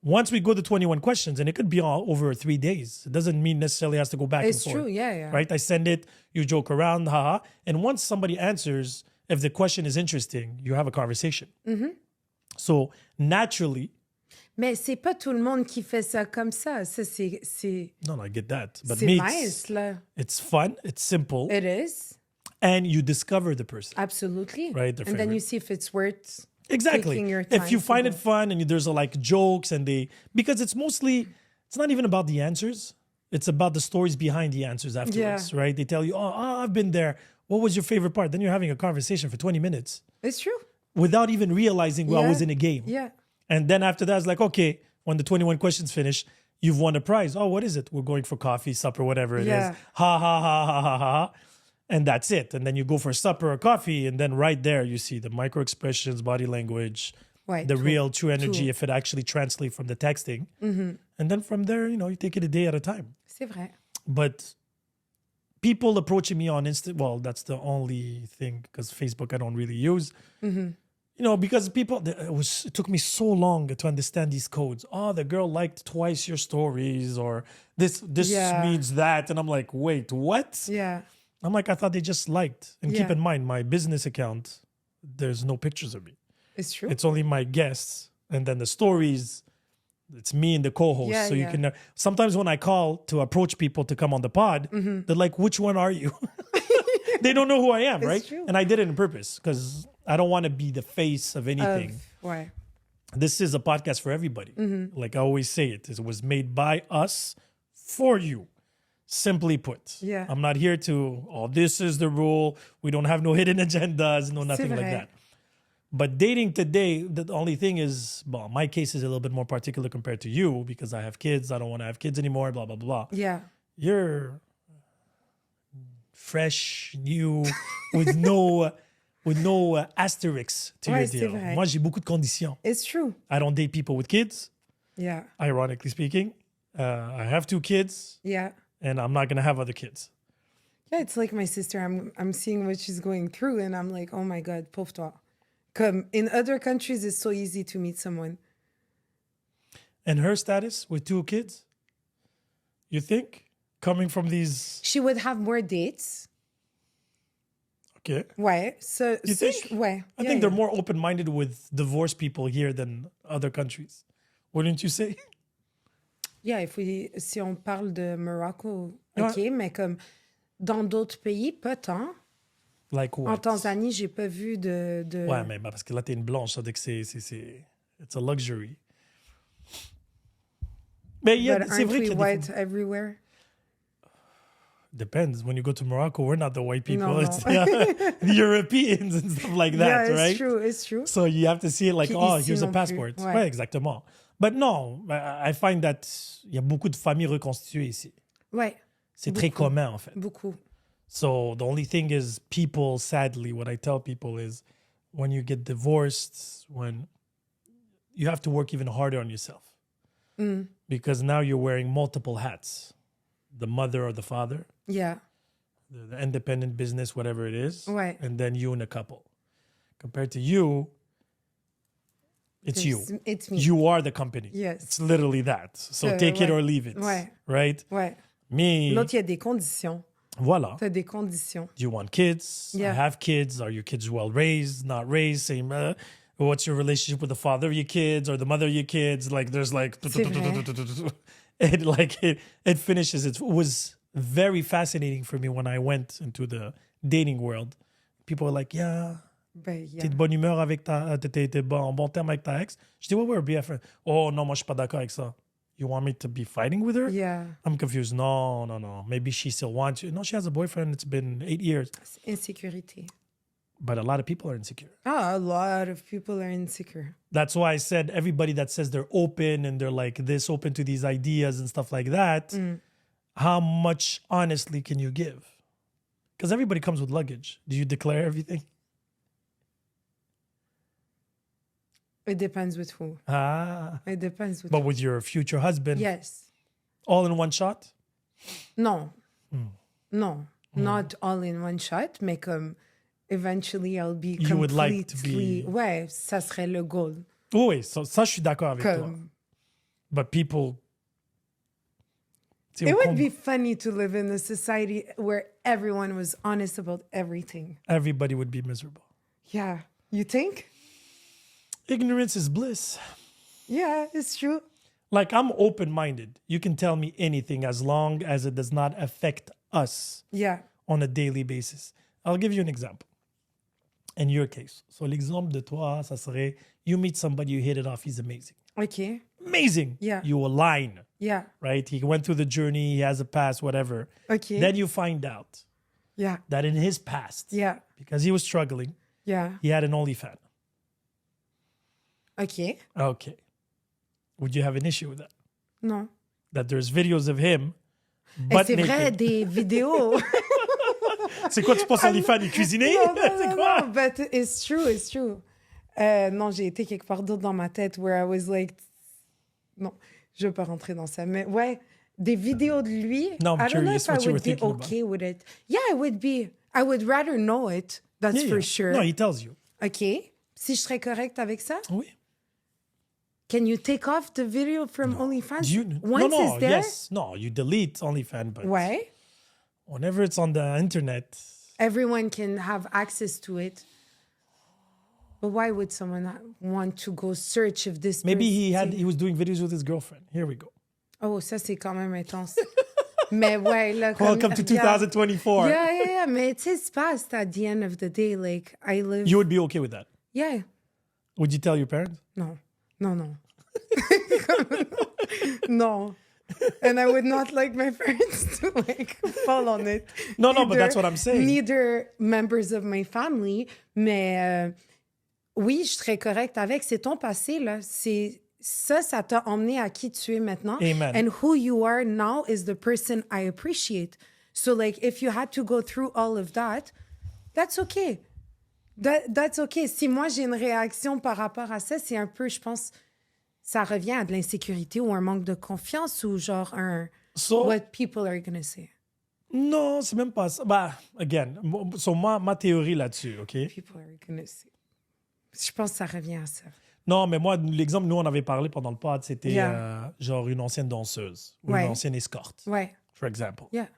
Speaker 1: Once we go to 21 questions, and it could be all over 3 days. It doesn't mean necessarily has to go back
Speaker 2: It's
Speaker 1: and forth.
Speaker 2: true. Yeah.
Speaker 1: Right? I send it, you joke around, haha. And once somebody answers, if the question is interesting, you have a conversation. So naturally,
Speaker 2: Mais c'est pas tout le monde qui fait ça comme ça. Ça, c'est
Speaker 1: no, I get that. But
Speaker 2: c'est
Speaker 1: me,
Speaker 2: nice, là.
Speaker 1: it's fun, it's simple,
Speaker 2: It is.
Speaker 1: and you discover the person.
Speaker 2: Absolutely.
Speaker 1: Right, the
Speaker 2: And then
Speaker 1: favorite.
Speaker 2: you see if it's worth
Speaker 1: Exactly.
Speaker 2: taking your time.
Speaker 1: If you
Speaker 2: to
Speaker 1: find
Speaker 2: go.
Speaker 1: it fun and there's like jokes and because it's not even about the answers. It's about the stories behind the answers afterwards, right? They tell you, I've been there. What was your favorite part? Then you're having a conversation for 20 minutes.
Speaker 2: It's true.
Speaker 1: Without even realizing I was in a game.
Speaker 2: Yeah.
Speaker 1: And then after that, it's like, okay, when the 21 questions finish, you've won a prize. Oh, what is it? We're going for coffee, supper, whatever it is. Ha, ha, ha, ha, ha, ha. And that's it. And then you go for supper or coffee. And then right there, you see the micro expressions, body language, the real true energy, if it actually translates from the texting. And then from there, you take it a day at a time.
Speaker 2: C'est vrai.
Speaker 1: But people approaching me on Insta, well, that's the only thing, because Facebook I don't really use. Because people, it took me so long to understand these codes. Oh, the girl liked twice your stories, or this means that. And I'm like, wait, what?
Speaker 2: Yeah.
Speaker 1: I'm like, I thought they just liked. And keep in mind, my business account, there's no pictures of me.
Speaker 2: It's true.
Speaker 1: It's only my guests. And then the stories, it's me and the co-host. So you can, sometimes when I call to approach people to come on the pod, they're like, which one are you? They don't know who I am, right?
Speaker 2: True.
Speaker 1: And I did it on purpose because I don't want to be the face of anything.
Speaker 2: Ouais.
Speaker 1: This is a podcast for everybody. Like I always say it was made by us for you. Simply put.
Speaker 2: Yeah.
Speaker 1: I'm not here to, this is the rule. We don't have no hidden agendas, nothing like that. But dating today, the only thing is, well, my case is a little bit more particular compared to you because I have kids. I don't want to have kids anymore, blah, blah, blah.
Speaker 2: Yeah.
Speaker 1: You're fresh, new, with no asterisks to your deal. Moi, j'ai beaucoup de conditions.
Speaker 2: It's true.
Speaker 1: I don't date people with kids.
Speaker 2: Yeah.
Speaker 1: Ironically speaking. I have 2 kids.
Speaker 2: Yeah.
Speaker 1: And I'm not going to have other kids.
Speaker 2: Yeah, it's like my sister. I'm seeing what she's going through and I'm like, oh my God, pauvre toi. Comme in other countries, it's so easy to meet someone.
Speaker 1: And her status with 2 kids, you think? Coming from these...
Speaker 2: She would have more dates.
Speaker 1: Okay.
Speaker 2: Ouais. So,
Speaker 1: you think?
Speaker 2: Ouais.
Speaker 1: I think they're more open-minded with divorced people here than other countries. Wouldn't you say?
Speaker 2: Yeah, si on parle de Morocco, OK, mais comme dans d'autres pays, pas tant.
Speaker 1: Like what?
Speaker 2: En Tanzanie, j'ai pas vu de...
Speaker 1: Ouais, mais parce que là, t'es une blanche, ça veut dire que it's a luxury. Mais c'est vrai qu'il y a
Speaker 2: white everywhere?
Speaker 1: Depends. When you go to Morocco, we're not the white people.
Speaker 2: No.
Speaker 1: It's the Europeans and stuff like that,
Speaker 2: yeah,
Speaker 1: right?
Speaker 2: It's true.
Speaker 1: So you have to see it like, here's a passport.
Speaker 2: Ouais.
Speaker 1: Ouais, exactement. But no, I find that il y a beaucoup de familles reconstituées ici.
Speaker 2: Ouais.
Speaker 1: C'est très commun, en fait.
Speaker 2: Beaucoup.
Speaker 1: So the only thing is people, sadly, what I tell people is when you get divorced, when you have to work even harder on yourself. Because now you're wearing multiple hats. The mother or the father.
Speaker 2: Yeah.
Speaker 1: The independent business, whatever it is.
Speaker 2: Ouais.
Speaker 1: And then you and a couple. Compared to you, it's you.
Speaker 2: It's me.
Speaker 1: You are the company.
Speaker 2: Yes.
Speaker 1: It's literally that. So take it or leave it.
Speaker 2: Ouais.
Speaker 1: Right?
Speaker 2: Ouais.
Speaker 1: Me.
Speaker 2: L'autre, il y a des conditions.
Speaker 1: Voilà.
Speaker 2: T'as des conditions.
Speaker 1: Do you want kids?
Speaker 2: Yeah.
Speaker 1: I have kids. Are your kids well raised? Not raised? Same. What's your relationship with the father of your kids or the mother of your kids? Like there's like... It finishes. It was very fascinating for me when I went into the dating world. People were like, yeah... T'es de bonne humeur avec t'es en bon terme avec ta ex? Je dis, ouais, we're BFF. Oh, non, moi, je suis pas d'accord avec ça. You want me to be fighting with her?
Speaker 2: Yeah.
Speaker 1: I'm confused. No. Maybe she still wants you. No, she has a boyfriend. It's been 8 years.
Speaker 2: Insécurité.
Speaker 1: But a lot of people are insecure.
Speaker 2: A lot of people are insecure.
Speaker 1: That's why I said everybody that says they're open and they're like this, open to these ideas and stuff like that, how much honestly can you give? Because everybody comes with luggage. Do you declare everything?
Speaker 2: It depends with who. It depends with
Speaker 1: But with your future husband?
Speaker 2: Yes.
Speaker 1: All in one shot?
Speaker 2: No. No. Not all in one shot, mais comme eventually I'll be completely...
Speaker 1: You would like to be...
Speaker 2: Ouais, ça serait le goal.
Speaker 1: Oui, ça je suis d'accord avec toi. But people...
Speaker 2: It would be funny to live in a society where everyone was honest about everything.
Speaker 1: Everybody would be miserable.
Speaker 2: Yeah. You think?
Speaker 1: Ignorance is bliss.
Speaker 2: Yeah, it's true.
Speaker 1: Like, I'm open-minded. You can tell me anything as long as it does not affect us on a daily basis. I'll give you an example. In your case. So, l'exemple de toi, ça serait, you meet somebody, you hit it off, he's amazing.
Speaker 2: OK.
Speaker 1: Amazing.
Speaker 2: Yeah.
Speaker 1: You align,
Speaker 2: Yeah.
Speaker 1: right? He went through the journey. He has a past, whatever.
Speaker 2: OK.
Speaker 1: Then you find out
Speaker 2: Yeah.
Speaker 1: that in his past,
Speaker 2: Yeah.
Speaker 1: because he was struggling,
Speaker 2: Yeah.
Speaker 1: he had an OnlyFans.
Speaker 2: OK.
Speaker 1: Okay. Would you have an issue with that?
Speaker 2: Non.
Speaker 1: That there's videos of him,
Speaker 2: Et
Speaker 1: butt
Speaker 2: c'est vrai,
Speaker 1: naked.
Speaker 2: des vidéos.
Speaker 1: C'est quoi, tu penses OnlyFans et cuisiner?
Speaker 2: Non, non,
Speaker 1: C'est
Speaker 2: non,
Speaker 1: quoi?
Speaker 2: non, but it's true, it's true. Non, j'ai été quelque part d'autre dans ma tête where I was like... Non, je veux pas rentrer dans ça. Mais ouais, des vidéos de lui,
Speaker 1: No, I'm
Speaker 2: I don't know
Speaker 1: curious
Speaker 2: if I
Speaker 1: what you were
Speaker 2: would be
Speaker 1: thinking
Speaker 2: okay with it. Yeah, I would be. I would rather know it, that's
Speaker 1: Yeah,
Speaker 2: for
Speaker 1: yeah.
Speaker 2: sure.
Speaker 1: No, he tells you.
Speaker 2: OK. Si je serais correcte avec ça,
Speaker 1: Oui.
Speaker 2: can you take off the video from OnlyFans? Once
Speaker 1: no,
Speaker 2: it's there?
Speaker 1: yes. No, you delete OnlyFans, but
Speaker 2: Ouais.
Speaker 1: whenever it's on the internet,
Speaker 2: Everyone can have access to it. But why would someone want to go search if this
Speaker 1: maybe
Speaker 2: person-
Speaker 1: he was doing videos with his girlfriend. Here we go.
Speaker 2: Oh, ça, c'est quand même intense. Mais ouais, là...
Speaker 1: Welcome to 2024.
Speaker 2: Yeah. Mais it's past at the end of the day. Like, I live...
Speaker 1: You would be okay with that?
Speaker 2: Yeah.
Speaker 1: Would you tell your parents?
Speaker 2: No. No. And I would not like my parents to like fall on it.
Speaker 1: No, but that's what I'm saying.
Speaker 2: Neither members of my family. Mais oui, je serais correcte avec. C'est ton passé, là. Ça t'a emmené à qui tu es maintenant.
Speaker 1: Amen.
Speaker 2: And who you are now is the person I appreciate. So like, if you had to go through all of that, that's okay. That's okay. Si moi, j'ai une réaction par rapport à ça, c'est un peu, je pense, ça revient à de l'insécurité ou un manque de confiance ou genre what people are going to say.
Speaker 1: Non, c'est même pas ça. Bah, again, so ma théorie là-dessus, OK?
Speaker 2: People are going to say. Je pense que ça revient à ça.
Speaker 1: Non, mais moi, l'exemple, nous, on avait parlé pendant le pod, c'était
Speaker 2: Yeah.
Speaker 1: genre une ancienne danseuse ou
Speaker 2: Ouais.
Speaker 1: une ancienne escorte,
Speaker 2: Ouais.
Speaker 1: for example.
Speaker 2: Yeah.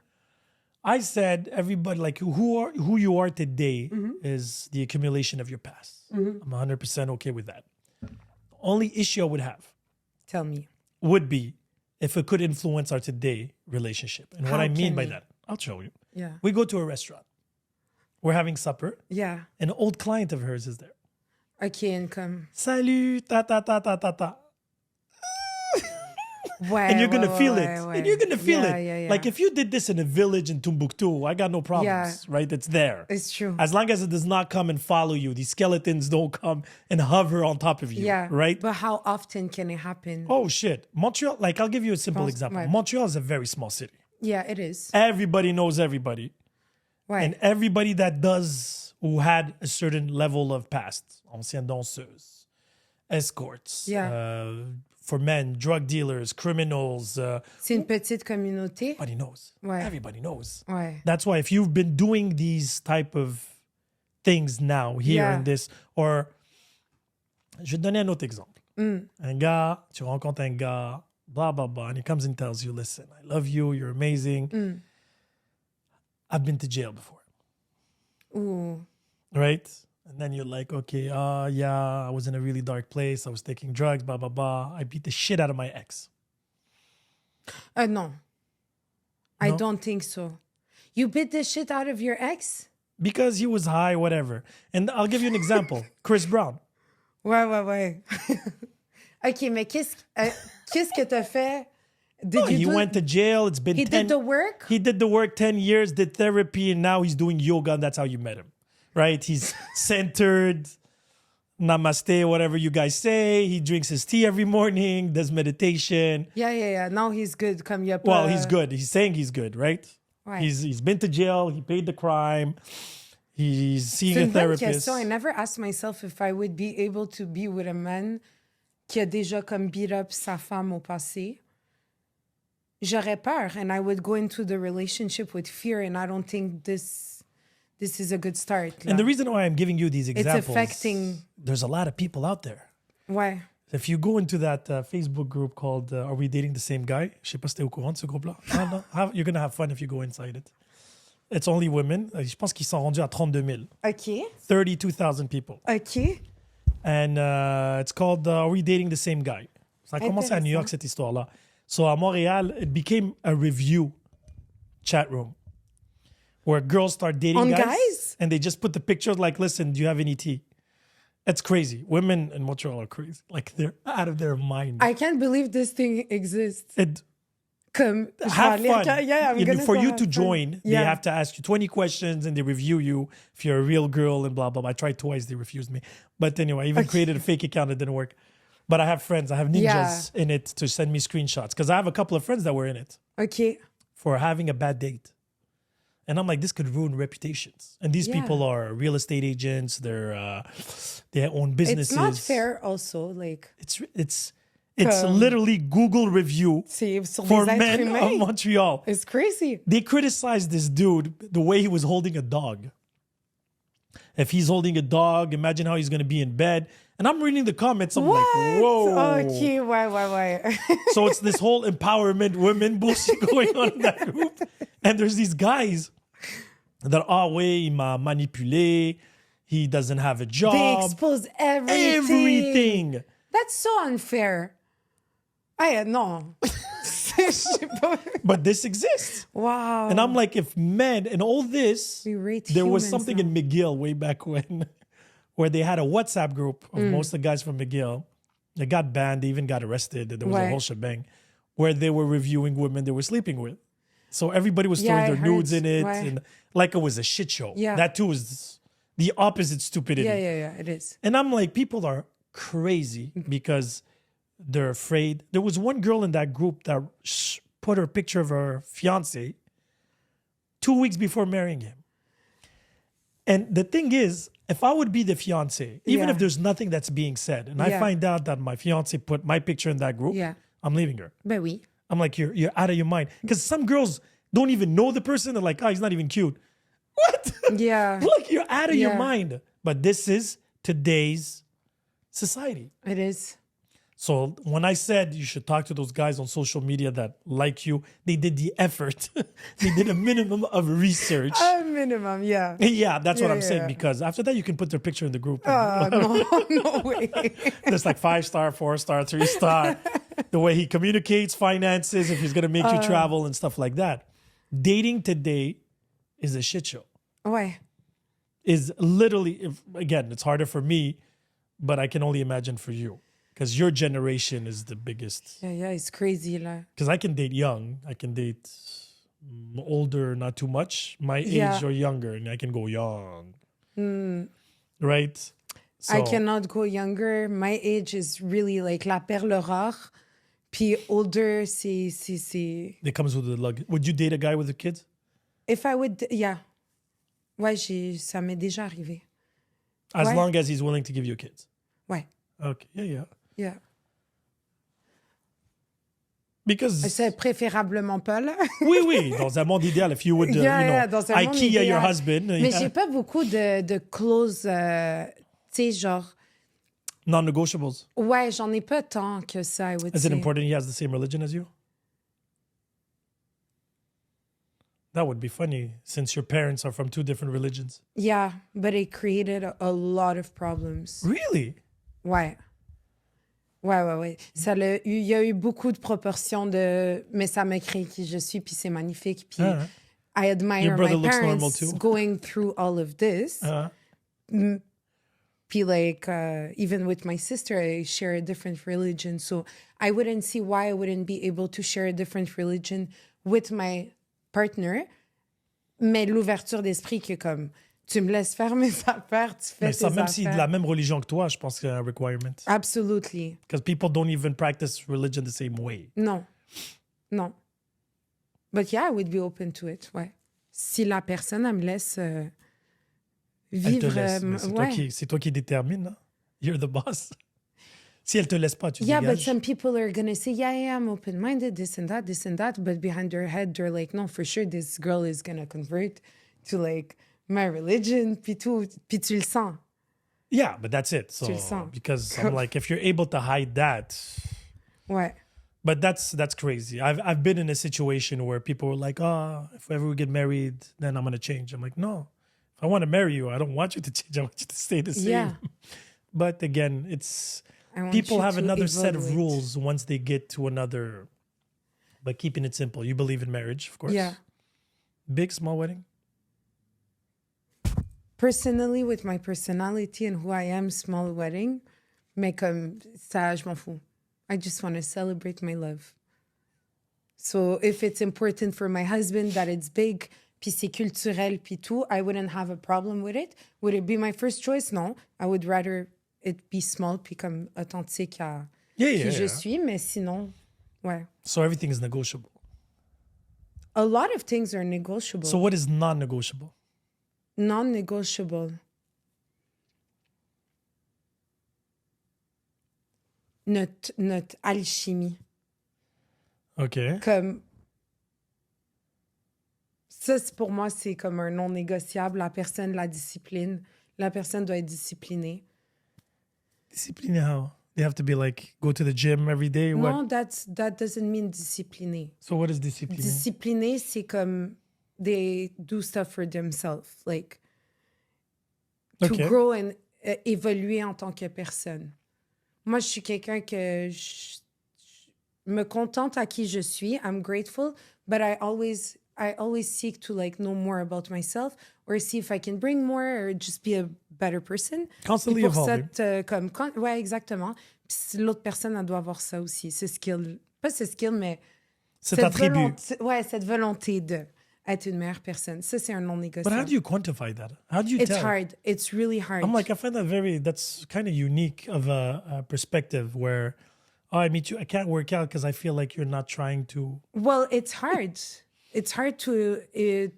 Speaker 1: I said everybody, like who you are today is the accumulation of your past. I'm 100% okay with that. The only issue I would have
Speaker 2: Tell me.
Speaker 1: would be if it could influence our today relationship. And what
Speaker 2: How
Speaker 1: I mean
Speaker 2: can
Speaker 1: by
Speaker 2: it?
Speaker 1: that, I'll show you.
Speaker 2: Yeah.
Speaker 1: We go to a restaurant. We're having supper.
Speaker 2: Yeah.
Speaker 1: An old client of hers is there.
Speaker 2: OK, and comme...
Speaker 1: Salut, ta ta ta ta ta ta.
Speaker 2: Ouais,
Speaker 1: And you're gonna
Speaker 2: ouais,
Speaker 1: feel
Speaker 2: ouais,
Speaker 1: it.
Speaker 2: ouais.
Speaker 1: And you're gonna feel
Speaker 2: Yeah,
Speaker 1: it.
Speaker 2: yeah, yeah.
Speaker 1: Like if you did this in a village in Timbuktu, I got no problems,
Speaker 2: Yeah.
Speaker 1: right? It's there.
Speaker 2: It's true.
Speaker 1: As long as it does not come and follow you, these skeletons don't come and hover on top of you,
Speaker 2: Yeah.
Speaker 1: right?
Speaker 2: But how often can it happen?
Speaker 1: Oh shit. Montreal, like I'll give you a simple
Speaker 2: Pense-
Speaker 1: example.
Speaker 2: ouais.
Speaker 1: Montreal is a very small city.
Speaker 2: Yeah, it is.
Speaker 1: Everybody knows everybody.
Speaker 2: Ouais.
Speaker 1: And everybody that does, who had a certain level of past, ancienne danseuse, escorts,
Speaker 2: Yeah.
Speaker 1: for men, drug dealers, criminals,
Speaker 2: C'est une petite communauté.
Speaker 1: everybody knows.
Speaker 2: Ouais.
Speaker 1: Everybody knows.
Speaker 2: Ouais.
Speaker 1: That's why if you've been doing these type of things now, here
Speaker 2: Yeah.
Speaker 1: in this, or je vais te donner un autre exemple. Un gars, tu rencontres un gars, blah, blah, blah, and he comes and tells you, listen, I love you, you're amazing. I've been to jail before,
Speaker 2: Ooh.
Speaker 1: right? And then you're like, okay, yeah, I was in a really dark place. I was taking drugs, blah, blah, blah. I beat the shit out of my ex.
Speaker 2: No. I
Speaker 1: No?
Speaker 2: don't think so. You beat the shit out of your ex?
Speaker 1: Because he was high, whatever. And I'll give you an example. Chris Brown.
Speaker 2: Ouais. OK, mais qu'est-ce que t'as fait? Did
Speaker 1: He went to jail. It's been
Speaker 2: He
Speaker 1: 10
Speaker 2: did the work?
Speaker 1: He did the work 10 years, did therapy, and now he's doing yoga, and that's how you met him, right? He's centered, namaste, whatever you guys say. He drinks his tea every morning, does meditation.
Speaker 2: Yeah. Now he's good. Comme y a pas...
Speaker 1: Well, he's good. He's saying he's good, right?
Speaker 2: Ouais.
Speaker 1: He's been to jail. He paid the crime. He's seeing
Speaker 2: C'est
Speaker 1: a
Speaker 2: une bonne
Speaker 1: therapist.
Speaker 2: question. I never asked myself if I would be able to be with a man qui a déjà comme beat up sa femme au passé. J'aurais peur, and I would go into the relationship with fear, and I don't think this is a good start. Là.
Speaker 1: And the reason why I'm giving you these examples,
Speaker 2: affecting-
Speaker 1: there's a lot of people out there.
Speaker 2: Ouais.
Speaker 1: If you go into that Facebook group called Are We Dating the Same Guy? Je sais pas si t'es au courant de ce groupe-là. No. You're going to have fun if you go inside it. It's only women. Je pense qu'ils sont rendus à 32 000.
Speaker 2: OK.
Speaker 1: 32,000 people.
Speaker 2: OK.
Speaker 1: And it's called Are We Dating the Same Guy? Ça a commencé à New York, cette histoire-là. So à Montréal, it became a review chat room where girls start dating
Speaker 2: On
Speaker 1: guys,
Speaker 2: guys?
Speaker 1: and they just put the pictures like, listen, do you have any tea? It's crazy. Women in Montreal are crazy. Like, they're out of their mind.
Speaker 2: I can't believe this thing exists. Comme,
Speaker 1: have fun.
Speaker 2: Yeah, I'm gonna
Speaker 1: for you
Speaker 2: have
Speaker 1: to
Speaker 2: fun.
Speaker 1: join, they have to ask you 20 questions and they review you if you're a real girl and blah, blah, blah. I tried twice. They refused me. But anyway, I even created a fake account. It didn't work. But I have friends. I have ninjas in it to send me screenshots because I have a couple of friends that were in it.
Speaker 2: Okay.
Speaker 1: For having a bad date. And I'm like, this could ruin reputations. And these people are real estate agents. They own businesses.
Speaker 2: It's not fair also. Like,
Speaker 1: it's literally Google review for men of Montreal.
Speaker 2: It's crazy.
Speaker 1: They criticized this dude, the way he was holding a dog. If he's holding a dog, imagine how he's going to be in bed. And I'm reading the comments. I'm like, whoa.
Speaker 2: Okay, why?
Speaker 1: So it's this whole empowerment women bullshit going on in that group. And there's these guys that are, il m'a manipulé. He doesn't have a job.
Speaker 2: They expose everything. That's so unfair. No.
Speaker 1: But this exists.
Speaker 2: Wow.
Speaker 1: And I'm like, if men and all this, there was something in McGill way back when, where they had a WhatsApp group of most of the guys from McGill. They got banned. They even got arrested. There was a whole shebang where they were reviewing women they were sleeping with. So everybody was throwing their nudes in it. And like it was a shit show.
Speaker 2: Yeah.
Speaker 1: That too is the opposite stupidity.
Speaker 2: Yeah, it is.
Speaker 1: And I'm like, people are crazy because they're afraid. There was one girl in that group that put her picture of her fiance 2 weeks before marrying him. And the thing is, if I would be the fiance, even if there's nothing that's being said, and I find out that my fiance put my picture in that group, I'm leaving her.
Speaker 2: Ben oui.
Speaker 1: I'm like, you're out of your mind. Because some girls don't even know the person. They're like, he's not even cute. What?
Speaker 2: Yeah.
Speaker 1: Look, you're out of your mind. But this is today's society.
Speaker 2: It is.
Speaker 1: So when I said you should talk to those guys on social media that like you, they did the effort. They did a minimum of research.
Speaker 2: A minimum, yeah.
Speaker 1: Yeah, that's what I'm saying. Because after that, you can put their picture in the group.
Speaker 2: No way.
Speaker 1: There's like 5-star, 4-star, 3-star. The way he communicates, finances, if he's going to make you travel and stuff like that. Dating today is a shit show.
Speaker 2: Ouais.
Speaker 1: Is literally, again, it's harder for me, but I can only imagine for you. Because your generation is the biggest.
Speaker 2: Yeah, it's crazy.
Speaker 1: Because I can date young. I can date older, not too much. My age or younger, and I can go young. Right? So,
Speaker 2: I cannot go younger. My age is really like la perle rare. Puis older, c'est...
Speaker 1: It comes with the luggage. Would you date a guy with the kids?
Speaker 2: If I would, yeah. Ouais, ça m'est déjà arrivé.
Speaker 1: As long as he's willing to give you kids.
Speaker 2: Ouais.
Speaker 1: Okay, yeah.
Speaker 2: Yeah.
Speaker 1: Because...
Speaker 2: C'est préférablement pas, là.
Speaker 1: oui. Dans un monde idéal, if you would, IKEA your husband.
Speaker 2: Mais j'ai pas beaucoup de clauses, tu sais, genre...
Speaker 1: Non-negotiables.
Speaker 2: Ouais, j'en ai pas tant que ça, I would say.
Speaker 1: Is it important he has the same religion as you? That would be funny, since your parents are from 2 different religions.
Speaker 2: Yeah, but it created a lot of problems.
Speaker 1: Really?
Speaker 2: Ouais. Il y a eu beaucoup de proportions mais ça m'a créé qui je suis, puis c'est magnifique. Puis I admire my parents going through all of this. Puis like, even with my sister, I share a different religion. So I wouldn't see why I wouldn't be able to share a different religion with my partner. Mais l'ouverture d'esprit que comme... Tu me laisses faire mes affaires, tu fais tes affaires.
Speaker 1: Même s'il est de la même religion que toi, je pense que c'est un requirement.
Speaker 2: Absolutely.
Speaker 1: Because people don't even practice religion the same way.
Speaker 2: Non. But yeah, I would be open to it, ouais. Si la personne, elle me laisse vivre...
Speaker 1: C'est toi qui détermine, hein? You're the boss. Si elle te laisse pas, tu dégages.
Speaker 2: Yeah, but some people are going to say, yeah, I'm open-minded, this and that. But behind their head, they're like, no, for sure, this girl is going to convert to like... my religion, puis tu le sens.
Speaker 1: Yeah, but that's it. So,
Speaker 2: tu le sens.
Speaker 1: Because I'm like, if you're able to hide that.
Speaker 2: Ouais.
Speaker 1: But that's crazy. I've been in a situation where people were like, if ever we get married, then I'm going to change. I'm like, no. If I want to marry you, I don't want you to change. I want you to stay the same.
Speaker 2: Yeah.
Speaker 1: But again, people have another set of rules once they get to another. But keeping it simple. You believe in marriage, of course.
Speaker 2: Yeah.
Speaker 1: Big, small wedding?
Speaker 2: Personally, with my personality and who I am, small wedding. Mais comme ça, je m'en fous. I just want to celebrate my love. So if it's important for my husband that it's big, puis c'est culturel, puis tout, I wouldn't have a problem with it. Would it be my first choice? No. I would rather it be small, puis comme authentique à qui je suis. Mais sinon, ouais.
Speaker 1: So everything is negotiable.
Speaker 2: A lot of things are negotiable.
Speaker 1: So what is non-negotiable?
Speaker 2: Non-negotiable. Notre alchimie.
Speaker 1: OK.
Speaker 2: Comme ça, pour moi, c'est comme un non négociable. La discipline. La personne doit être disciplinée.
Speaker 1: Discipline how? They have to be like, go to the gym every day? What?
Speaker 2: No, that doesn't mean discipliné.
Speaker 1: So what is discipline?
Speaker 2: Discipliné, c'est comme they do stuff for themselves. Like, to grow and évoluer en tant que personne. Moi, je suis quelqu'un que je me contente à qui je suis. I'm grateful, but I always seek to like know more about myself or see if I can bring more or just be a better person.
Speaker 1: Constantly
Speaker 2: pour
Speaker 1: evolving.
Speaker 2: Ouais, exactement. Puis l'autre personne, elle doit avoir ça aussi. Ce skill. Pas ce skill, mais
Speaker 1: Cet attribut.
Speaker 2: Cette volonté de être une meilleure personne. Ça, c'est un non négociable.
Speaker 1: But how do you quantify that? How do you
Speaker 2: It's
Speaker 1: tell?
Speaker 2: hard. It's really hard.
Speaker 1: I'm like, I find that's kind of unique of a perspective where, oh, I meet you, I can't work out because I feel like you're not trying to.
Speaker 2: Well, it's hard. It's hard to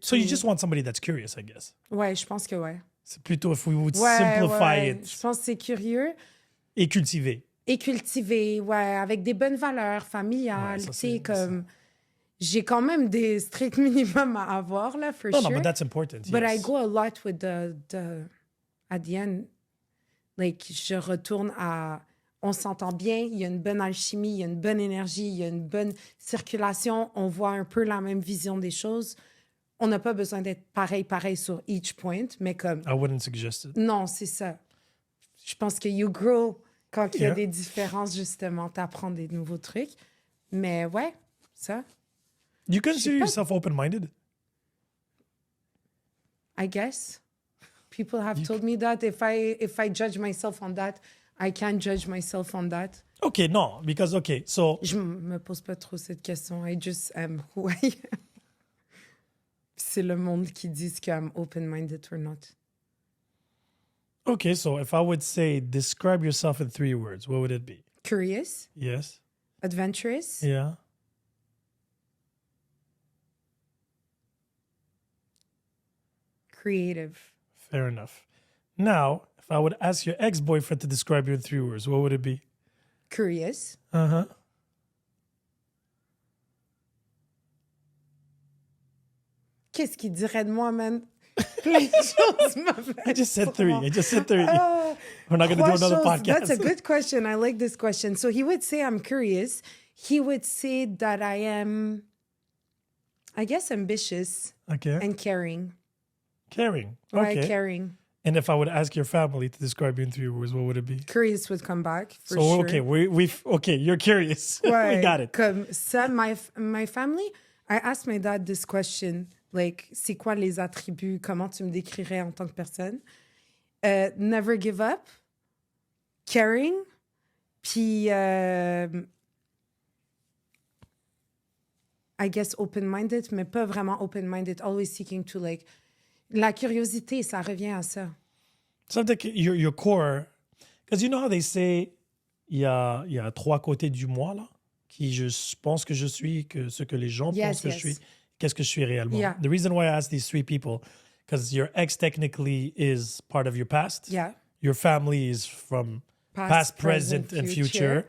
Speaker 1: So you just want somebody that's curious, I guess.
Speaker 2: Ouais, je pense que ouais.
Speaker 1: C'est plutôt if we would simplify it.
Speaker 2: Je pense que c'est curieux.
Speaker 1: Et cultiver.
Speaker 2: Et cultiver, ouais, avec des bonnes valeurs familiales.
Speaker 1: Ouais,
Speaker 2: tu sais, comme. J'ai quand même des stricts minimums à avoir, là, for sure.
Speaker 1: No, but that's important.
Speaker 2: But
Speaker 1: yes.
Speaker 2: I go a lot with at the end, like, je retourne à. On s'entend bien, il y a une bonne alchimie, il y a une bonne énergie, il y a une bonne circulation, on voit un peu la même vision des choses. On n'a pas besoin d'être pareil sur each point, mais comme...
Speaker 1: I wouldn't suggest it.
Speaker 2: Non, c'est ça. Je pense que you grow quand il y a des différences, justement, t'apprends des nouveaux trucs. Mais ouais, ça.
Speaker 1: You consider yourself open-minded?
Speaker 2: I guess. People have told me that if I judge myself on that, I can't judge myself on that.
Speaker 1: Okay, no, because, okay, so...
Speaker 2: Je me pose pas trop cette question. I just am who I am. C'est le monde qui dit que I'm open-minded or not.
Speaker 1: Okay, so if I would say, describe yourself in 3 words, what would it be?
Speaker 2: Curious.
Speaker 1: Yes.
Speaker 2: Adventurous.
Speaker 1: Yeah.
Speaker 2: Creative.
Speaker 1: Fair enough. Now, if I would ask your ex-boyfriend to describe you in 3 words, what would it be?
Speaker 2: Curious.
Speaker 1: Uh-huh.
Speaker 2: Qu'est-ce qu'il dirait de moi, man? Plein de choses mauvaises.
Speaker 1: I just said 3.
Speaker 2: sûrement.
Speaker 1: I just said 3.
Speaker 2: Oh,
Speaker 1: We're not going to do another
Speaker 2: choses.
Speaker 1: podcast.
Speaker 2: That's a good question. I like this question. So he would say I'm curious. He would say that I am, I guess, ambitious
Speaker 1: Okay.
Speaker 2: and caring.
Speaker 1: Caring.
Speaker 2: Right,
Speaker 1: Okay.
Speaker 2: caring.
Speaker 1: And if I would ask your family to describe you in 3 words, what would it be?
Speaker 2: Curious would come back, for
Speaker 1: So,
Speaker 2: sure.
Speaker 1: okay, okay, you're curious.
Speaker 2: Ouais,
Speaker 1: We got it.
Speaker 2: Comme ça, my family, I asked my dad this question, like, c'est quoi les attributs, comment tu me décrirais en tant que personne? Never give up, caring, puis I guess open-minded, mais pas vraiment open-minded, always seeking to, like, la curiosité, ça revient à ça.
Speaker 1: Something your core, because you know how they say, il y a 3 côtés du moi, là, qui je pense que je suis, que ce que les gens pensent que je suis, qu'est-ce que je suis réellement.
Speaker 2: Yeah.
Speaker 1: The reason why I asked these 3 people, because your ex technically is part of your past.
Speaker 2: Yeah.
Speaker 1: Your family is from past, present, and future.
Speaker 2: future.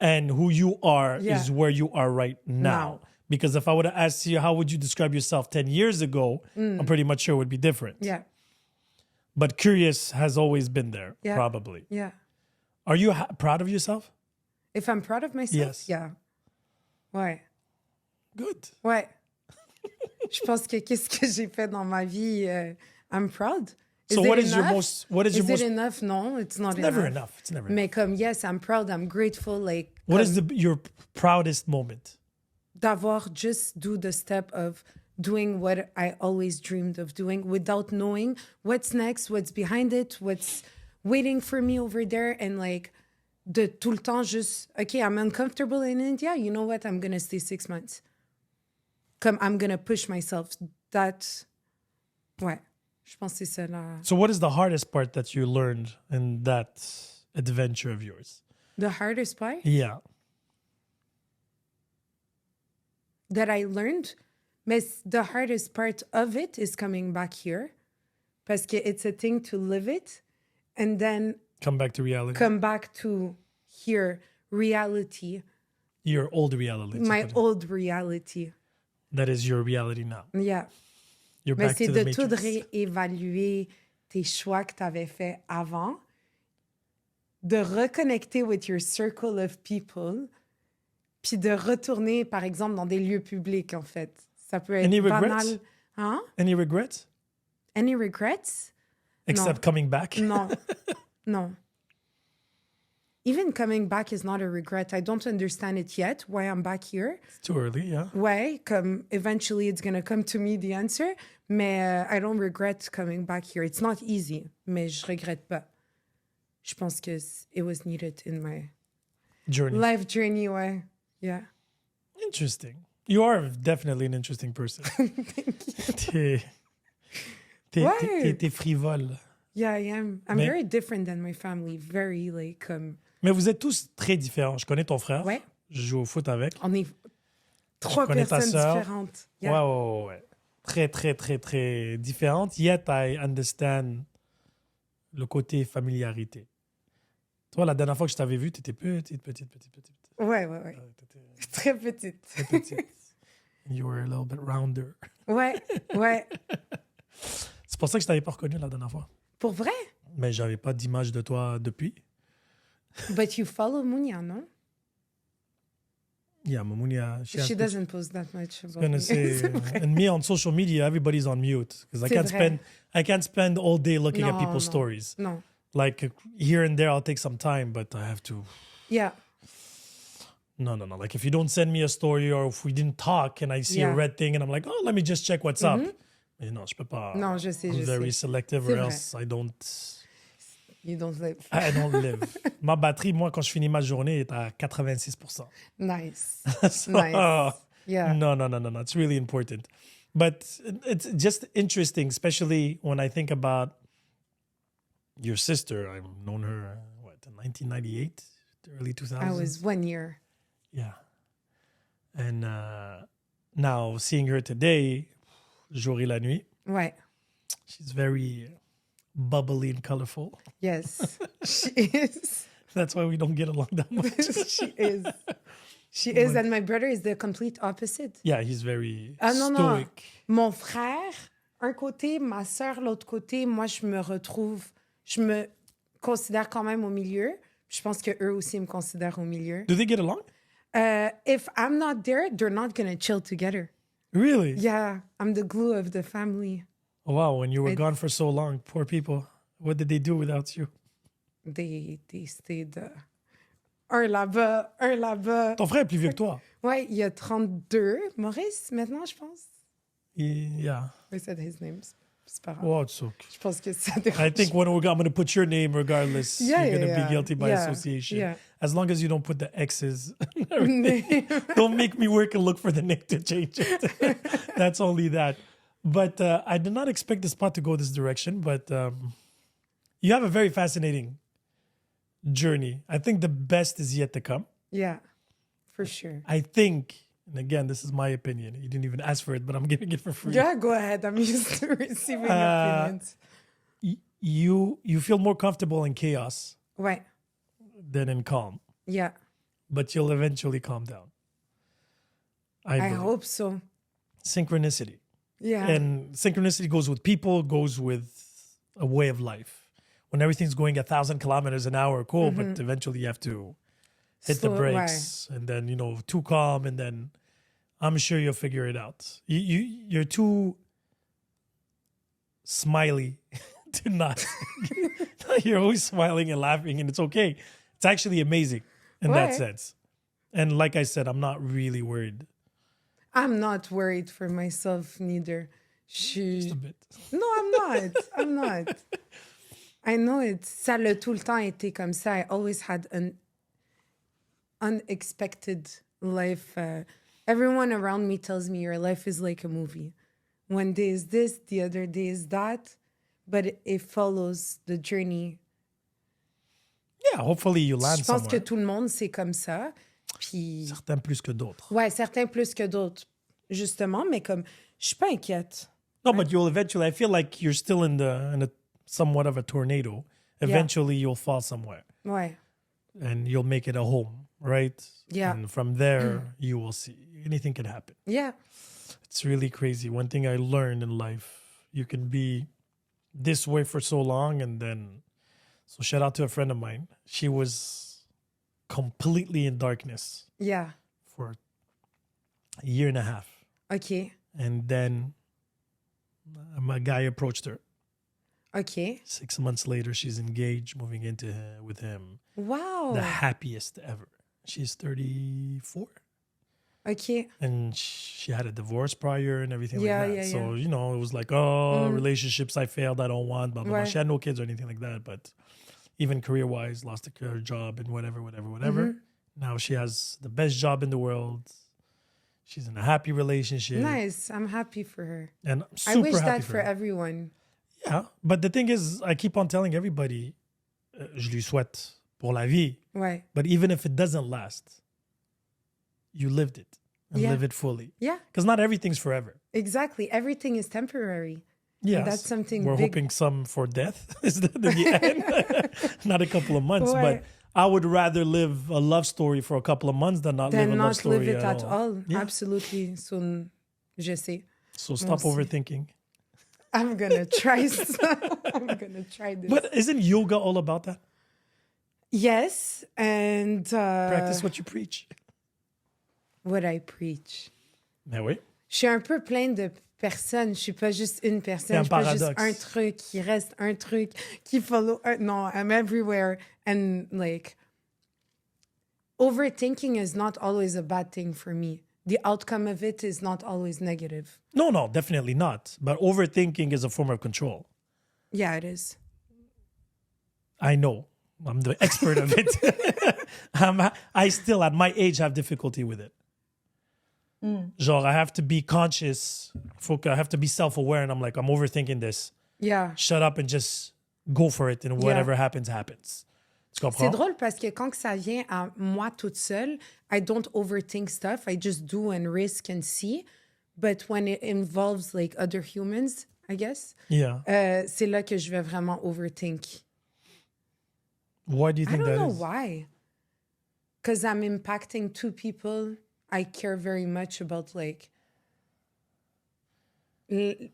Speaker 1: And who you are
Speaker 2: Yeah.
Speaker 1: is where you are right now. Because if I would have asked you, how would you describe yourself 10 years ago, I'm pretty much sure it would be different.
Speaker 2: Yeah.
Speaker 1: But curious has always been there,
Speaker 2: Yeah.
Speaker 1: probably.
Speaker 2: Yeah.
Speaker 1: Are you proud of yourself?
Speaker 2: If I'm proud of myself?
Speaker 1: Yes.
Speaker 2: Yeah. Ouais.
Speaker 1: Good.
Speaker 2: Ouais. Je pense que qu'est-ce que j'ai fait dans ma vie, I'm proud.
Speaker 1: So what is your most...
Speaker 2: Is it enough? No, it's not enough.
Speaker 1: Never enough. It's never enough.
Speaker 2: Mais comme, yes, I'm proud, I'm grateful, like...
Speaker 1: What is your proudest moment?
Speaker 2: D'avoir just do the step of doing what I always dreamed of doing without knowing what's next, what's behind it, what's waiting for me over there. And like, de tout le temps juste, okay, I'm uncomfortable in India. You know what? I'm going to stay 6 months. Comme I'm going to push myself. That, ouais, je pense que c'est ça là.
Speaker 1: So what is the hardest part that you learned in that adventure of yours?
Speaker 2: The hardest part
Speaker 1: Yeah.
Speaker 2: that I learned, but the hardest part of it is coming back here. Parce que it's a thing to live it and then
Speaker 1: Come back to reality.
Speaker 2: come back to here, reality,
Speaker 1: Your old reality.
Speaker 2: my old reality.
Speaker 1: That is your reality now.
Speaker 2: Yeah.
Speaker 1: You're
Speaker 2: Mais
Speaker 1: back
Speaker 2: c'est
Speaker 1: to the
Speaker 2: de tout
Speaker 1: matrix.
Speaker 2: réévaluer tes choix que tu avais faits avant, de reconnecter with your circle of people, puis de retourner, par exemple, dans des lieux publics, en fait. Ça peut être
Speaker 1: Any regrets?
Speaker 2: banal. Hein?
Speaker 1: Any regrets?
Speaker 2: Any regrets?
Speaker 1: Except coming back?
Speaker 2: Non. Non. Even coming back is not a regret. I don't understand it yet, why I'm back here.
Speaker 1: It's too early, yeah.
Speaker 2: Ouais, comme eventually it's going to come to me, the answer. Mais I don't regret coming back here. It's not easy, mais je regrette pas. Je pense que it was needed in my
Speaker 1: Journey.
Speaker 2: life journey, ouais. Yeah.
Speaker 1: Interesting. You are definitely an interesting person. T'es frivole.
Speaker 2: Yeah, I am. I'm
Speaker 1: Mais-
Speaker 2: very different than my family. Very, like,
Speaker 1: Mais vous êtes tous très différents. Je connais ton frère.
Speaker 2: ouais,
Speaker 1: Je joue au foot avec.
Speaker 2: on est trois
Speaker 1: connais ta
Speaker 2: personnes
Speaker 1: sœur.
Speaker 2: différentes.
Speaker 1: Ouais,
Speaker 2: Yeah.
Speaker 1: ouais. Très, très, très, très différentes. Yet I understand le côté familiarité. Toi, la dernière fois que je t'avais vu, t'étais petite.
Speaker 2: Ouais.
Speaker 1: T'étais
Speaker 2: Très petite.
Speaker 1: très petite. You were a little bit rounder.
Speaker 2: Ouais.
Speaker 1: C'est pour ça que je t'avais pas reconnu la dernière fois.
Speaker 2: Pour vrai?
Speaker 1: Mais j'avais pas d'image de toi depuis.
Speaker 2: But you follow Munya, no?
Speaker 1: Yeah, Mamunia.
Speaker 2: She doesn't post that much about
Speaker 1: Gonna
Speaker 2: me.
Speaker 1: say,
Speaker 2: C'est vrai.
Speaker 1: and me on social media, everybody's on mute because
Speaker 2: C'est vrai.
Speaker 1: I can't spend all day looking at
Speaker 2: Non,
Speaker 1: people's
Speaker 2: non.
Speaker 1: stories.
Speaker 2: Non.
Speaker 1: Like here and there, I'll take some time, but I have to.
Speaker 2: Yeah.
Speaker 1: No. Like if you don't send me a story or if we didn't talk and I see a
Speaker 2: Yeah.
Speaker 1: red thing and I'm like, oh, let me just check what's up. Mais non, je peux pas.
Speaker 2: Non, je sais,
Speaker 1: I'm
Speaker 2: je
Speaker 1: very
Speaker 2: sais.
Speaker 1: selective
Speaker 2: C'est
Speaker 1: or
Speaker 2: vrai.
Speaker 1: else I don't.
Speaker 2: You don't live.
Speaker 1: I don't live. Ma batterie, moi, quand je finis ma journée, est à 86%.
Speaker 2: Nice.
Speaker 1: So,
Speaker 2: Nice. Yeah.
Speaker 1: No. It's really important. But it's just interesting, especially when I think about your sister. I've known her, in 1998, early 2000s?
Speaker 2: I was 1 year.
Speaker 1: Yeah. And now seeing her today, jour et la nuit,
Speaker 2: Ouais.
Speaker 1: she's very bubbly and colorful.
Speaker 2: Yes. She is.
Speaker 1: That's why we don't get along that much.
Speaker 2: She is. She is. And my brother is the complete opposite.
Speaker 1: Yeah, he's very
Speaker 2: Ah non, non.
Speaker 1: stoic.
Speaker 2: Mon frère, un côté, ma sœur, l'autre côté, moi, je me considère quand même au milieu. Je pense que eux aussi me considèrent au milieu.
Speaker 1: Do they get along?
Speaker 2: If I'm not there, they're not going to chill together.
Speaker 1: Really?
Speaker 2: Yeah, I'm the glue of the family.
Speaker 1: Wow, when you were gone for so long, poor people. What did they do without you?
Speaker 2: They stayed... un là-bas.
Speaker 1: Ton frère est plus vieux que toi.
Speaker 2: Ouais, il y a 32. Maurice, maintenant, je pense.
Speaker 1: Yeah.
Speaker 2: I said his name. C'est pas grave.
Speaker 1: Wow, it's okay.
Speaker 2: Je pense que ça dérange.
Speaker 1: I think when I'm going to put your name regardless,
Speaker 2: Yeah,
Speaker 1: you're going to
Speaker 2: yeah,
Speaker 1: be guilty by
Speaker 2: yeah,
Speaker 1: association.
Speaker 2: yeah.
Speaker 1: As long as you don't put the X's. Don't make me work and look for the name to change it. That's only that. But I did not expect the spot to go this direction, but you have a very fascinating journey. I think the best is yet to come.
Speaker 2: Yeah, for sure.
Speaker 1: I think, and again, this is my opinion. You didn't even ask for it, but I'm giving it for free.
Speaker 2: Yeah, go ahead. I'm used to receiving opinions.
Speaker 1: You feel more comfortable in chaos
Speaker 2: Ouais,
Speaker 1: than in calm,
Speaker 2: yeah.
Speaker 1: but you'll eventually calm down. I
Speaker 2: I
Speaker 1: believe.
Speaker 2: hope so.
Speaker 1: Synchronicity.
Speaker 2: Yeah.
Speaker 1: And synchronicity goes with people, goes with a way of life. When everything's going 1,000 kilometers an hour, cool, but eventually you have to hit the
Speaker 2: Slow-
Speaker 1: brakes and then, too calm, and then I'm sure you'll figure it out. You're too smiley to not. You're always smiling and laughing, and it's okay. It's actually amazing in that
Speaker 2: Ouais.
Speaker 1: sense. And like I said, I'm not really worried.
Speaker 2: I'm not worried for myself neither.
Speaker 1: Just a bit.
Speaker 2: No, I'm not. I'm not. I know it. Ça l'a tout le temps été comme ça. I always had an unexpected life. Everyone around me tells me your life is like a movie. One day is this, the other day is that. But it follows the journey.
Speaker 1: Yeah, hopefully you land
Speaker 2: Je pense que
Speaker 1: somewhere.
Speaker 2: tout le monde, c'est comme ça. Puis...
Speaker 1: Certains plus que d'autres.
Speaker 2: Ouais, certains plus que d'autres, justement. Mais comme, je suis pas inquiète.
Speaker 1: No, but you'll eventually, I feel like you're still in a somewhat of a tornado. Eventually you'll fall somewhere
Speaker 2: Ouais.
Speaker 1: and you'll make it a home, right?
Speaker 2: Yeah.
Speaker 1: And from there, you will see. Anything can happen.
Speaker 2: Yeah.
Speaker 1: It's really crazy. One thing I learned in life, you can be this way for so long and then, so shout out to a friend of mine. She was completely in darkness
Speaker 2: Yeah.
Speaker 1: for a year and a half.
Speaker 2: OK.
Speaker 1: And then a guy approached her.
Speaker 2: OK.
Speaker 1: 6 months later, she's engaged, moving into with him.
Speaker 2: Wow.
Speaker 1: The happiest ever. She's 34.
Speaker 2: OK.
Speaker 1: And she had a divorce prior and everything
Speaker 2: Yeah,
Speaker 1: like that.
Speaker 2: yeah,
Speaker 1: So, you know, it was like, oh, relationships I failed, I don't want, blah, blah, blah.
Speaker 2: Right.
Speaker 1: She had no kids or anything like that. But even career-wise, lost her job and whatever. Now she has the best job in the world. She's in a happy relationship.
Speaker 2: Nice. I'm happy for her.
Speaker 1: And I'm super
Speaker 2: I wish
Speaker 1: happy
Speaker 2: that
Speaker 1: for
Speaker 2: for
Speaker 1: her.
Speaker 2: everyone.
Speaker 1: Yeah, but the thing is, I keep on telling everybody, je lui souhaite pour la vie.
Speaker 2: Ouais.
Speaker 1: But even if it doesn't last, you lived it and
Speaker 2: Yeah.
Speaker 1: live it fully.
Speaker 2: Yeah,
Speaker 1: Because not everything's forever.
Speaker 2: exactly. Everything is temporary.
Speaker 1: Yes,
Speaker 2: that's something
Speaker 1: we're
Speaker 2: big.
Speaker 1: hoping some for death is the end, not a couple of months.
Speaker 2: Ouais.
Speaker 1: But I would rather live a love story for a couple of months than not live
Speaker 2: Then
Speaker 1: a love
Speaker 2: not
Speaker 1: story
Speaker 2: live it at all.
Speaker 1: Yeah.
Speaker 2: Absolutely. So, je sais.
Speaker 1: So stop
Speaker 2: Moi aussi.
Speaker 1: overthinking.
Speaker 2: I'm gonna try. I'm gonna try this.
Speaker 1: But isn't yoga all about that?
Speaker 2: Yes, and
Speaker 1: Practice what you preach.
Speaker 2: what I preach.
Speaker 1: Mais oui.
Speaker 2: Je suis un peu plein de personnes. Je suis pas juste une personne.
Speaker 1: un
Speaker 2: Je suis pas juste
Speaker 1: paradoxe.
Speaker 2: un truc qui reste un truc qui follow. No, I'm everywhere. And like, overthinking is not always a bad thing for me. The outcome of it is not always negative.
Speaker 1: No, definitely not. But overthinking is a form of control.
Speaker 2: Yeah, it is.
Speaker 1: I know. I'm the expert of it. I still, at my age, have difficulty with it. Genre, I have to be conscious. I have to be self-aware. And I'm like, I'm overthinking this.
Speaker 2: Yeah.
Speaker 1: Shut up and just go for it. And whatever happens, happens. Tu comprends?
Speaker 2: C'est drôle parce que quand que ça vient à moi toute seule, I don't overthink stuff. I just do and risk and see. But when it involves like other humans, I guess,
Speaker 1: Yeah.
Speaker 2: c'est là que je vais vraiment overthink.
Speaker 1: Why do you
Speaker 2: I
Speaker 1: think
Speaker 2: don't
Speaker 1: that
Speaker 2: know
Speaker 1: is?
Speaker 2: why. Because I'm impacting two people. I care very much about like... Tu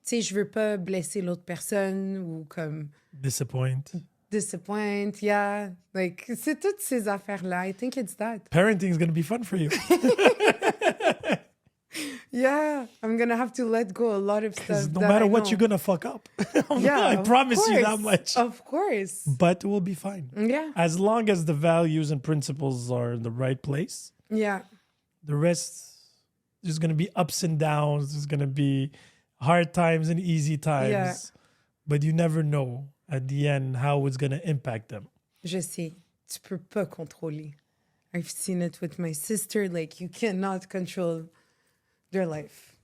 Speaker 2: sais, je veux pas blesser l'autre personne ou comme...
Speaker 1: Disappoint.
Speaker 2: disappoint, yeah. Like, c'est toutes ces affaires-là. I think it's that.
Speaker 1: Parenting is going to be fun for you.
Speaker 2: Yeah, I'm gonna have to let go a lot of stuff.
Speaker 1: Because no
Speaker 2: that
Speaker 1: matter
Speaker 2: I
Speaker 1: what,
Speaker 2: know.
Speaker 1: you're going to fuck up.
Speaker 2: Yeah,
Speaker 1: I
Speaker 2: of
Speaker 1: promise you that
Speaker 2: course,
Speaker 1: much.
Speaker 2: Of course.
Speaker 1: But we'll be fine.
Speaker 2: Yeah,
Speaker 1: As long as the values and principles are in the right place,
Speaker 2: yeah,
Speaker 1: the rest, there's going to be ups and downs. There's going to be hard times and easy times.
Speaker 2: Yeah.
Speaker 1: But you never know at the end how it's going to impact them.
Speaker 2: je sais. Tu peux pas contrôler. I've seen it with my sister. Like, you cannot control their life.